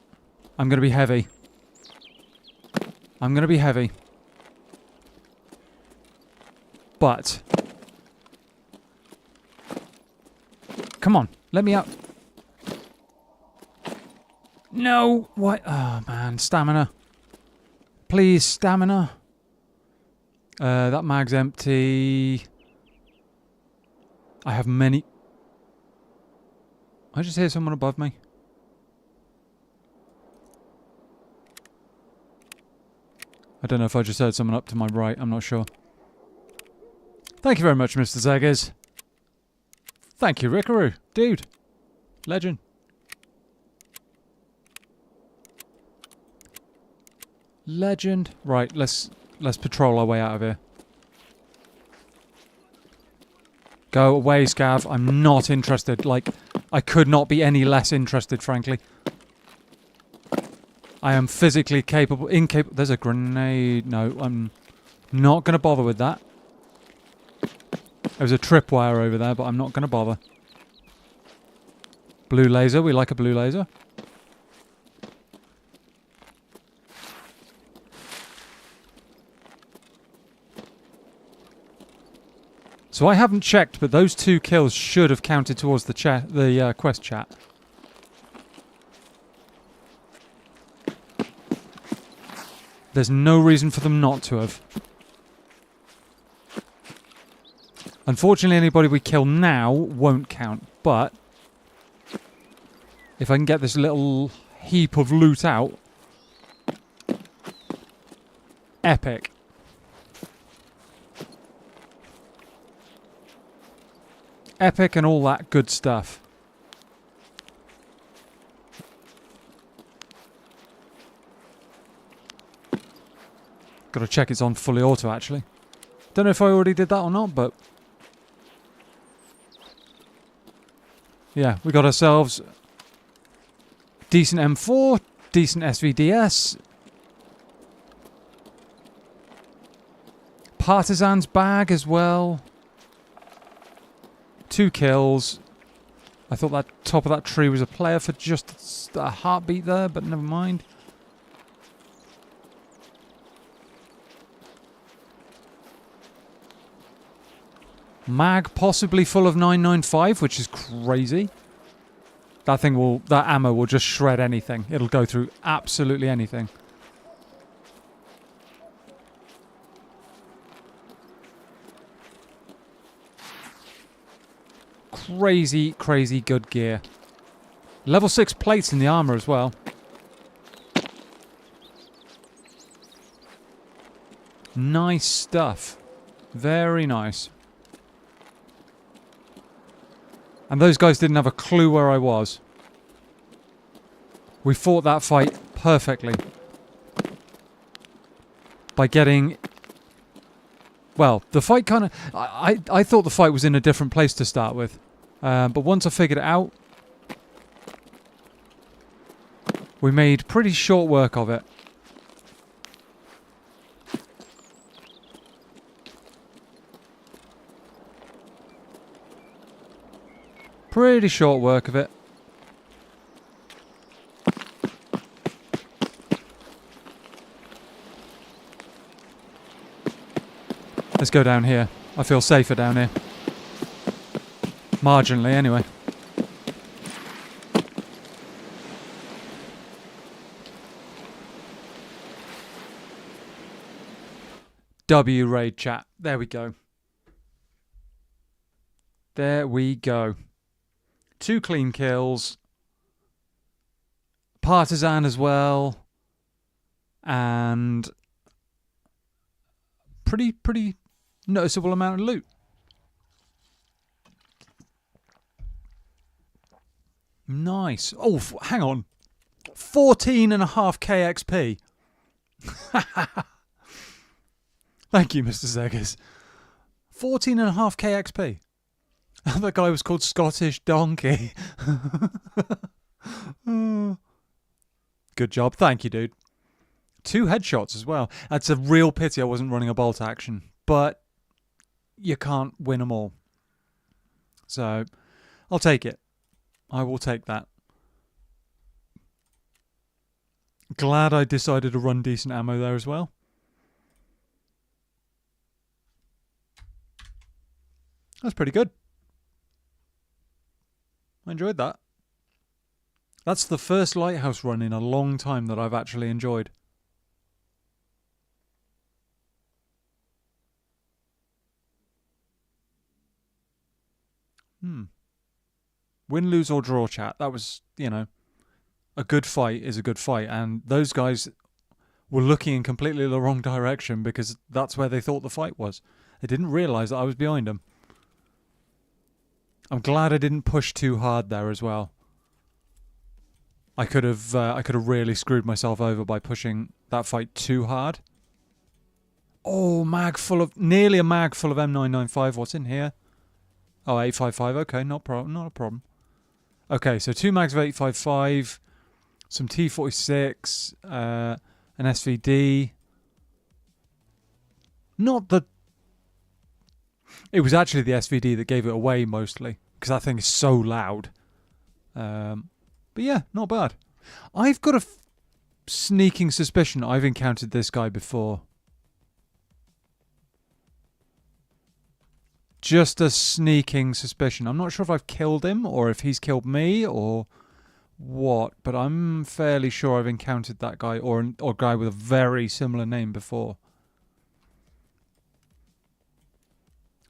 I'm going to be heavy. I'm going to be heavy. But... Come on, let me out. No! What? Oh, man. Stamina. Please, stamina. That mag's empty. I have many... I just hear someone above me. I don't know if I just heard someone up to my right. I'm not sure. Thank you very much, Mr. Zeggers. Thank you, Rickaroo. Dude. Legend. Legend. Right, let's patrol our way out of here. Go away, Scav. I'm not interested. Like, I could not be any less interested, frankly. I am physically incapable. There's a grenade. No, I'm not going to bother with that. There's a tripwire over there, but I'm not going to bother. Blue laser. We like a blue laser. So I haven't checked, but those 2 kills should have counted towards the quest chat. There's no reason for them not to have. Unfortunately, anybody we kill now won't count, but if I can get this little heap of loot out... Epic. Epic and all that good stuff. Gotta check it's on fully auto, actually. Don't know if I already did that or not, but... Yeah, we got ourselves... decent M4, decent SVDS. Partisan's bag as well. 2 kills. I thought that top of that tree was a player for just a heartbeat there, but never mind. Mag possibly full of 995, which is crazy. That ammo will just shred anything. It'll go through absolutely anything. Crazy, crazy good gear. Level 6 plates in the armor as well. Nice stuff. Very nice. And those guys didn't have a clue where I was. We fought that fight perfectly. By getting... Well, the fight kind of... I thought the fight was in a different place to start with. But once I figured it out... We made pretty short work of it. Pretty short work of it. Let's go down here. I feel safer down here. Marginally, anyway. W raid chat. There we go. There we go. 2 clean kills. Partisan as well. And pretty noticeable amount of loot. Nice. Oh, hang on. 14.5k XP. Thank you, Mr. Zeggers. 14.5k XP. That guy was called Scottish Donkey. Good job. Thank you, dude. 2 headshots as well. That's a real pity I wasn't running a bolt action. But you can't win them all. So, I'll take it. I will take that. Glad I decided to run decent ammo there as well. That's pretty good. I enjoyed that. That's the first lighthouse run in a long time that I've actually enjoyed. Win, lose or draw, chat. That was, a good fight is a good fight. And those guys were looking in completely the wrong direction because that's where they thought the fight was. They didn't realise that I was behind them. I'm glad I didn't push too hard there as well. I could have really screwed myself over by pushing that fight too hard. Oh, nearly a mag full of M995. What's in here? Oh, 855. Okay, not a problem. Okay, so 2 mags of 855, some T46, an SVD. It was actually the SVD that gave it away mostly, because that thing is so loud. But yeah, not bad. I've got a sneaking suspicion I've encountered this guy before. Just a sneaking suspicion. I'm not sure if I've killed him or if he's killed me or what, but I'm fairly sure I've encountered that guy or a guy with a very similar name before.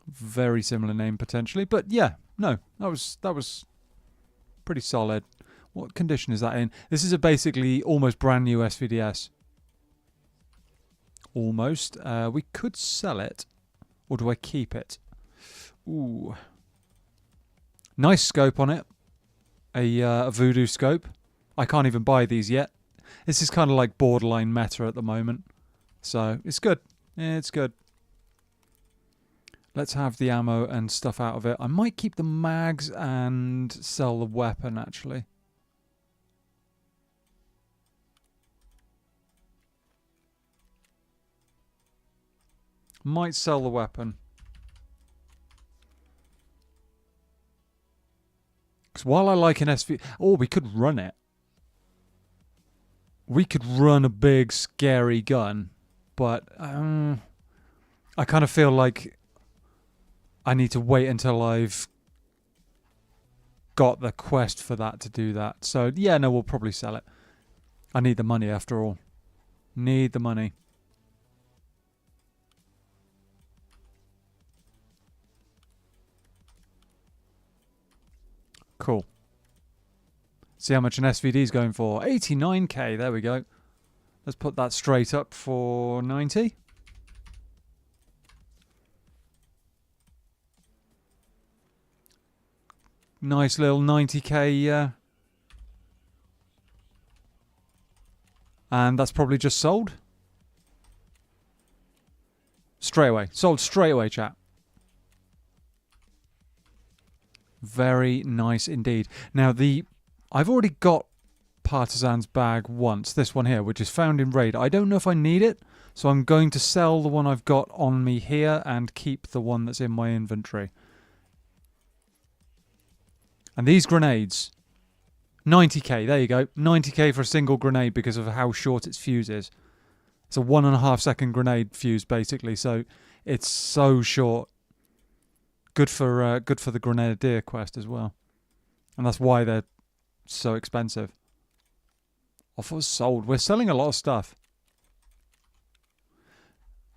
Very similar name potentially, but yeah, no, that was pretty solid. What condition is that in? This is a basically almost brand new SVDS. Almost. We could sell it, or do I keep it? Ooh, nice scope on it. A voodoo scope. I can't even buy these yet. This is kind of like borderline meta at the moment, so it's good. Yeah, it's good. Let's have the ammo and stuff out of it. I might keep the mags and sell the weapon, actually. Might sell the weapon. Because while I like an SV... Oh, we could run it. We could run a big, scary gun. But I kind of feel like... I need to wait until I've got the quest for that to do that. So, yeah, no, we'll probably sell it. I need the money after all. Need the money. Cool. See how much an SVD is going for. 89k, there we go. Let's put that straight up for 90. Nice little 90k. And that's probably just sold. Straight away. Sold straight away, chat. Very nice indeed. Now, I've already got Partisan's bag once. This one here, which is found in raid. I don't know if I need it, so I'm going to sell the one I've got on me here and keep the one that's in my inventory. And these grenades, 90k, there you go. 90k for a single grenade because of how short its fuse is. It's a 1.5 second grenade fuse, basically, so it's so short. Good for the Grenadier quest as well. And that's why they're so expensive. Offers sold. We're selling a lot of stuff.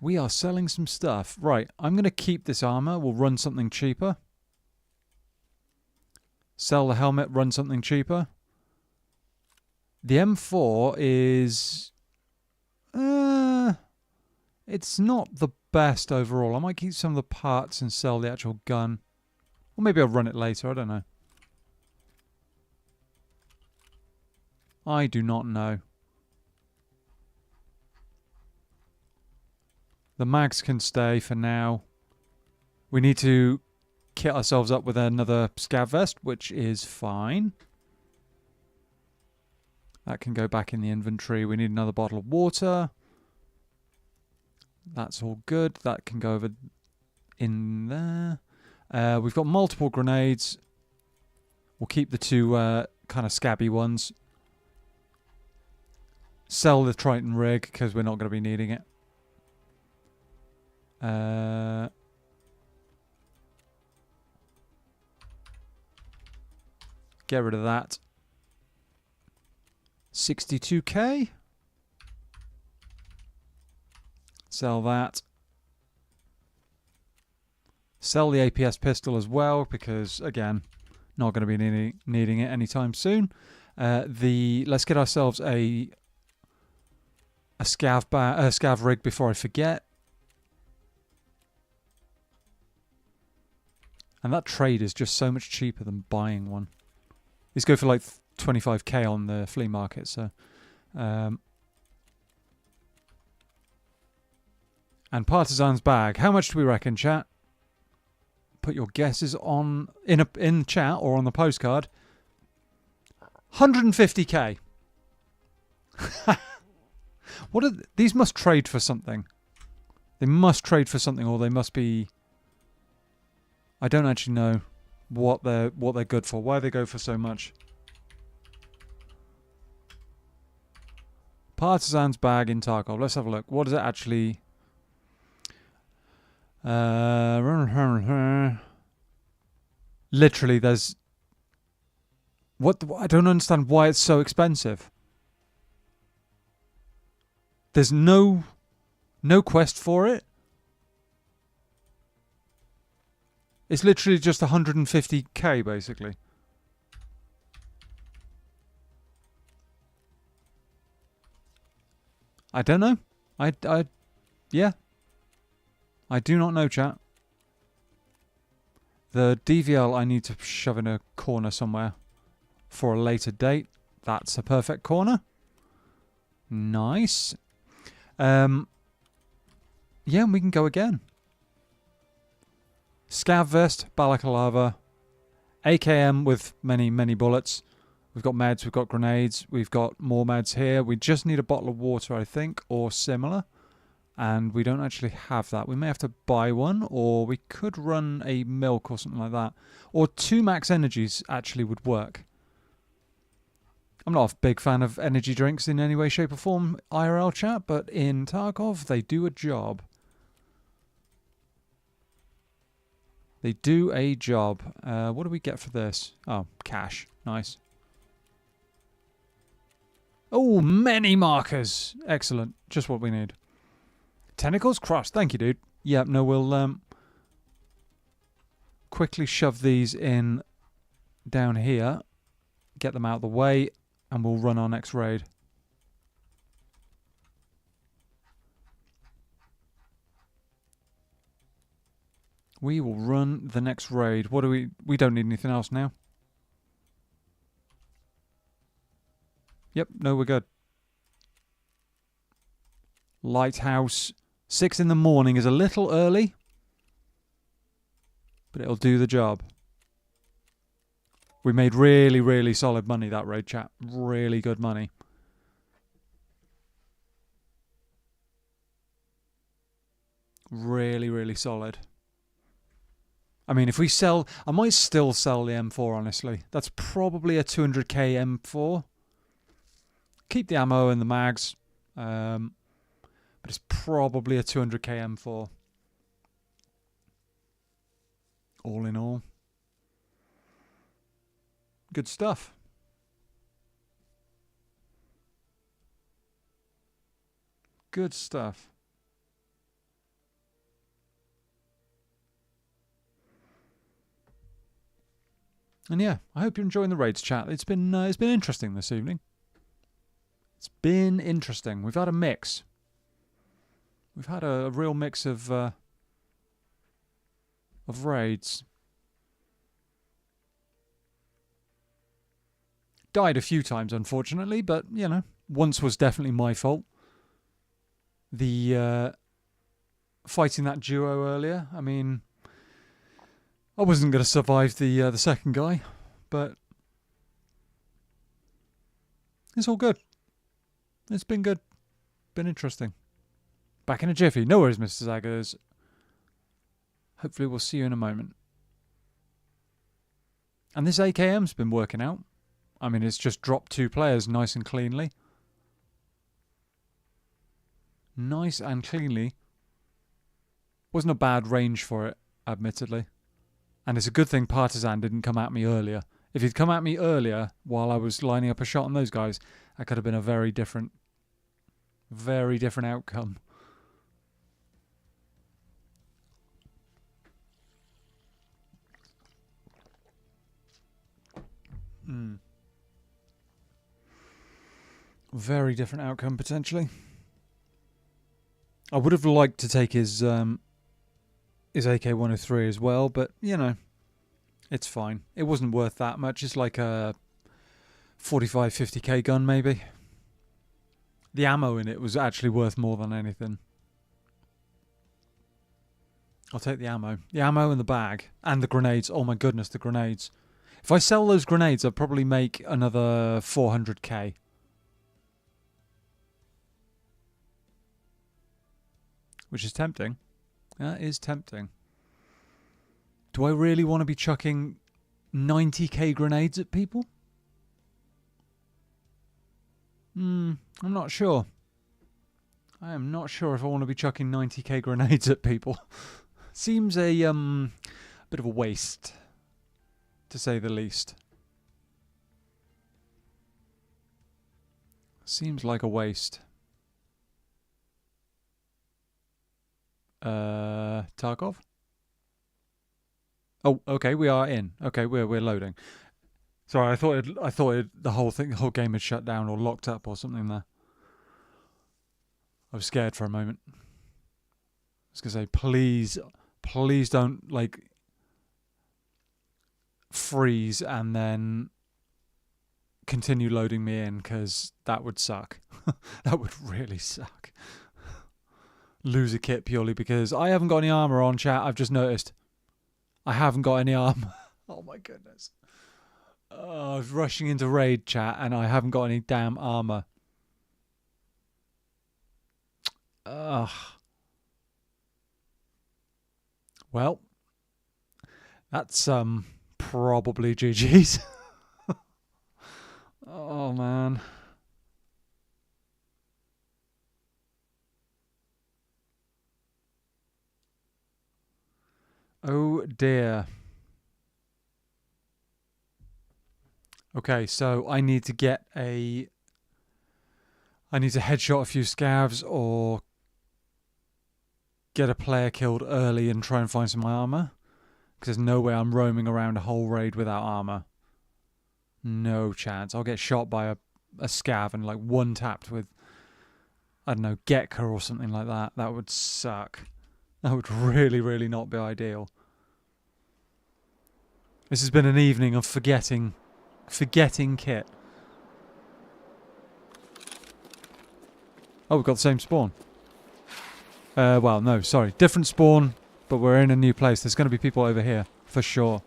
We are selling some stuff. Right, I'm going to keep this armor. We'll run something cheaper. Sell the helmet, run something cheaper. The M4 is... it's not the best overall. I might keep some of the parts and sell the actual gun. Or maybe I'll run it later, I don't know. I do not know. The mags can stay for now. We need to kit ourselves up with another SCAV vest, which is fine. That can go back in the inventory. We need another bottle of water. That's all good. That can go over in there. We've got multiple grenades. We'll keep the two kind of scabby ones. Sell the Triton rig because we're not going to be needing it. Get rid of that. 62k. Sell that. Sell the APS pistol as well because, again, not going to be needing it anytime soon. Let's get ourselves a SCAV rig before I forget. And that trade is just so much cheaper than buying one. These go for like 25k on the flea market, so... and Partisan's bag. How much do we reckon, chat? Put your guesses on in chat or on the postcard. 150k. What are these? Must trade for something. They must trade for something, or they must be. I don't actually know what they're good for. Why they go for so much? Partisan's bag in Tarkov. Let's have a look. What is it actually? Literally, there's... I don't understand why it's so expensive. There's no quest for it. It's literally just 150k, basically. I don't know. Yeah. I do not know, chat. The DVL I need to shove in a corner somewhere for a later date. That's a perfect corner. Nice. Yeah, and we can go again. Scav vest, balaclava, AKM with many, many bullets. We've got meds, we've got grenades, we've got more meds here. We just need a bottle of water, I think, or similar. And we don't actually have that. We may have to buy one, or we could run a milk or something like that. Or 2 max energies actually would work. I'm not a big fan of energy drinks in any way, shape or form, IRL chat, but in Tarkov, they do a job. They do a job. What do we get for this? Oh, cash. Nice. Oh, many markers. Excellent. Just what we need. Tentacles crossed. Thank you, dude. Yep, no, we'll quickly shove these in down here. Get them out of the way, and we'll run our next raid. We will run the next raid. What do we don't need anything else now. Yep, no, we're good. Lighthouse. 6 in the morning is a little early, but it'll do the job. We made really, really solid money that raid, chat. Really good money. Really, really solid. I mean, if we sell... I might still sell the M4, honestly. That's probably a 200k M4. Keep the ammo and the mags. But it's probably a 200k M4. All in all. Good stuff. Good stuff. And yeah, I hope you're enjoying the raids, chat. It's been interesting this evening. It's been interesting. We've had a mix. We've had a real mix of raids. Died a few times, unfortunately, but you know, once was definitely my fault. The fighting that duo earlier. I mean, I wasn't going to survive the second guy, but it's all good. It's been good. Been interesting. Back in a jiffy. No worries, Mr. Zaggers. Hopefully we'll see you in a moment. And this AKM's been working out. I mean, it's just dropped 2 players nice and cleanly. Nice and cleanly. Wasn't a bad range for it, admittedly. And it's a good thing Partisan didn't come at me earlier. If he'd come at me earlier while I was lining up a shot on those guys, that could have been a very different outcome. Very different outcome, potentially. I would have liked to take his AK-103 as well, but, you know, it's fine. It wasn't worth that much. It's like a 45, 50k gun, maybe. The ammo in it was actually worth more than anything. I'll take the ammo. The ammo and the bag. And the grenades. Oh my goodness, the grenades. If I sell those grenades, I'll probably make another 400k. Which is tempting. That is tempting. Do I really want to be chucking 90k grenades at people? I'm not sure. I am not sure if I want to be chucking 90k grenades at people. Seems a bit of a waste, to say the least. Seems like a waste. Tarkov? Oh, okay, we are in. Okay, we're loading. Sorry, I thought the whole game had shut down or locked up or something there. I was scared for a moment. I was gonna say, please don't like freeze and then continue loading me in, because that would suck. That would really suck. Lose a kit purely because I haven't got any armor on, chat. I've just noticed. I haven't got any armor. Oh my goodness. I was rushing into raid, chat, and I haven't got any damn armor. Ugh. Well, that's probably GG's. Oh man. Oh dear. Okay, so I need to get a... I need to headshot a few scavs or get a player killed early and try and find some armor. Because there's no way I'm roaming around a whole raid without armor. No chance. I'll get shot by a scav and like one tapped with, I don't know, Getka or something like that. That would suck. That would really, really not be ideal. This has been an evening of forgetting kit. Oh, we've got the same spawn. Well, no, sorry. Different spawn, but we're in a new place. There's going to be people over here, for sure.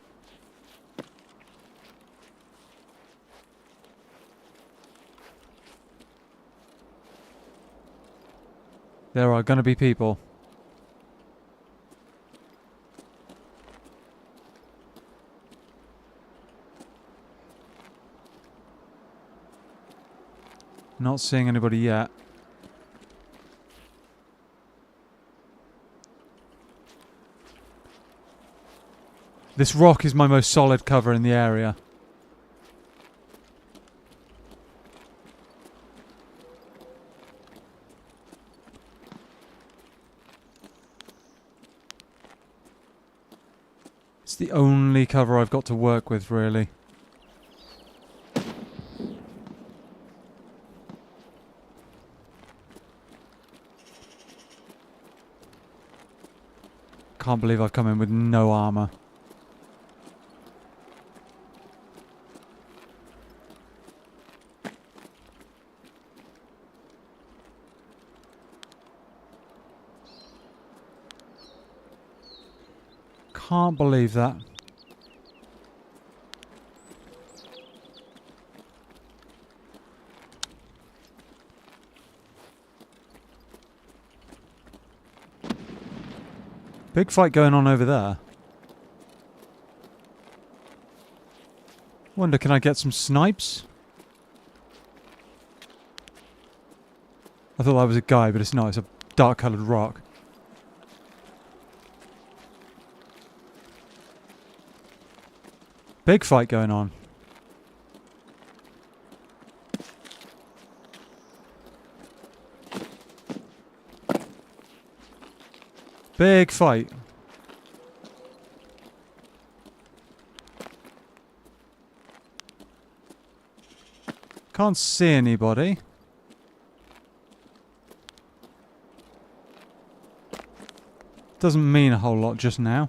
There are going to be people. Not seeing anybody yet. This rock is my most solid cover in the area. It's the only cover I've got to work with, really. Can't believe I've come in with no armor. Can't believe that. Big fight going on over there. Wonder, can I get some snipes? I thought that was a guy, but it's not. It's a dark coloured rock. Big fight going on. Big fight. Can't see anybody. Doesn't mean a whole lot just now.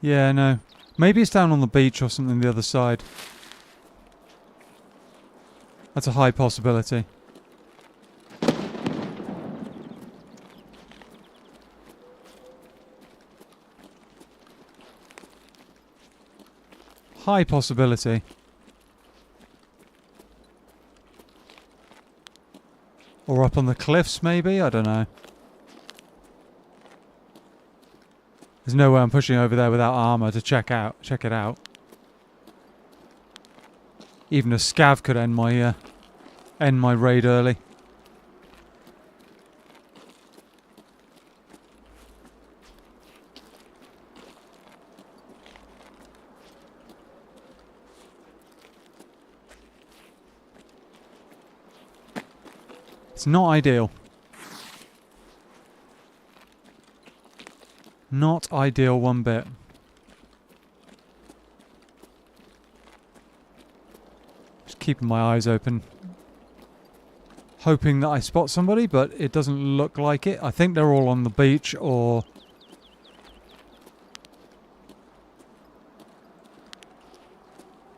Yeah, no. Maybe it's down on the beach or something the other side. That's a high possibility. High possibility. Or up on the cliffs, maybe? I don't know. There's no way I'm pushing over there without armor to check it out. Even a scav could end my raid early. It's not ideal. Not ideal one bit. Just keeping my eyes open. Hoping that I spot somebody, but it doesn't look like it. I think they're all on the beach or...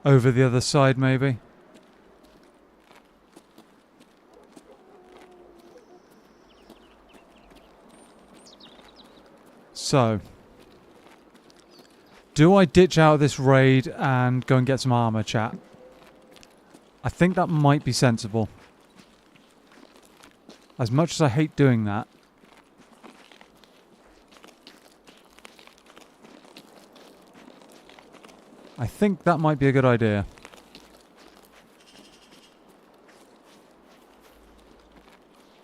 over the other side, maybe. So, do I ditch out of this raid and go and get some armor, chat? I think that might be sensible. As much as I hate doing that. I I think that might be a good idea.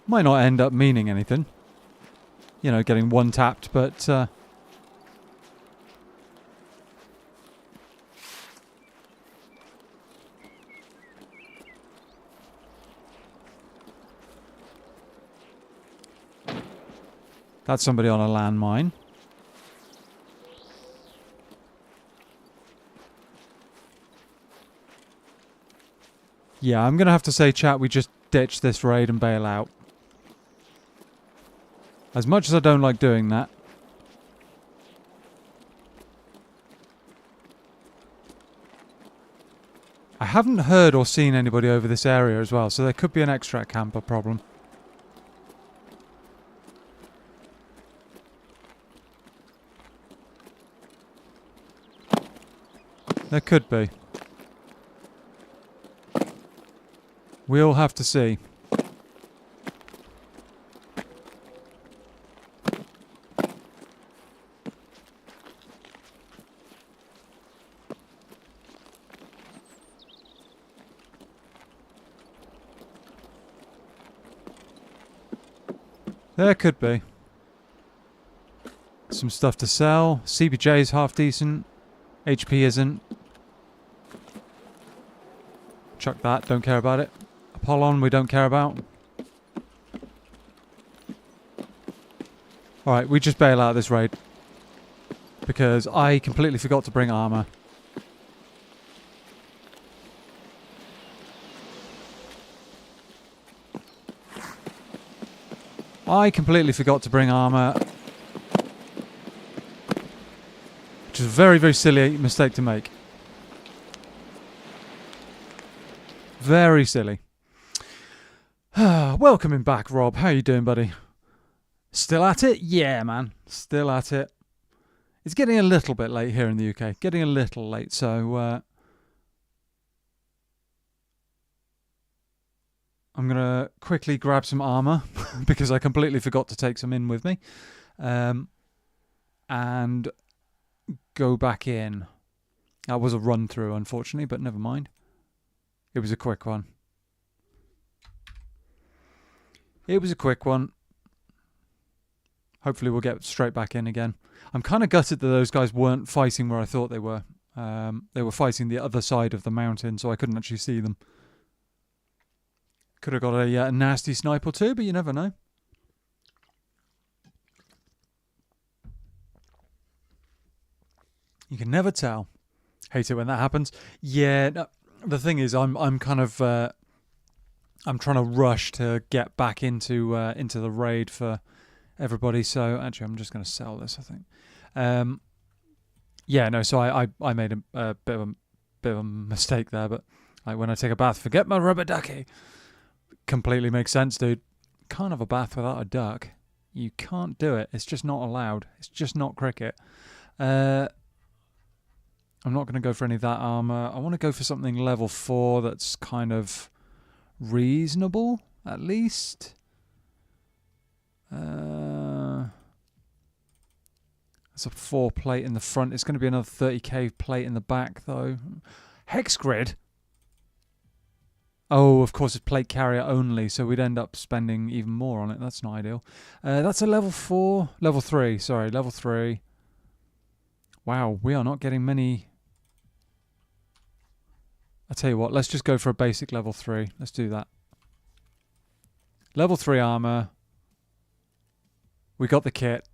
Might not end up meaning anything. You know, getting one tapped, but... that's somebody on a landmine. Yeah, I'm going to have to say, chat, we just ditch this raid and bail out. As much as I don't like doing that. I haven't heard or seen anybody over this area as well, so there could be an extract camper problem. There could be. We'll have to see. There could be. Some stuff to sell. CBJ is half decent. HP isn't. Chuck that, don't care about it. Apollon, we don't care about. Alright, we just bail out of this raid. Because I completely forgot to bring armor. I completely forgot to bring armor. Which is a very, very silly mistake to make. Very silly. Welcoming back, Rob. How you doing, buddy? Still at it? Yeah, man. Still at it. It's getting a little bit late here in the UK. Getting a little late, so... I'm going to quickly grab some armor because I completely forgot to take some in with me. And go back in. That was a run through, unfortunately, but never mind. It was a quick one. It was a quick one. Hopefully we'll get straight back in again. I'm kind of gutted that those guys weren't fighting where I thought they were. They were fighting the other side of the mountain, so I couldn't actually see them. Could have got a nasty snipe or two, but you never know. You can never tell. Hate it when that happens. Yeah, no, the thing is, I'm kind of I'm trying to rush to get back into the raid for everybody. So actually, I'm just going to sell this, I think. Yeah, no. So I made a bit of a mistake there, but like when I take a bath, forget my rubber ducky. Completely makes sense, dude. Can't have a bath without a duck. You can't do it. It's just not allowed. It's just not cricket. I'm not going to go for any of that armor. I want to go for something level 4 that's kind of reasonable, at least. There's a 4 plate in the front. It's going to be another 30k plate in the back, though. Hex grid? Oh, of course, it's plate carrier only, so we'd end up spending even more on it. That's not ideal. That's a level 4. Level 3, sorry, level 3. Wow, we are not getting many... I'll tell you what, let's just go for a basic level 3. Let's do that. Level 3 armor. We got the kit.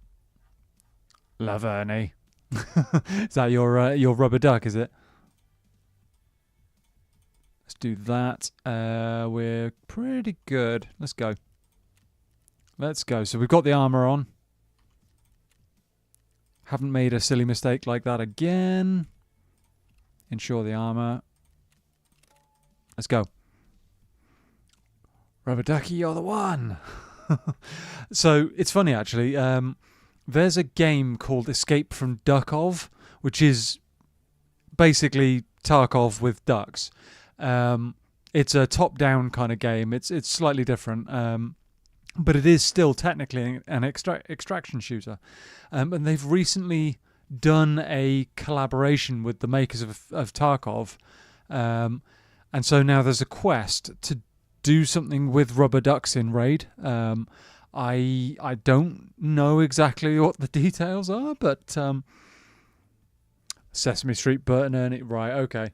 Laverne. Is that your rubber duck, is it? Let's do that. We're pretty good. Let's go. Let's go. So we've got the armor on. Haven't made a silly mistake like that again. Ensure the armor. Let's go. Rubber ducky, you're the one. So it's funny actually. There's a game called Escape from Duckov, which is basically Tarkov with ducks. It's a top-down kind of game. It's slightly different, but it is still technically an extraction shooter. And they've recently done a collaboration with the makers of Tarkov, and so now there's a quest to do something with rubber ducks in Raid. I don't know exactly what the details are, but Sesame Street, Bert and Ernie. Right, okay.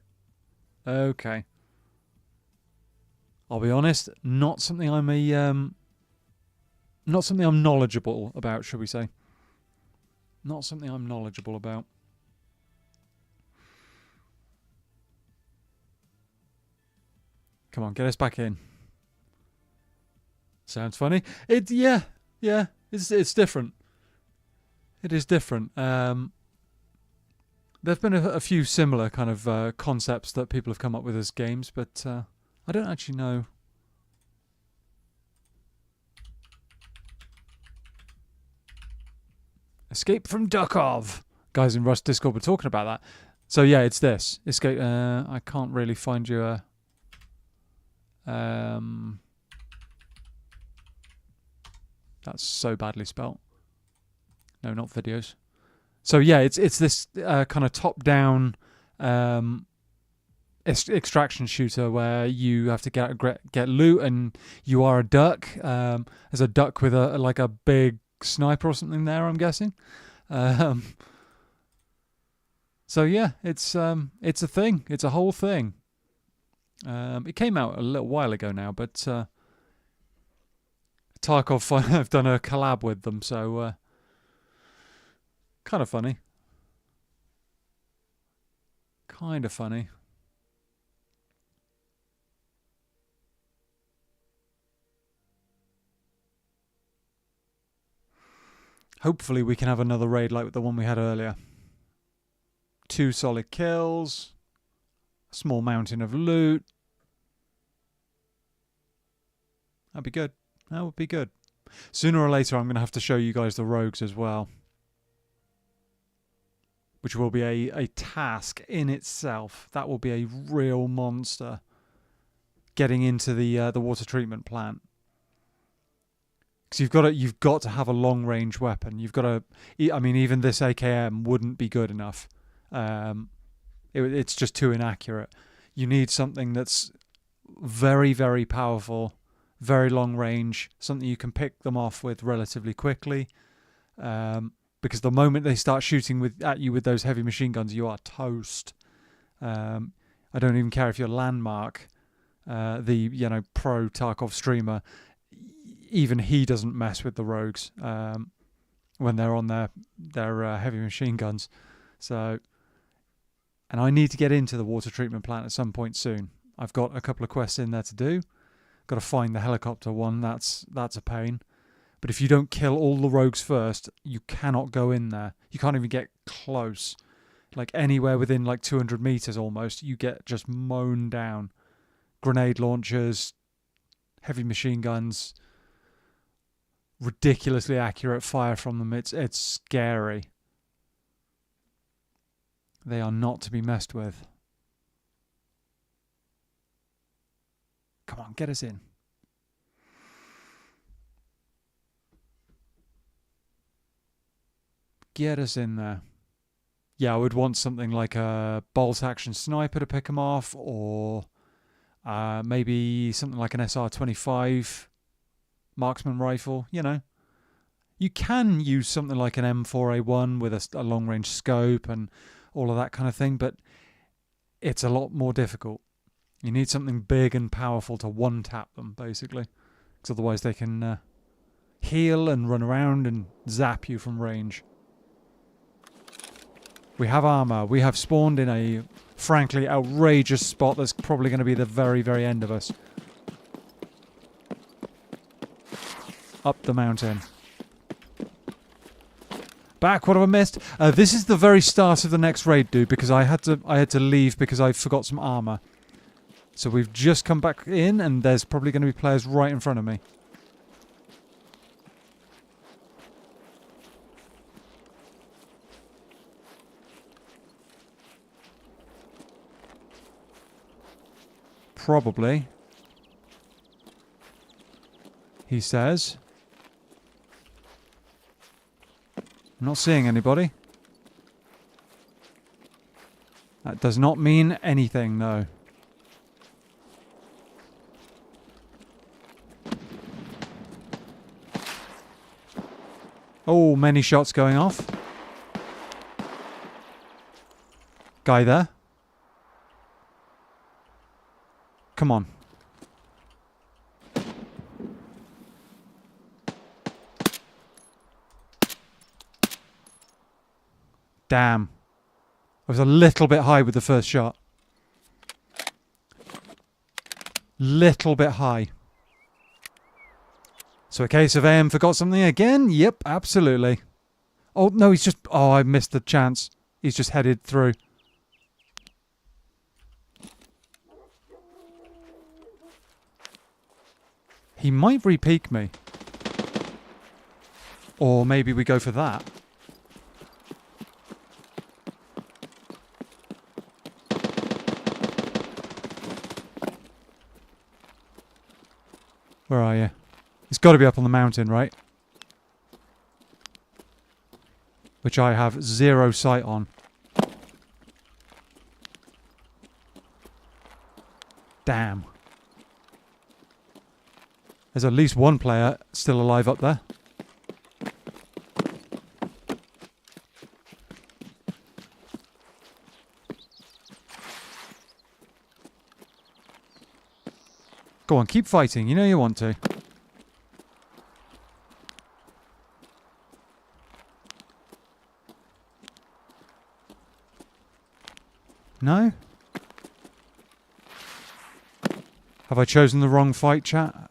I'll be honest, not something I'm knowledgeable about, shall we say? Not something I'm knowledgeable about. Come on, get us back in. Sounds funny. It's different. It is different. There've been a few similar kind of concepts that people have come up with as games, but I don't actually know. Escape from Tarkov. Guys in Rust Discord were talking about that. So yeah, it's this. Escape. I can't really find you a. That's so badly spelt. No, not videos. So yeah, it's this kind of top-down extraction shooter where you have to get loot, and you are a duck. There's a duck with like a big sniper or something there, I'm guessing. So yeah, it's a thing. It's a whole thing. It came out a little while ago now, but Tarkov have done a collab with them, so kind of funny. Kind of funny. Hopefully we can have another raid like the one we had earlier. 2 solid kills. A small mountain of loot. That'd be good. That would be good. Sooner or later I'm going to have to show you guys the rogues as well. Which will be a task in itself. That will be a real monster. Getting into the water treatment plant. Because you've got to have a long range weapon. You've got to. I mean, even this AKM wouldn't be good enough. It's just too inaccurate. You need something that's very, very powerful, very long range, something you can pick them off with relatively quickly. Because the moment they start shooting at you with those heavy machine guns, you are toast. I don't even care if you're Landmark, the pro Tarkov streamer. Even he doesn't mess with the rogues when they're on their heavy machine guns. So, and I need to get into the water treatment plant at some point soon. I've got a couple of quests in there to do. Got to find the helicopter one. That's a pain. But if you don't kill all the rogues first, you cannot go in there. You can't even get close. Like anywhere within like 200 meters almost, you get just mown down. Grenade launchers, heavy machine guns, ridiculously accurate fire from them. It's scary. They are not to be messed with. Come on, get us in. Get us in there. Yeah, I would want something like a bolt action sniper to pick them off, or maybe something like an SR-25 marksman rifle. You can use something like an M4A1 with a long range scope and all of that kind of thing, but it's a lot more difficult. You need something big and powerful to one-tap them, basically, because otherwise they can heal and run around and zap you from range. We have armor. We have spawned in a, frankly, outrageous spot that's probably going to be the very, very end of us. Up the mountain. Back, what have I missed? This is the very start of the next raid, dude, because I had to leave because I forgot some armor. So we've just come back in, and there's probably going to be players right in front of me. Probably. He says. I'm not seeing anybody. That does not mean anything, though. Oh, many shots going off. Guy there. Come on. Damn. I was a little bit high with the first shot. Little bit high. So a case of AM forgot something again? Yep, absolutely. Oh, no, he's just... Oh, I missed the chance. He's just headed through. He might re-peek me. Or maybe we go for that. Where are you? It's got to be up on the mountain, right? Which I have zero sight on. Damn. There's at least one player still alive up there. Go on, keep fighting. You know you want to. No? Have I chosen the wrong fight, chat?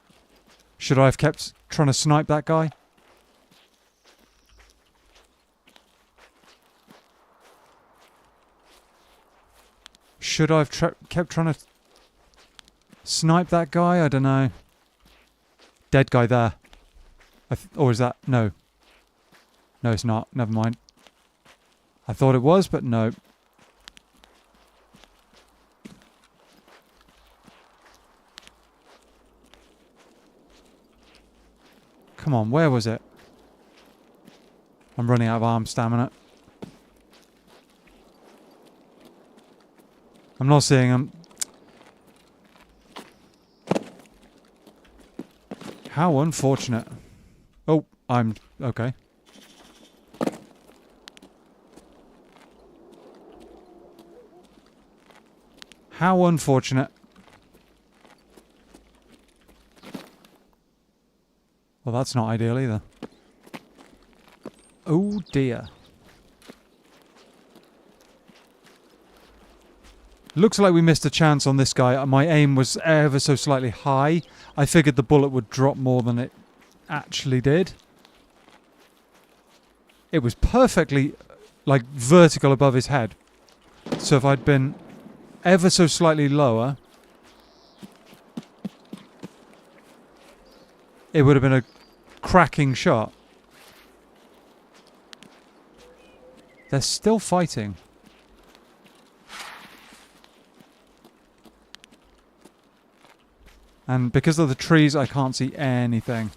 Should I have kept trying to snipe that guy? Should I have kept trying to snipe that guy? I don't know. Dead guy there. Or is that... No. No, it's not. Never mind. I thought it was, but no. Come on, where was it? I'm running out of arm stamina. I'm not seeing him. How unfortunate. Oh, I'm... Okay. How unfortunate. Well, that's not ideal either. Oh dear. Looks like we missed a chance on this guy. My aim was ever so slightly high. I figured the bullet would drop more than it actually did. It was perfectly, like, vertical above his head. So if I'd been ever so slightly lower, it would have been a cracking shot. They're still fighting. And because of the trees, I can't see anything.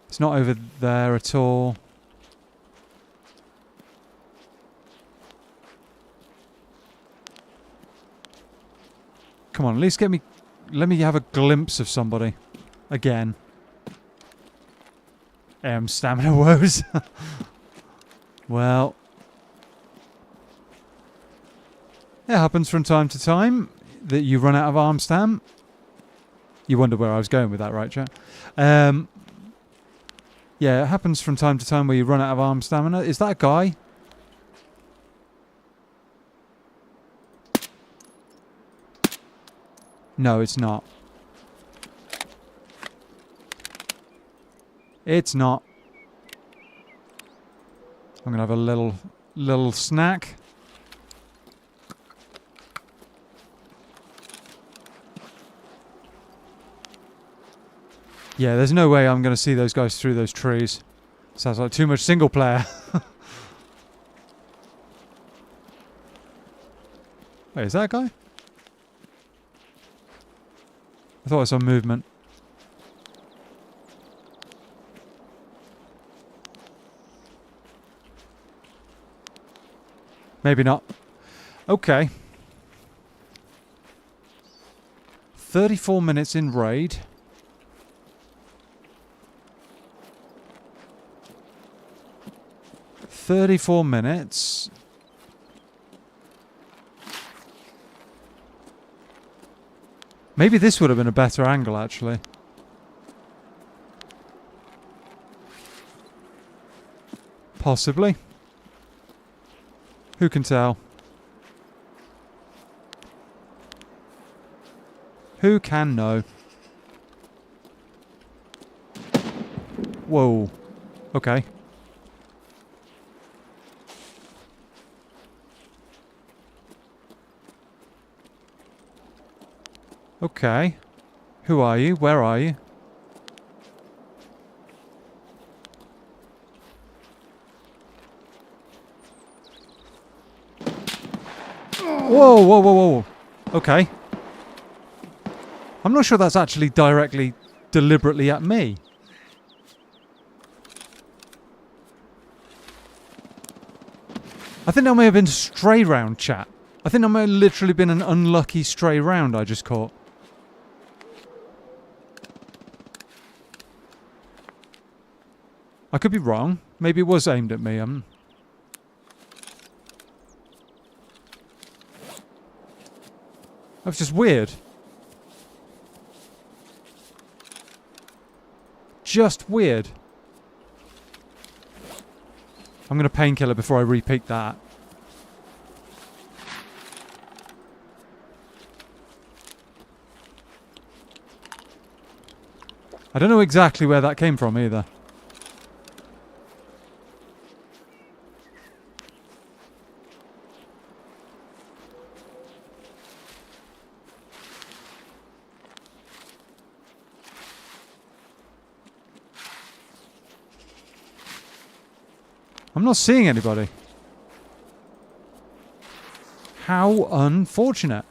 It's not over there at all. Come on, at least let me have a glimpse of somebody. Again. Stamina woes. Well. It happens from time to time that you run out of arm stam. You wonder where I was going with that, right, chat? Yeah, it happens from time to time where you run out of arm stamina. Is that a guy? No, it's not. It's not. I'm gonna have a little snack. Yeah, there's no way I'm gonna see those guys through those trees. Sounds like too much single player. Wait, is that a guy? I thought I saw movement. Maybe not. Okay. 34 minutes in raid. $34. Maybe this would have been a better angle, actually. Possibly. Who can tell? Who can know? Whoa. Okay. Okay. Who are you? Where are you? Whoa, whoa, whoa, whoa. Okay. I'm not sure that's actually directly, deliberately at me. I think that may have been a stray round, chat. I think that may have literally been an unlucky stray round I just caught. I could be wrong. Maybe it was aimed at me. That's just weird. Just weird. I'm going to painkiller before I repeat that. I don't know exactly where that came from either. I'm not seeing anybody. How unfortunate.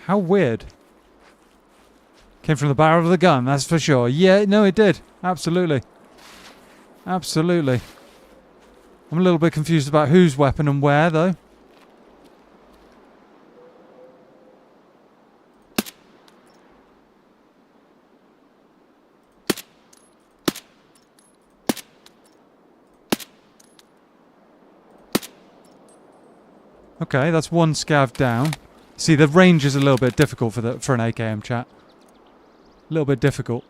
How weird. Came from the barrel of the gun, that's for sure. Yeah, no, it did. Absolutely. Absolutely. I'm a little bit confused about whose weapon and where, though. Okay, that's one scav down. See, the range is a little bit difficult for an AKM, chat. A little bit difficult.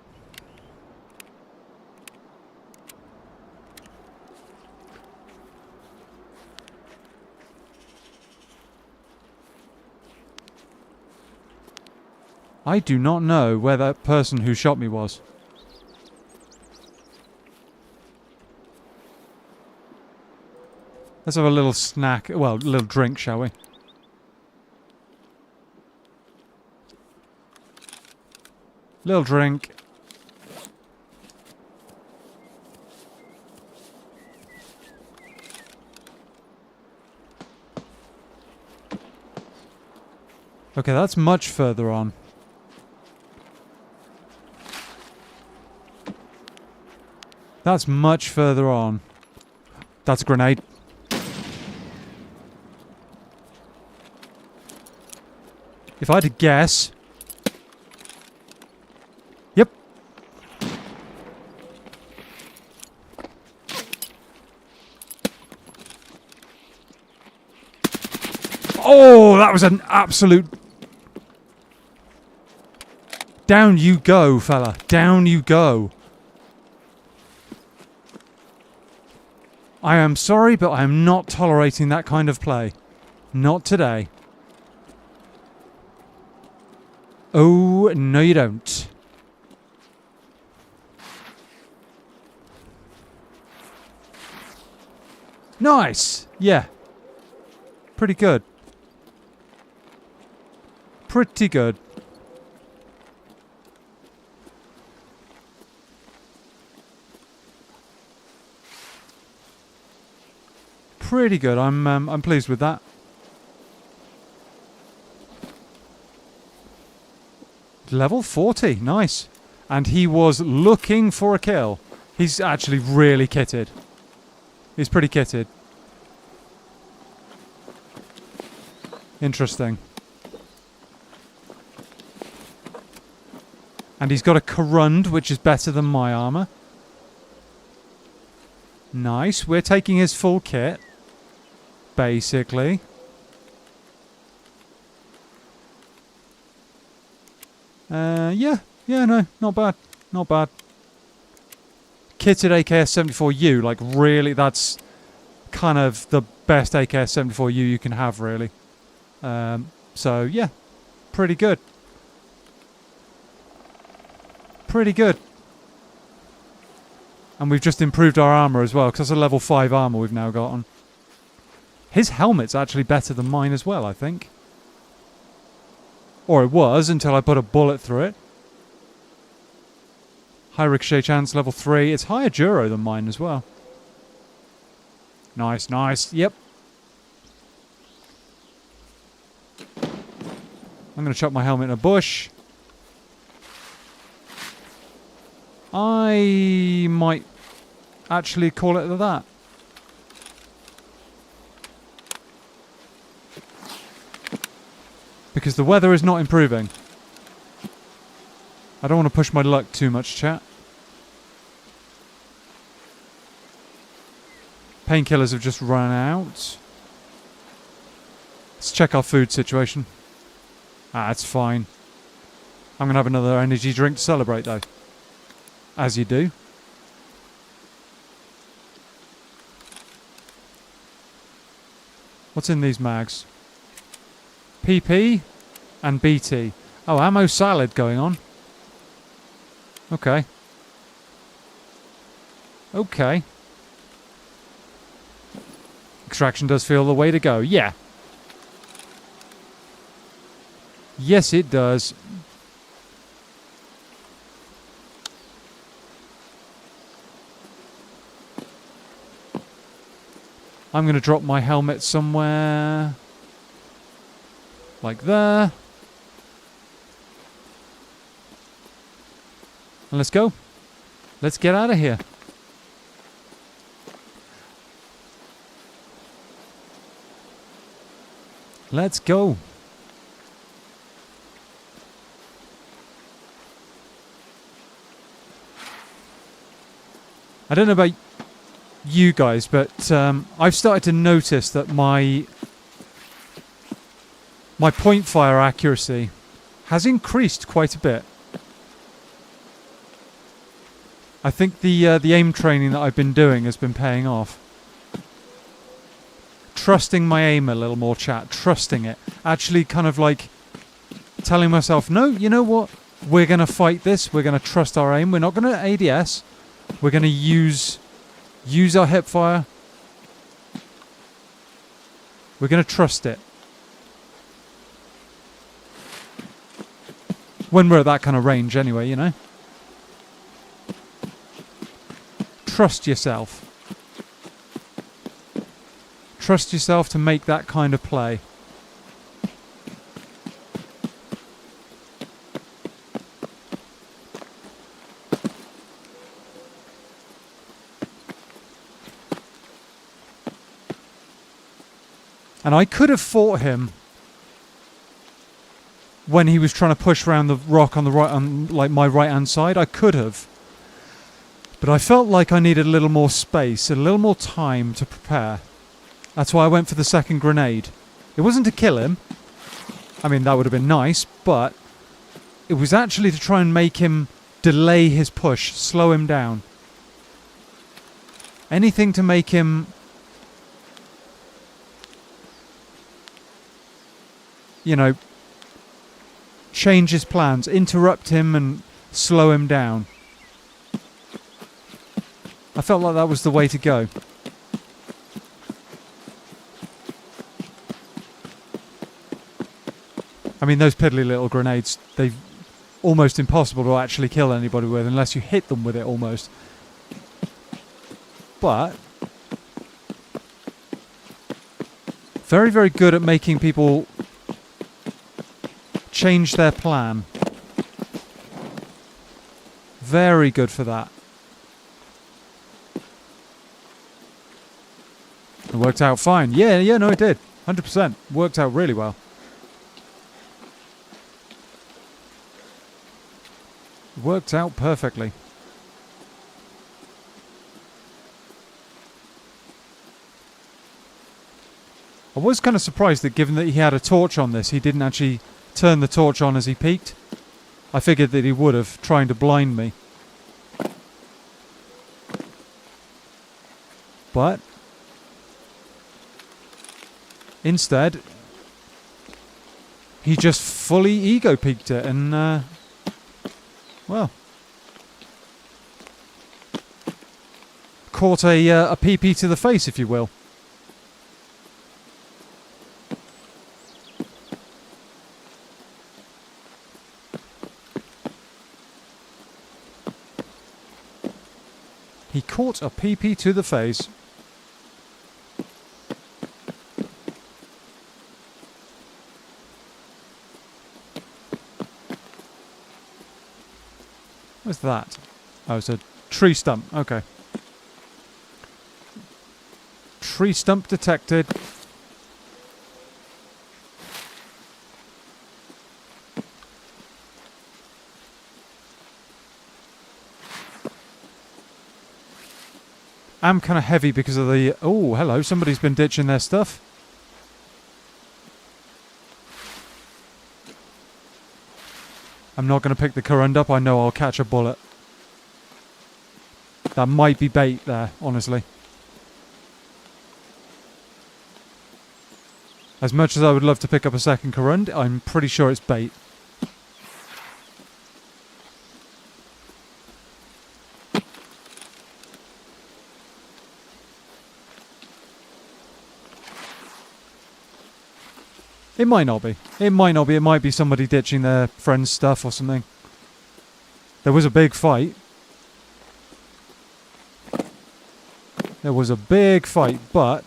I do not know where that person who shot me was. Let's have a little snack, well, a little drink, shall we? Little drink. Okay, that's much further on. That's much further on. That's a grenade. If I had to guess... Yep. Oh, that was an absolute... Down you go, fella. Down you go. I am sorry, but I am not tolerating that kind of play. Not today. Oh, no you don't. Nice! Yeah. Pretty good. Pretty good. Pretty good. I'm pleased with that. Level 40. Nice. And he was looking for a kill. He's actually really kitted. He's pretty kitted. Interesting. And he's got a Corund, which is better than my armor. Nice. We're taking his full kit. Basically. Yeah, no, not bad. Not bad. Kitted AKS-74U, like really, that's kind of the best AKS-74U you can have, really. So, yeah, pretty good. Pretty good. And we've just improved our armor as well, because that's a level 5 armor we've now got on. His helmet's actually better than mine as well, I think. Or it was, until I put a bullet through it. High ricochet chance, level 3. It's higher duro than mine as well. Nice, nice. Yep. I'm going to chuck my helmet in a bush. I might actually call it that. Because the weather is not improving. I don't want to push my luck too much, chat. Painkillers have just run out. Let's check our food situation. It's fine. I'm going to have another energy drink to celebrate, though. As you do. What's in these mags? PP and BT. Oh, ammo salad going on. Okay. Okay. Extraction does feel the way to go. Yeah. Yes, it does. I'm going to drop my helmet somewhere. Like there. And let's go. Let's get out of here. Let's go. I don't know about you guys, but I've started to notice that my point fire accuracy has increased quite a bit. I think the aim training that I've been doing has been paying off. Trusting my aim a little more, chat. Trusting it. Actually kind of like telling myself, no, you know what? We're going to fight this. We're going to trust our aim. We're not going to ADS. We're going to use our hip fire. We're going to trust it. When we're at that kind of range anyway, you know. Trust yourself. Trust yourself to make that kind of play. And I could have fought him when he was trying to push around the rock on the right, on like my right hand side. I could have. But I felt like I needed a little more space, a little more time to prepare. That's why I went for the second grenade. It wasn't to kill him. I mean, that would have been nice, but it was actually to try and make him delay his push, slow him down. Anything to make him, you know, change his plans, interrupt him and slow him down. I felt like that was the way to go. I mean, those piddly little grenades, they're almost impossible to actually kill anybody with unless you hit them with it almost. But very, very good at making people change their plan. Very good for that. It worked out fine. Yeah, no, it did. 100%. Worked out really well. Worked out perfectly. I was kind of surprised that given that he had a torch on this, he didn't actually turn the torch on as he peeked. I figured that he would have, trying to blind me. But instead, he just fully ego peeked it and, well, caught a PP to the face, if you will. He caught a PP to the face. What's that? Oh, it's a tree stump. Okay. Tree stump detected. I'm kind of heavy because of the... Oh, hello. Somebody's been ditching their stuff. I'm not going to pick the current up. I know I'll catch a bullet. That might be bait there, honestly. As much as I would love to pick up a second current, I'm pretty sure it's bait. It might not be. It might not be. It might be somebody ditching their friend's stuff or something. There was a big fight. There was a big fight, but...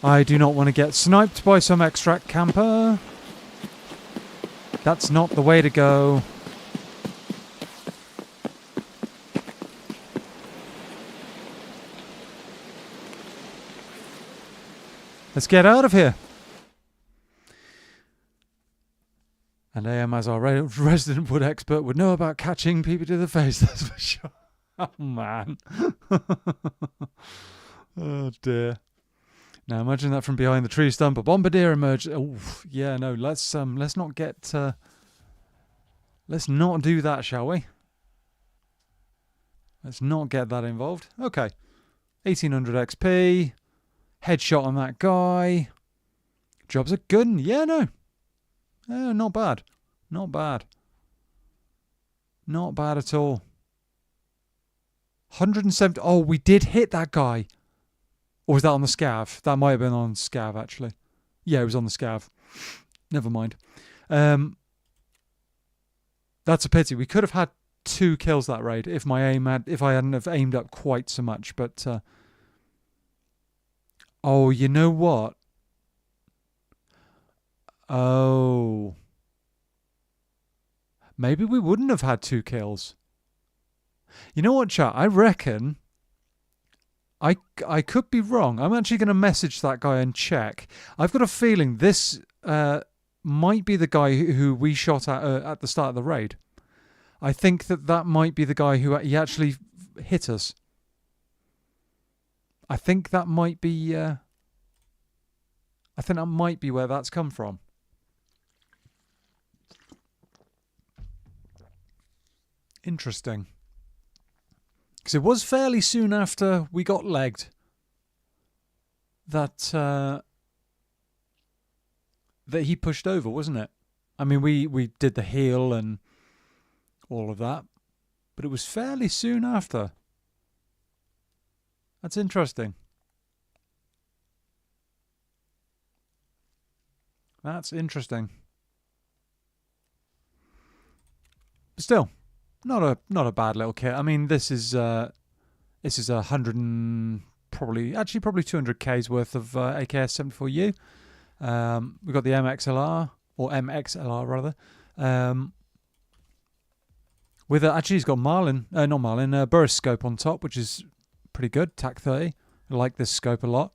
I do not want to get sniped by some extract camper. That's not the way to go. Let's get out of here. And AM, as our resident wood expert, would know about catching people to the face, that's for sure. Oh, man. Oh, dear. Now imagine that from behind the tree stump, a bombardier emerged. Oh, yeah, no, let's not get... let's not do that, shall we? Let's not get that involved. Okay. 1800 XP. Headshot on that guy. Job's a good one. Yeah, no. Not bad. Not bad. Not bad at all. 170... Oh, we did hit that guy. Or was that on the SCAV? That might have been on SCAV, actually. Yeah, it was on the SCAV. Never mind. That's a pity. We could have had 2 kills that raid if I hadn't have aimed up quite so much. But oh, you know what? Oh, maybe we wouldn't have had 2 kills. You know what, chat? I reckon. I could be wrong. I'm actually going to message that guy and check. I've got a feeling this might be the guy who we shot at the start of the raid. I think that might be the guy who he actually hit us. I think that might be... I think that might be where that's come from. Interesting. Because it was fairly soon after we got legged that that he pushed over, wasn't it? I mean, we did the heal and all of that, but it was fairly soon after. That's interesting. That's interesting. But still, not a bad little kit. I mean, this is 100 and probably 200k's worth of AKS 74U. We've got the MXLR, or MXLR rather. With actually, he's got Burris scope on top, which is pretty good. TAC 30. I like this scope a lot.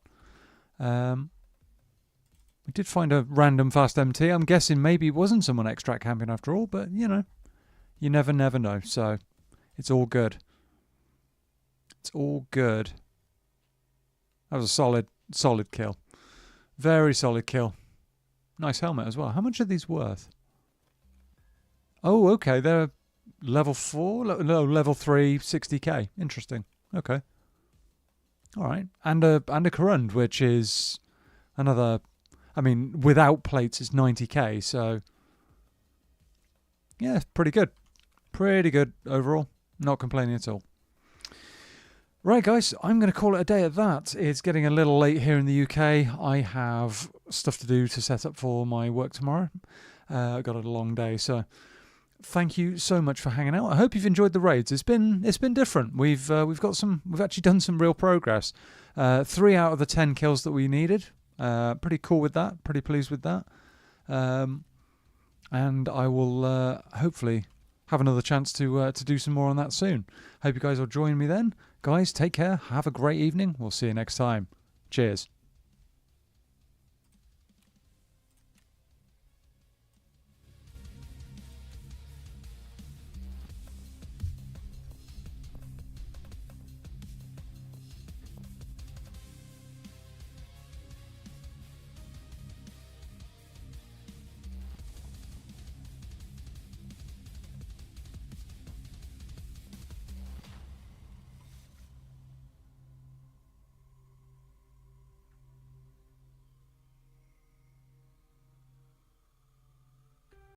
We did find a random fast MT. I'm guessing maybe it wasn't someone extract camping after all, but you know, you never know. So it's all good. It's all good. That was a solid kill. Very solid kill. Nice helmet as well. How much are these worth? Oh, okay. They're level 4? No, level 3, 60k. Interesting. Okay. All right. And a Corund, which is another... I mean, without plates, it's 90k. So, yeah, pretty good. Pretty good overall. Not complaining at all. Right, guys, I'm going to call it a day at that. It's getting a little late here in the UK. I have stuff to do to set up for my work tomorrow. I've got a long day, so thank you so much for hanging out. I hope you've enjoyed the raids. It's been different. We've actually done some real progress. 3 out of the 10 kills that we needed. Pretty cool with that. Pretty pleased with that. And I will hopefully have another chance to do some more on that soon. Hope you guys will join me then. Guys, take care. Have a great evening. We'll see you next time. Cheers.